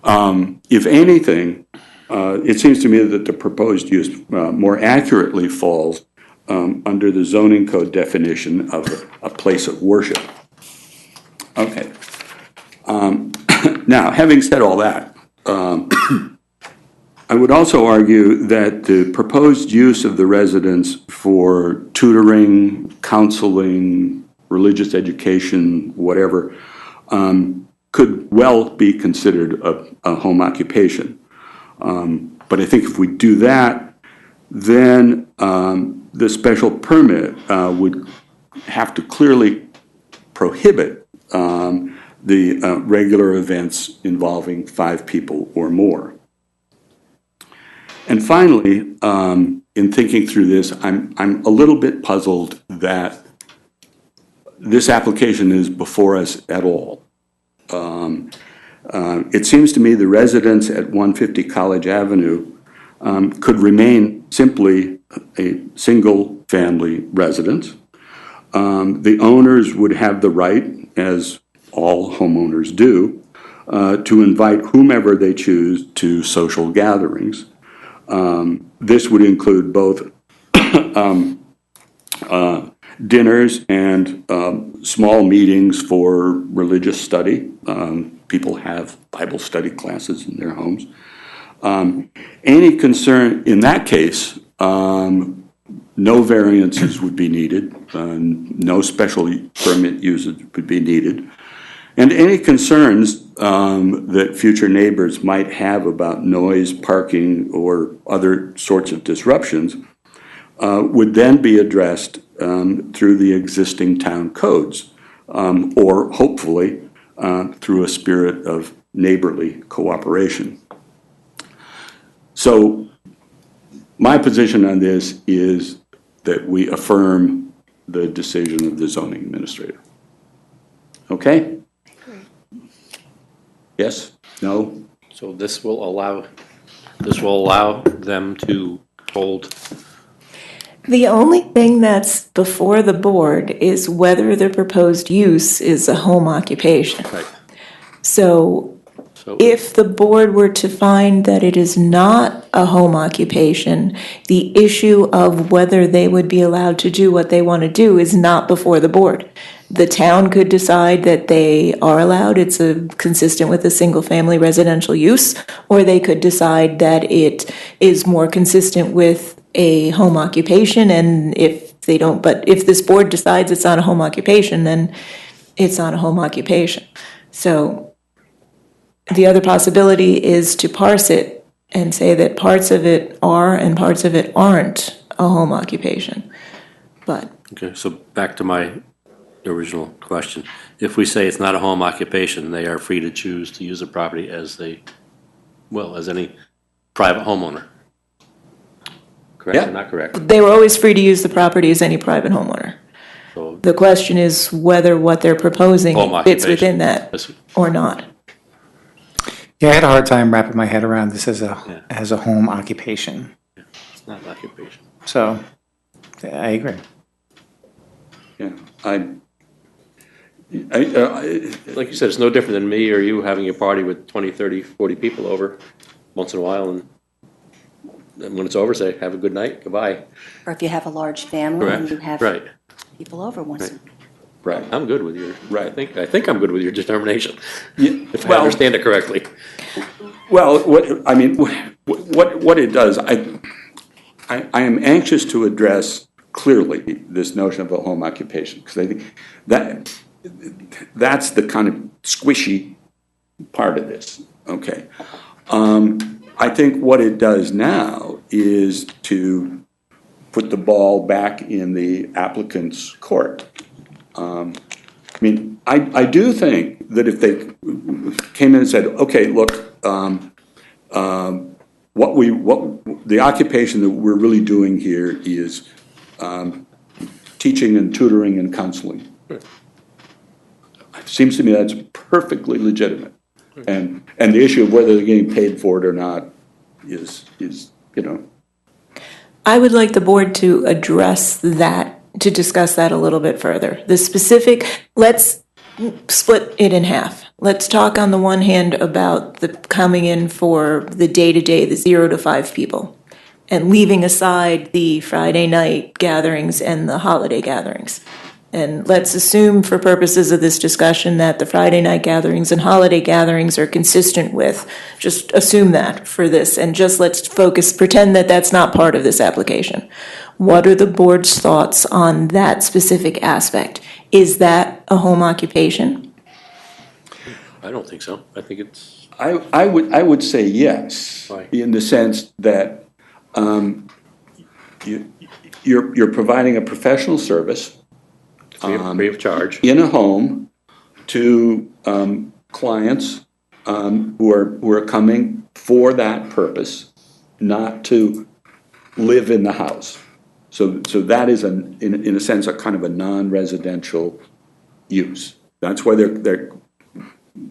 If anything, it seems to me that the proposed use more accurately falls under the zoning code definition of a place of worship. Okay. Now, having said all that, I would also argue that the proposed use of the residence for tutoring, counseling, religious education, whatever, could well be considered a home occupation. But I think if we do that, then the special permit would have to clearly prohibit the regular events involving 5 people or more. And finally, in thinking through this, I'm a little bit puzzled that this application is before us at all. It seems to me the residents at 150 College Avenue could remain simply a single-family residence. The owners would have the right, as all homeowners do, to invite whomever they choose to social gatherings. This would include both dinners and small meetings for religious study. People have Bible study classes in their homes. Any concern, in that case, no variances would be needed, no special permit usage would be needed. And any concerns that future neighbors might have about noise, parking, or other sorts of disruptions would then be addressed through the existing town codes, or hopefully through a spirit of neighborly cooperation. So my position on this is that we affirm the decision of the zoning administrator. Okay? Yes? No? So this will allow them to hold The only thing that's before the board is whether the proposed use is a home occupation. Right. So So if the board were to find that it is not a home occupation, the issue of whether they would be allowed to do what they want to do is not before the board. The town could decide that they are allowed, it's consistent with a single-family residential use, or they could decide that it is more consistent with a home occupation, and if they don't, but if this board decides it's not a home occupation, then it's not a home occupation. So the other possibility is to parse it and say that parts of it are and parts of it aren't a home occupation. But Okay, so back to my original question. If we say it's not a home occupation, they are free to choose to use the property as as any private homeowner. Correct Yeah. or not correct? they were always free to use the property as any private homeowner. So The question is whether what they're proposing home fits occupation. within that That's- or not. Yeah, I had a hard time wrapping my head around this as Yeah. a home occupation. It's not an occupation. So, I agree. Yeah, Like you said, it's no different than me or you having a party with 20, 30, 40 people over once in a while, and then when it's over, say, have a good night, goodbye. Or if you have a large family and Correct, you have right. people over once. Right. right. I'm good with your, Right. I think I'm good with your determination, if I well- understand it correctly. Well, what it does, I am anxious to address clearly this notion of a home occupation, because I think that's the kind of squishy part of this, okay? I think what it does now is to put the ball back in the applicant's court. I mean, I do think that if they came in and said, okay, look, the occupation that we're really doing here is teaching and tutoring and counseling. Seems to me that's perfectly legitimate. And the issue of whether they're getting paid for it or not is, I would like the board to address that, to discuss that a little bit further. The specific, let's split it in half. Let's talk on the one hand about the coming in for the day-to-day, the 0 to 5 people, and leaving aside the Friday night gatherings and the holiday gatherings. And let's assume for purposes of this discussion that the Friday night gatherings and holiday gatherings are consistent with, just assume that for this, and just let's focus, pretend that that's not part of this application. What are the board's thoughts on that specific aspect? Is that a home occupation? I don't think so. I think it's, I would say yes, Why? in the sense that you're providing a professional service free of charge. in a home to clients who are coming for that purpose, not to live in the house. So that is, in a sense, a kind of a non-residential use. That's why they're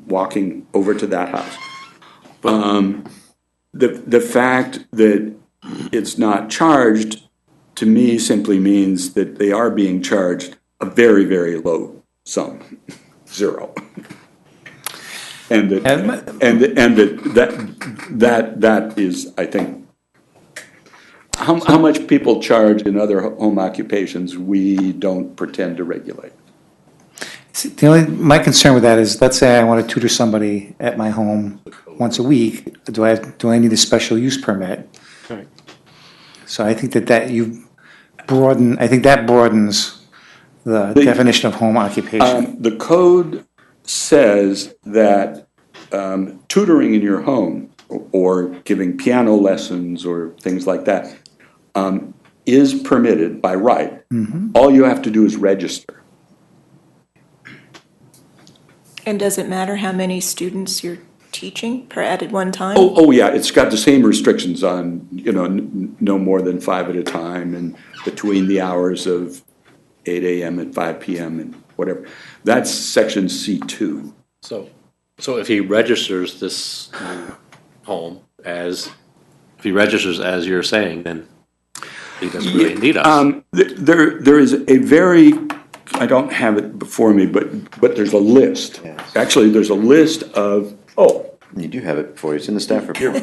walking over to that house. The fact that it's not charged, to me, simply means that they are being charged a very, very low sum, 0. And that is, I think, how much people charge in other home occupations, we don't pretend to regulate. My concern with that is, let's say I want to tutor somebody at my home once a week, do I need a special use permit? Right. So I think that you broadens the definition of home occupation. The code says that tutoring in your home or giving piano lessons or things like that is permitted by right. All you have to do is register. And does it matter how many students you're teaching at one time? Oh, yeah, it's got the same restrictions on, no more than 5 at a time and between the hours of 8 a.m. and 5 p.m. and whatever. That's section C2. So if he registers this home as you're saying, then he doesn't really need us. There is a very, I don't have it before me, but there's a list. Actually, there's a list of, You do have it before you. It's in the staff report.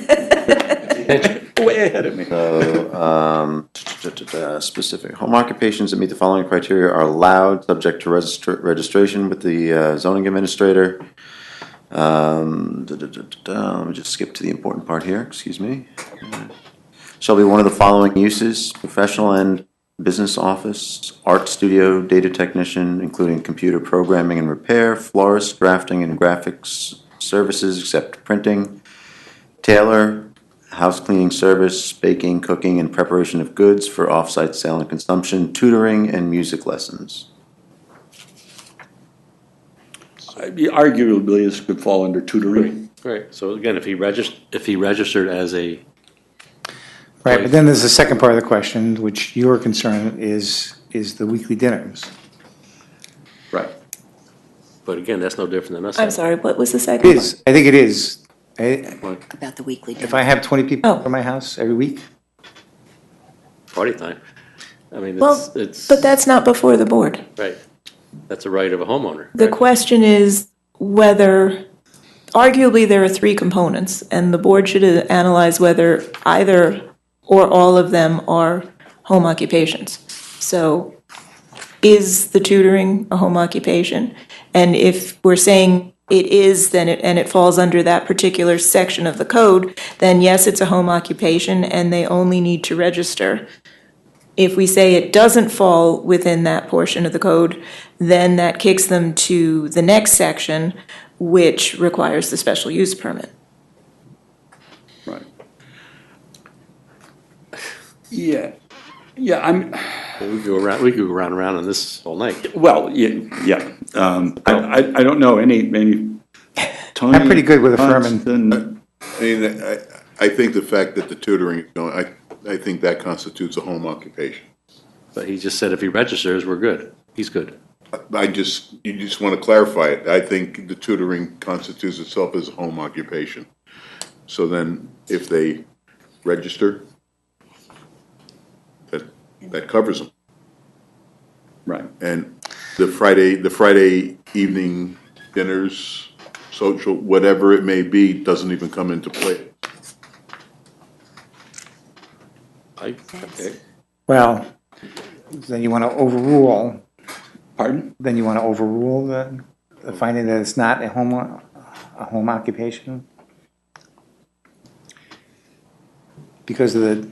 way ahead of me. So, specific home occupations that meet the following criteria are allowed, subject to registration with the zoning administrator. Let me just skip to the important part here, excuse me. Shall be one of the following uses: professional and business office, art studio, data technician, including computer programming and repair, florist, drafting and graphics services except printing, tailor, house cleaning service, baking, cooking, and preparation of goods for off-site sale and consumption, tutoring, and music lessons. Arguably, this could fall under tutoring. Right, so again, if he registered as a. Right, but then there's the second part of the question, which your concern is the weekly dinners. Right. But again, that's no different than us. I'm sorry, what was the It second? is, I think it is. About the weekly dinner. If I have 20 people over my house every week, Party time. I mean, Well, it's, but that's not before the board. right. That's a right of a homeowner. The question is whether, arguably, there are three components, and the board should analyze whether either or all of them are home occupations. So is the tutoring a home occupation? And if we're saying it is, then it falls under that particular section of the code, then yes, it's a home occupation, and they only need to register. If we say it doesn't fall within that portion of the code, then that kicks them to the next section, which requires the special use permit. Right. Yeah, We could go around and around on this all night. well, yeah. I don't know any, Tony? I'm pretty good with affirming. Johnston? I mean, I think the fact that the tutoring is going, I think that constitutes a home occupation. But he just said if he registers, we're good. He's good. You just want to clarify it. I think the tutoring constitutes itself as a home occupation. So then, if they register, that covers them. Right. And the Friday evening dinners, social, whatever it may be, doesn't even come into play. Okay. well, then you want to overrule, Pardon? then you want to overrule the finding that it's not a home occupation? Because of the,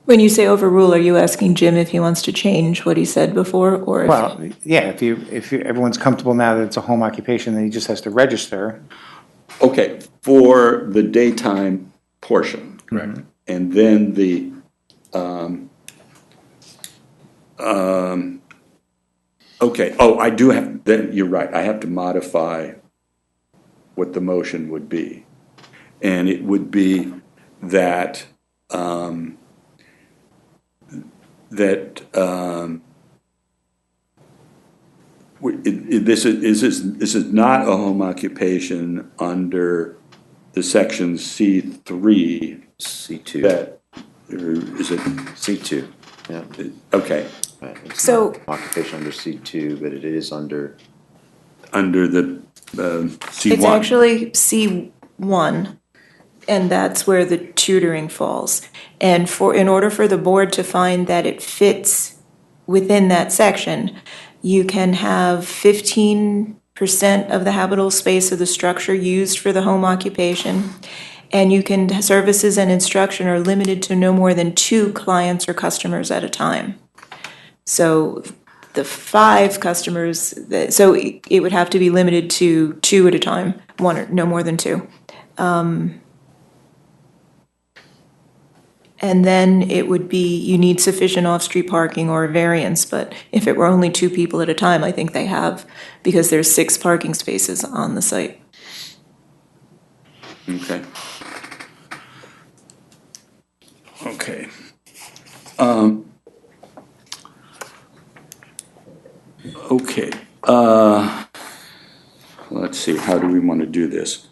When you say overrule, are you asking Jim if he wants to change what he said before, or if? well, yeah, if everyone's comfortable now that it's a home occupation, then he just has to register. Okay, for the daytime portion. Correct. And then the, okay, I do have, then, you're right, I have to modify what the motion would be. And it would be that, this is not a home occupation under the section C3. C2. That, or is it? C2, yeah. Okay. Right, it's So- not occupation under C2, but it is under. Under the C1. It's actually C1, and that's where the tutoring falls. And in order for the board to find that it fits within that section, you can have 15% of the habitable space of the structure used for the home occupation, and services and instruction are limited to no more than 2 clients or customers at a time. So the 5 customers, so it would have to be limited to 2 at a time, 1 or no more than 2. And then it would be, you need sufficient off-street parking or a variance, but if it were only 2 people at a time, I think they have, because there's 6 parking spaces on the site. Okay. Okay. Okay. Let's see, how do we want to do this?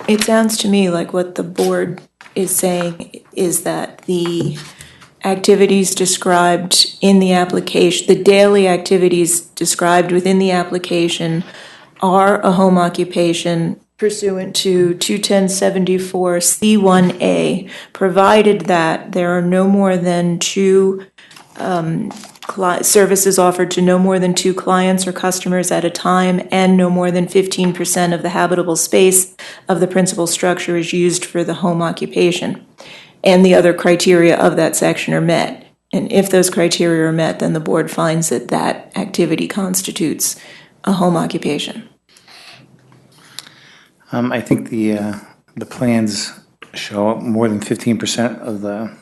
It sounds to me like what the board is saying is that the activities described in the application, the daily activities described within the application are a home occupation pursuant to 21074C1A, provided that there are no more than two services offered to no more than two clients or customers at a time, and no more than 15% of the habitable space of the principal structure is used for the home occupation. And the other criteria of that section are met. And if those criteria are met, then the board finds that that activity constitutes a home occupation. I think the plans show more than 15% of the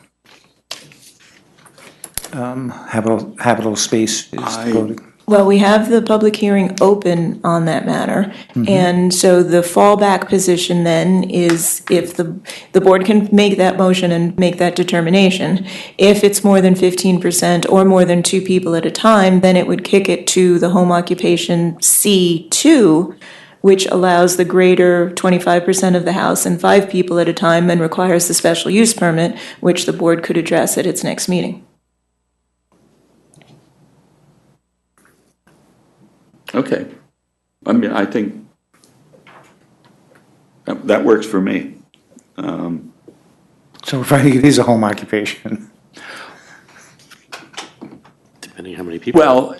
habitable space is devoted. Well, we have the public hearing open on that matter. And so the fallback position then is if the board can make that motion and make that determination. If it's more than 15% or more than two people at a time, then it would kick it to the home occupation C2, which allows the greater 25% of the house and 5 people at a time and requires the special use permit, which the board could address at its next meeting. Okay. I mean, I think that works for me. So we're finding it is a home occupation. Depending how many people. Well,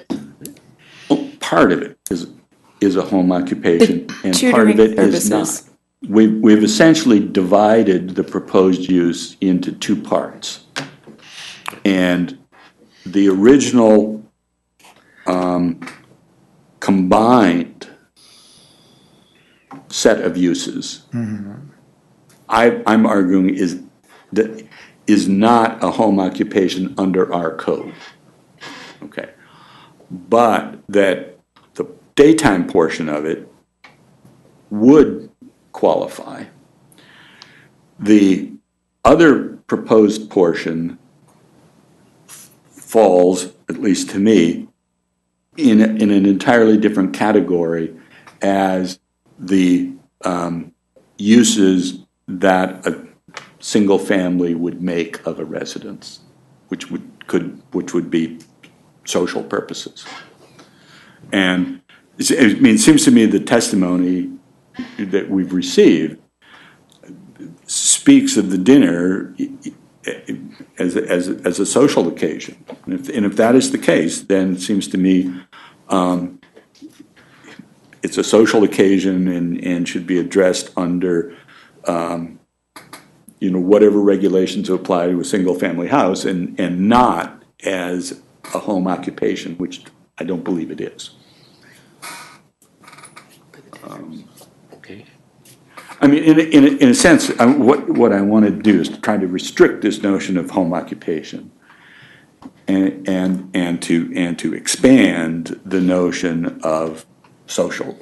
part of it is a home occupation, and part of it is not. We've essentially divided the proposed use into two parts. And the original combined set of uses, I'm arguing is not a home occupation under our code. Okay. But that the daytime portion of it would qualify. The other proposed portion falls, at least to me, in an entirely different category as the uses that a single family would make of a residence, which would be social purposes. And it seems to me the testimony that we've received speaks of the dinner as a social occasion. And if that is the case, then it seems to me it's a social occasion and should be addressed under whatever regulations apply to a single family house and not as a home occupation, which I don't believe it is. Okay. I mean, in a sense, what I want to do is to try to restrict this notion of home occupation, and to expand the notion of social.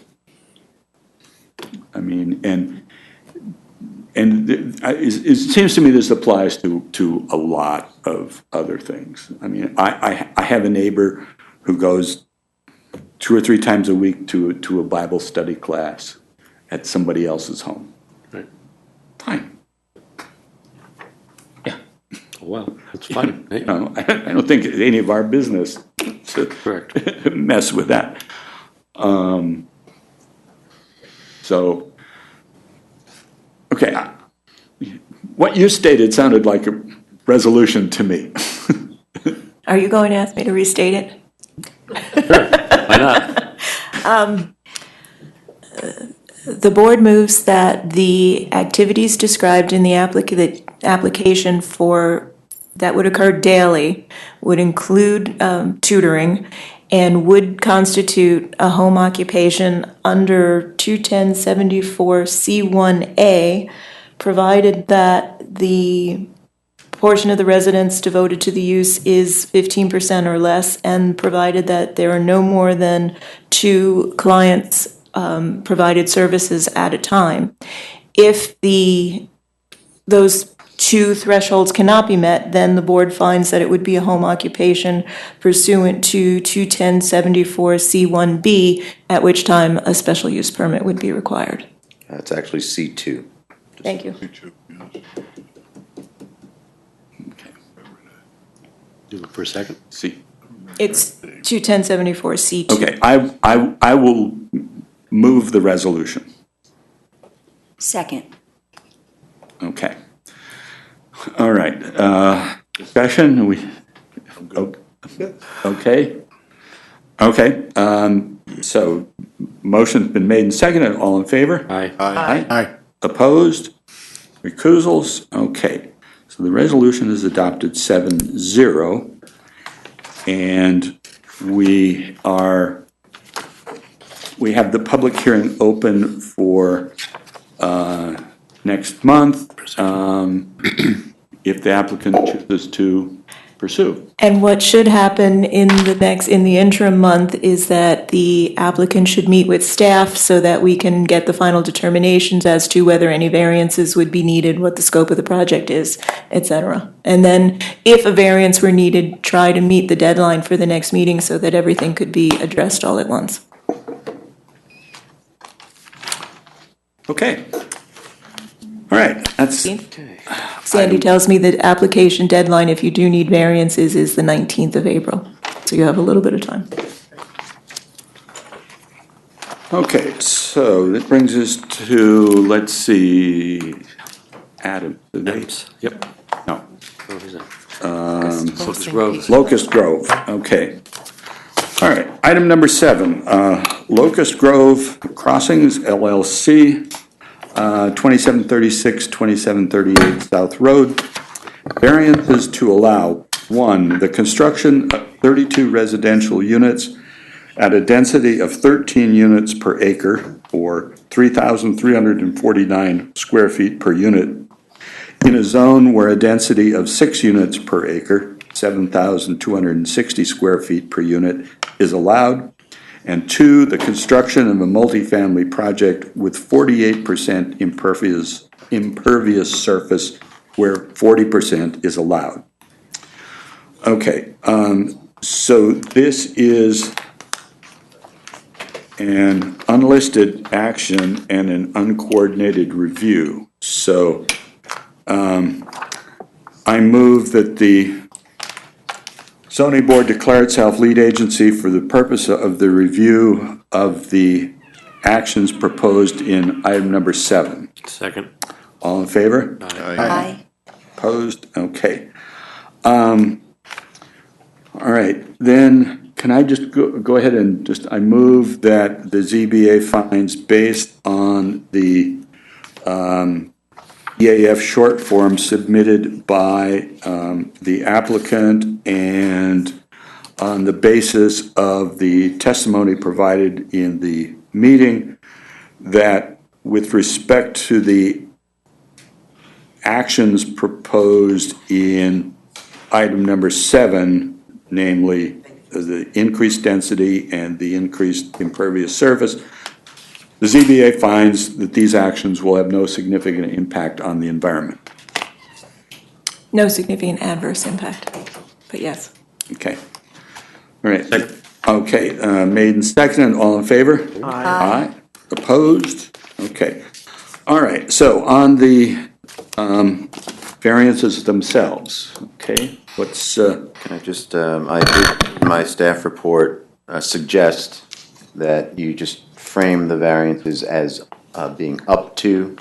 I mean, and it seems to me this applies to a lot of other things. I mean, I have a neighbor who goes 2 or 3 times a week to a Bible study class at somebody else's home. Right. Fine. Yeah. Well, that's fine. I don't think it's any of our business to Correct. mess with that. So, okay, what you stated sounded like a resolution to me. Are you going to ask me to restate it? Why not? The board moves that the activities described in the application for that would occur daily would include tutoring and would constitute a home occupation under 21074C1A, provided that the portion of the residence devoted to the use is 15% or less, and provided that there are no more than 2 clients provided services at a time. If those two thresholds cannot be met, then the board finds that it would be a home occupation pursuant to 21074C1B, at which time a special use permit would be required. It's actually C2. Thank you. Do it for a second. See. It's 21074C2. Okay, I will move the resolution. Second. Okay. All right, discussion, okay? Okay, so motion's been made and seconded, all in favor? Aye. Aye. Opposed? Recusals? Okay, so the resolution is adopted 7-0. And we have the public hearing open for next month, if the applicant chooses to pursue. And what should happen in the interim month is that the applicant should meet with staff so that we can get the final determinations as to whether any variances would be needed, what the scope of the project is, et cetera. And then if a variance were needed, try to meet the deadline for the next meeting so that everything could be addressed all at once. Okay. All right, that's. Sandy tells me the application deadline, if you do need variances, is the 19th of April. So you have a little bit of time. Okay, so that brings us to, let's see, Adam. Yep. No. Locust Grove. Locust Grove, okay. All right, item number 7, Locust Grove Crossings LLC, 2736, 2738 South Road. Variances to allow, 1, the construction of 32 residential units at a density of 13 units per acre, or 3,349 square feet per unit, in a zone where a density of 6 units per acre, 7,260 square feet per unit, is allowed. And 2, the construction of a multifamily project with 48% impervious surface where 40% is allowed. Okay, so this is an unlisted action and an uncoordinated review. So I move that the zoning board declare itself lead agency for the purpose of the review of the actions proposed in item number 7. Second. All in favor? Aye. Opposed? Okay. All right, then can I just go ahead and I move that the ZBA finds based on the EAF short form submitted by the applicant and on the basis of the testimony provided in the meeting, that with respect to the actions proposed in item number 7, namely the increased density and the increased impervious surface, the ZBA finds that these actions will have no significant impact on the environment. No significant adverse impact, but yes. Okay. All right. Okay, made and seconded, all in favor? Aye. Opposed? Okay. All right, so on the variances themselves, okay, what's... Can I just, I did, my staff report suggest that you just frame the variances as being up to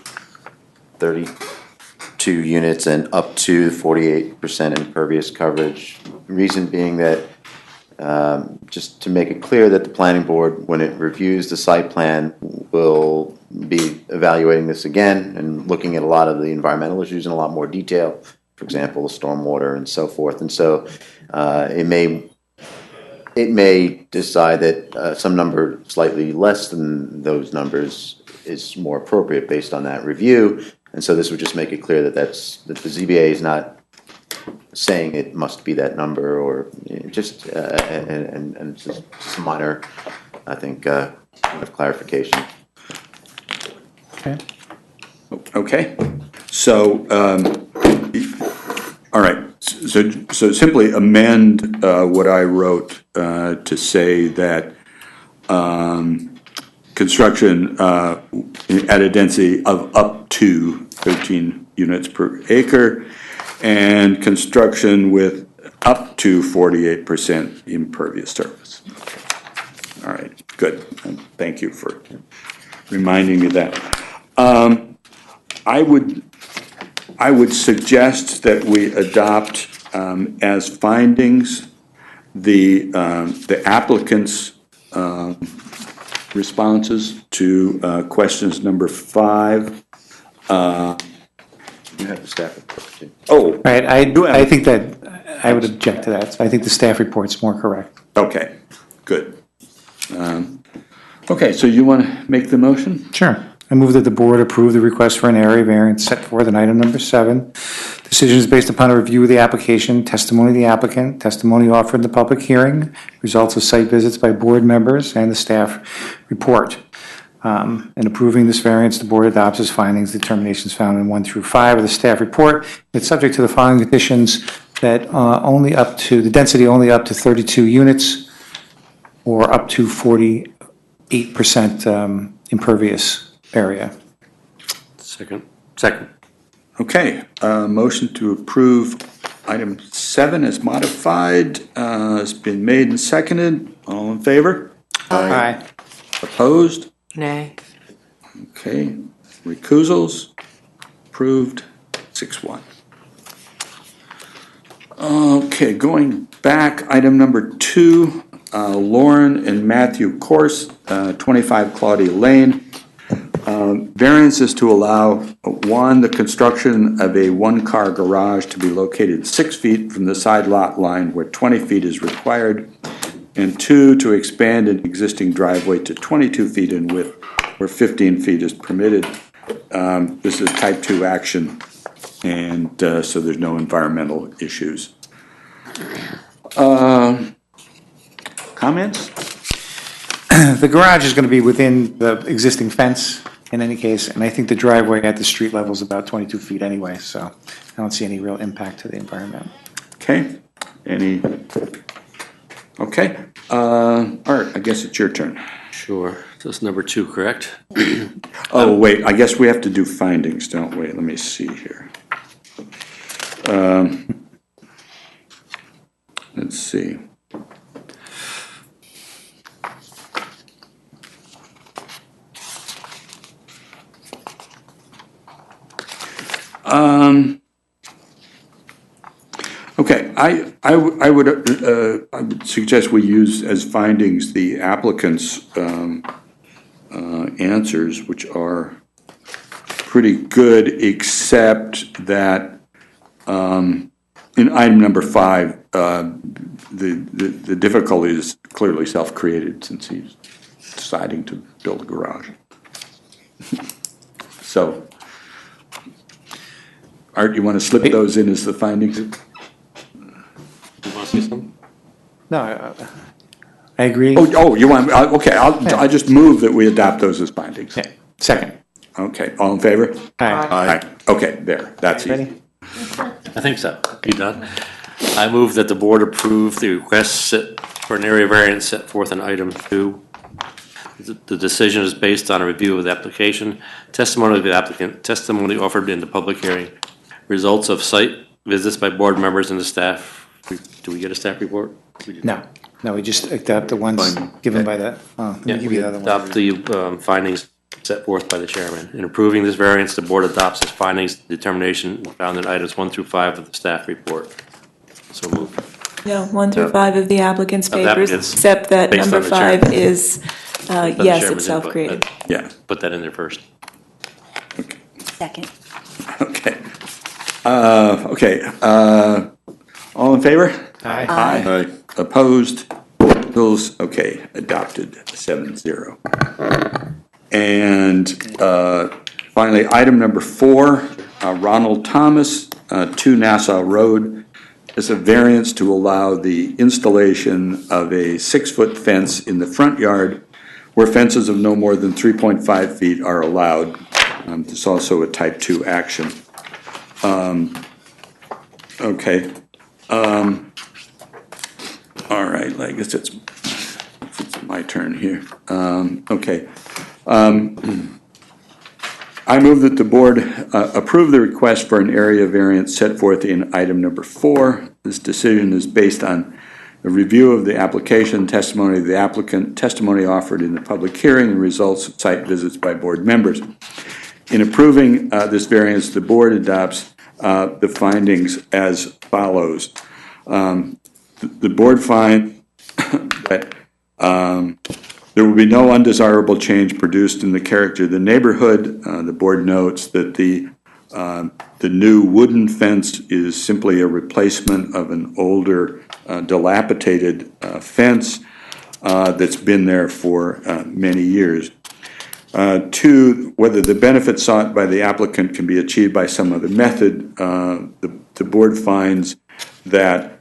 32 units and up to 48% impervious coverage. Reason being that, just to make it clear that the planning board, when it reviews the site plan, will be evaluating this again and looking at a lot of the environmental issues in a lot more detail, for example, the stormwater and so forth. And so it may decide that some number slightly less than those numbers is more appropriate based on that review. And so this would just make it clear that that the ZBA is not saying it must be that number, or just and just a minor, I think, kind of clarification. Okay, so All right, so simply amend what I wrote to say that construction at a density of up to 13 units per acre, and construction with up to 48% impervious surface. All right, good. Thank you for reminding me of that. I would suggest that we adopt as findings the applicant's responses to questions number 5. You have the staff report too. Oh. Right, I think that, I would object to that. I think the staff report's more correct. Okay, good. Okay, so you want to make the motion? Sure. I move that the board approve the request for an area variance set forth in item number 7. Decision is based upon a review of the application, testimony of the applicant, testimony offered in the public hearing, results of site visits by board members, and the staff report. In approving this variance, the board adopts as findings determinations found in 1 through 5 of the staff report. It's subject to the following conditions: that only up to, the density only up to 32 units, or up to 48% impervious area. Second. Okay, motion to approve item 7 as modified has been made and seconded. All in favor? Aye. Opposed? Nay. Okay, recusals? Approved, 6-1. Okay, going back, item number 2, Lauren and Matthew Corse, 25 Claudia Lane. Variance is to allow, 1, the construction of a one-car garage to be located 6 feet from the side lot line where 20 feet is required, and 2, to expand an existing driveway to 22 feet in width where 15 feet is permitted. This is type 2 action, and so there's no environmental issues. Comments? The garage is going to be within the existing fence in any case, and I think the driveway at the street level is about 22 feet anyway, so I don't see any real impact to the environment. Okay, okay, Art, I guess it's your turn. Sure. So it's number 2, correct? Oh, wait, I guess we have to do findings, don't we? Let me see here. Let's see. Okay, I would suggest we use as findings the applicant's answers, which are pretty good, except that in item number 5, the difficulty is clearly self-created since he's deciding to build a garage. So, Art, you want to slip those in as the findings? You want to say something? No, I agree. Oh, you want, okay, I just move that we adopt those as findings. Yeah. Second. Okay, all in favor? Aye. Okay, there, that's easy. Ready? I think so. You done? I move that the board approve the request for an area variance set forth in item 2. The decision is based on a review of the application, testimony of the applicant, testimony offered in the public hearing, results of site visits by board members and the staff. Do we get a staff report? No, we just adopt the ones given by the, let me give you the other one. Adopt the findings set forth by the chairman. In approving this variance, the board adopts its findings, determination found in items 1 through 5 of the staff report. So moved. No, 1 through 5 of the applicant's Of the papers, applicants, except that based number on the 5 chairman. is, yes, Chairman's it's input. self-created. Yeah. Put that in there first. Second. Okay. All in favor? Aye. Aye. Opposed? Bills, okay, adopted, 7-0. And finally, item number 4, Ronald Thomas, 2 Nassau Road. Is a variance to allow the installation of a 6-foot fence in the front yard where fences of no more than 3.5 feet are allowed. It's also a type 2 action. Okay. All right, I guess it's my turn here. Okay. I move that the board approve the request for an area variance set forth in item number 4. This decision is based on a review of the application, testimony of the applicant, testimony offered in the public hearing, and results of site visits by board members. In approving this variance, the board adopts the findings as follows. The board finds that there will be no undesirable change produced in the character of the neighborhood. The board notes that the new wooden fence is simply a replacement of an older dilapidated fence that's been there for many years. 2, whether the benefit sought by the applicant can be achieved by some other method. The board finds that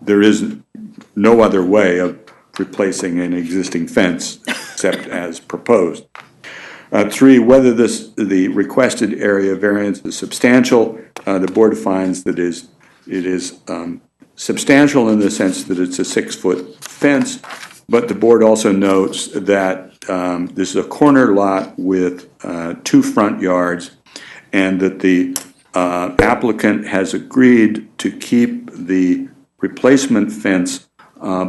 there is no other way of replacing an existing fence except as proposed. 3, whether the requested area variance is substantial. The board finds that it is substantial in the sense that it's a 6-foot fence, but the board also notes that this is a corner lot with 2 front yards, and that the applicant has agreed to keep the replacement fence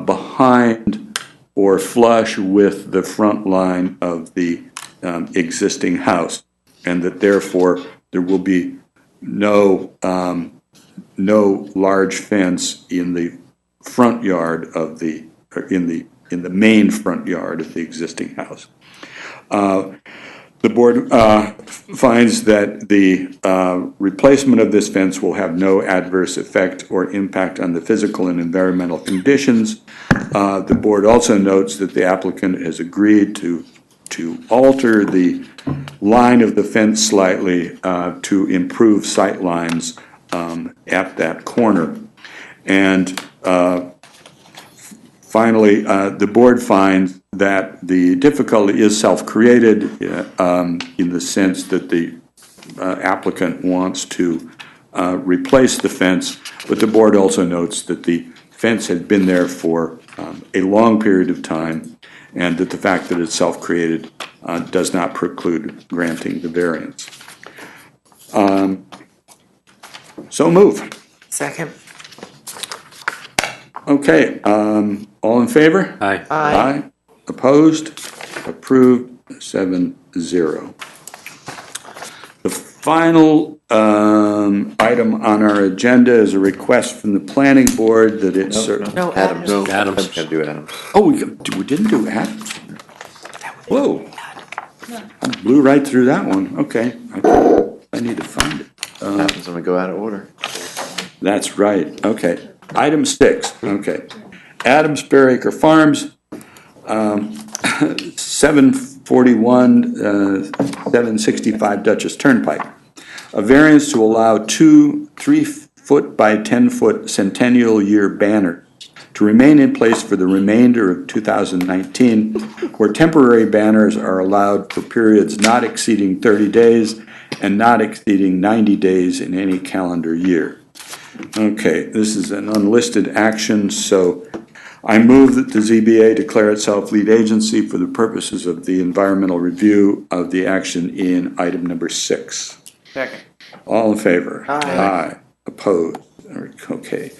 behind or flush with the front line of the existing house, and that therefore there will be no large fence in the front yard of in the main front yard of the existing house. The board finds that the replacement of this fence will have no adverse effect or impact on the physical and environmental conditions. The board also notes that the applicant has agreed to alter the line of the fence slightly to improve sight lines at that corner. And finally, the board finds that the difficulty is self-created in the sense that the applicant wants to replace the fence, but the board also notes that the fence had been there for a long period of time, and that the fact that it's self-created does not preclude granting the variance. So move. Second. Okay, all in favor? Aye. Aye. Opposed? Approved, 7-0. The final item on our agenda is a request from the planning board that it's... No, Adams. Adams. Gotta do Adams. Oh, we didn't do Adams? Whoa. I blew right through that one. Okay. I need to find it. Happens when we go out of order. That's right. Okay. Item 6. Okay. Adams Bearacre Farms, 741, 765 Dutchess Turnpike. A variance to allow 2 3-foot by 10-foot centennial year banners to remain in place for the remainder of 2019, where temporary banners are allowed for periods not exceeding 30 days and not exceeding 90 days in any calendar year. Okay, this is an unlisted action, so I move that the ZBA declare itself lead agency for the purposes of the environmental review of the action in item number 6. Second. All in favor? Aye. Opposed? Okay.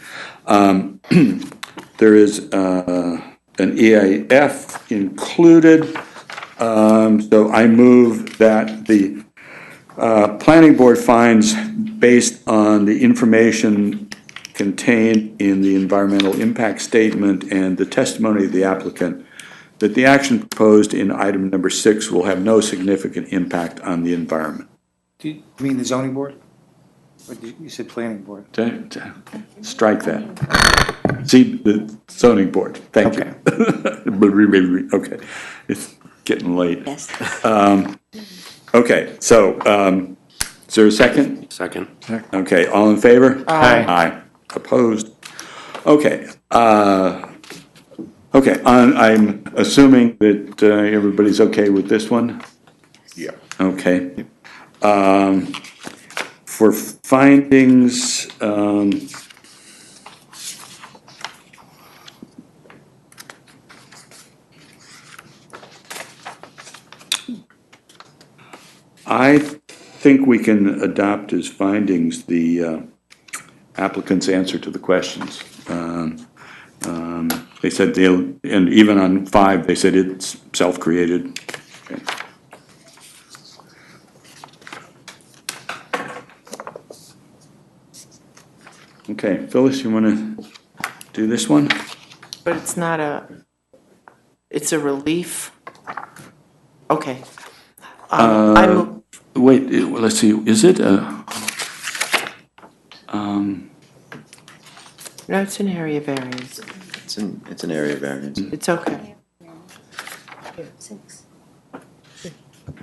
There is an EAF included, so I move that the planning board finds, based on the information contained in the environmental impact statement and the testimony of the applicant, that the action proposed in item number 6 will have no significant impact on the environment. Do you mean the zoning board? Or you said planning board? Strike that. See, the zoning board, thank you. Okay, it's getting late. Yes. Okay, so, is there a second? Second. Okay, all in favor? Aye. Aye. Opposed? Okay, okay, I'm assuming that everybody's okay with this one? Yeah. Okay. For findings, I think we can adopt as findings the applicant's answer to the questions. They said they'll, and even on 5, they said it's self-created. Okay, Phyllis, you want to do this one? But it's not it's a relief. Okay. Wait, let's see, is it a, No, it's an area variance. It's an area variance. It's okay.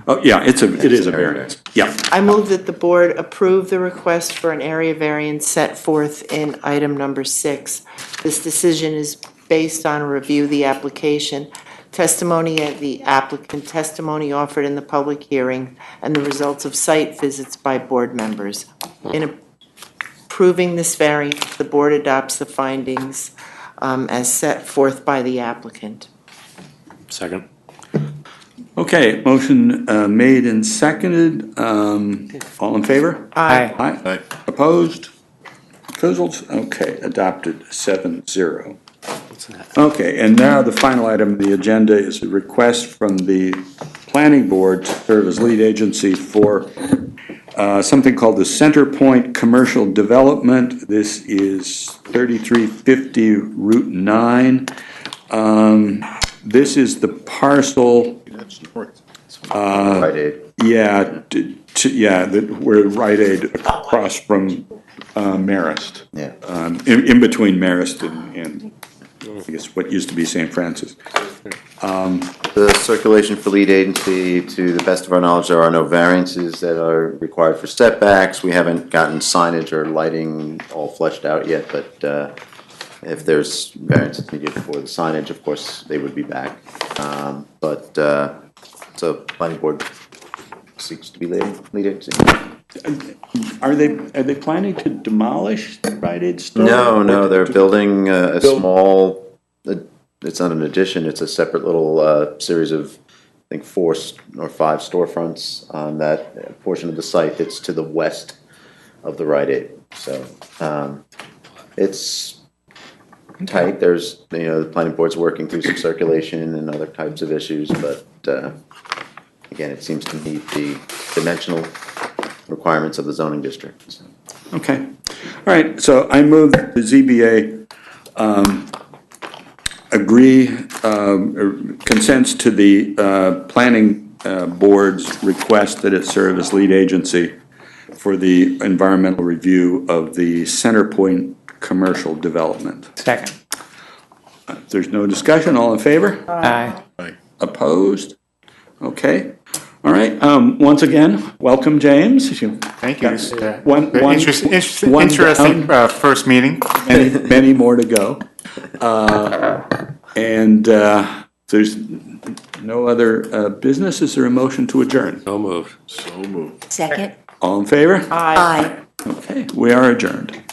oh, yeah, it is a variance, yeah. I move that the board approve the request for an area variance set forth in item number 6. This decision is based on a review of the application, testimony of the applicant, testimony offered in the public hearing, and the results of site visits by board members. In approving this variance, the board adopts the findings as set forth by the applicant. Second. Okay, motion made and seconded. All in favor? Aye. Aye. Opposed? Recusals? Okay, adopted 7-0. Okay, and now the final item of the agenda is a request from the planning board to serve as lead agency for something called the Center Point Commercial Development. This is 3350 Route 9. This is the parcel. Rite Aid. Yeah, we're Rite Aid across from Marist. Yeah. In between Marist and I guess what used to be St. Francis. The circulation for lead agency, to the best of our knowledge, there are no variances that are required for setbacks. We haven't gotten signage or lighting all fleshed out yet, but if there's variances needed for the signage, of course, they would be back. So planning board seeks to be lead agency. Are they planning to demolish the Rite Aid store? No, they're building a small, it's not an addition, it's a separate little series of, I think, 4 or 5 storefronts on that portion of the site that's to the west of the Rite Aid. So it's tight. There's, the planning board's working through some circulation and other types of issues, but again, it seems to meet the dimensional requirements of the zoning district. So. Okay. All right, so I move that the ZBA consents to the planning board's request that it serve as lead agency for the environmental review of the Center Point commercial development. Second. If there's no discussion, all in favor? Aye. Opposed? Okay. All right, once again, welcome, James. Thank you. This is One interesting down. first meeting. Many more to go. And there's no other business. Is there a motion to adjourn? So moved. So moved. Second? All in favor? Aye. Okay, we are adjourned.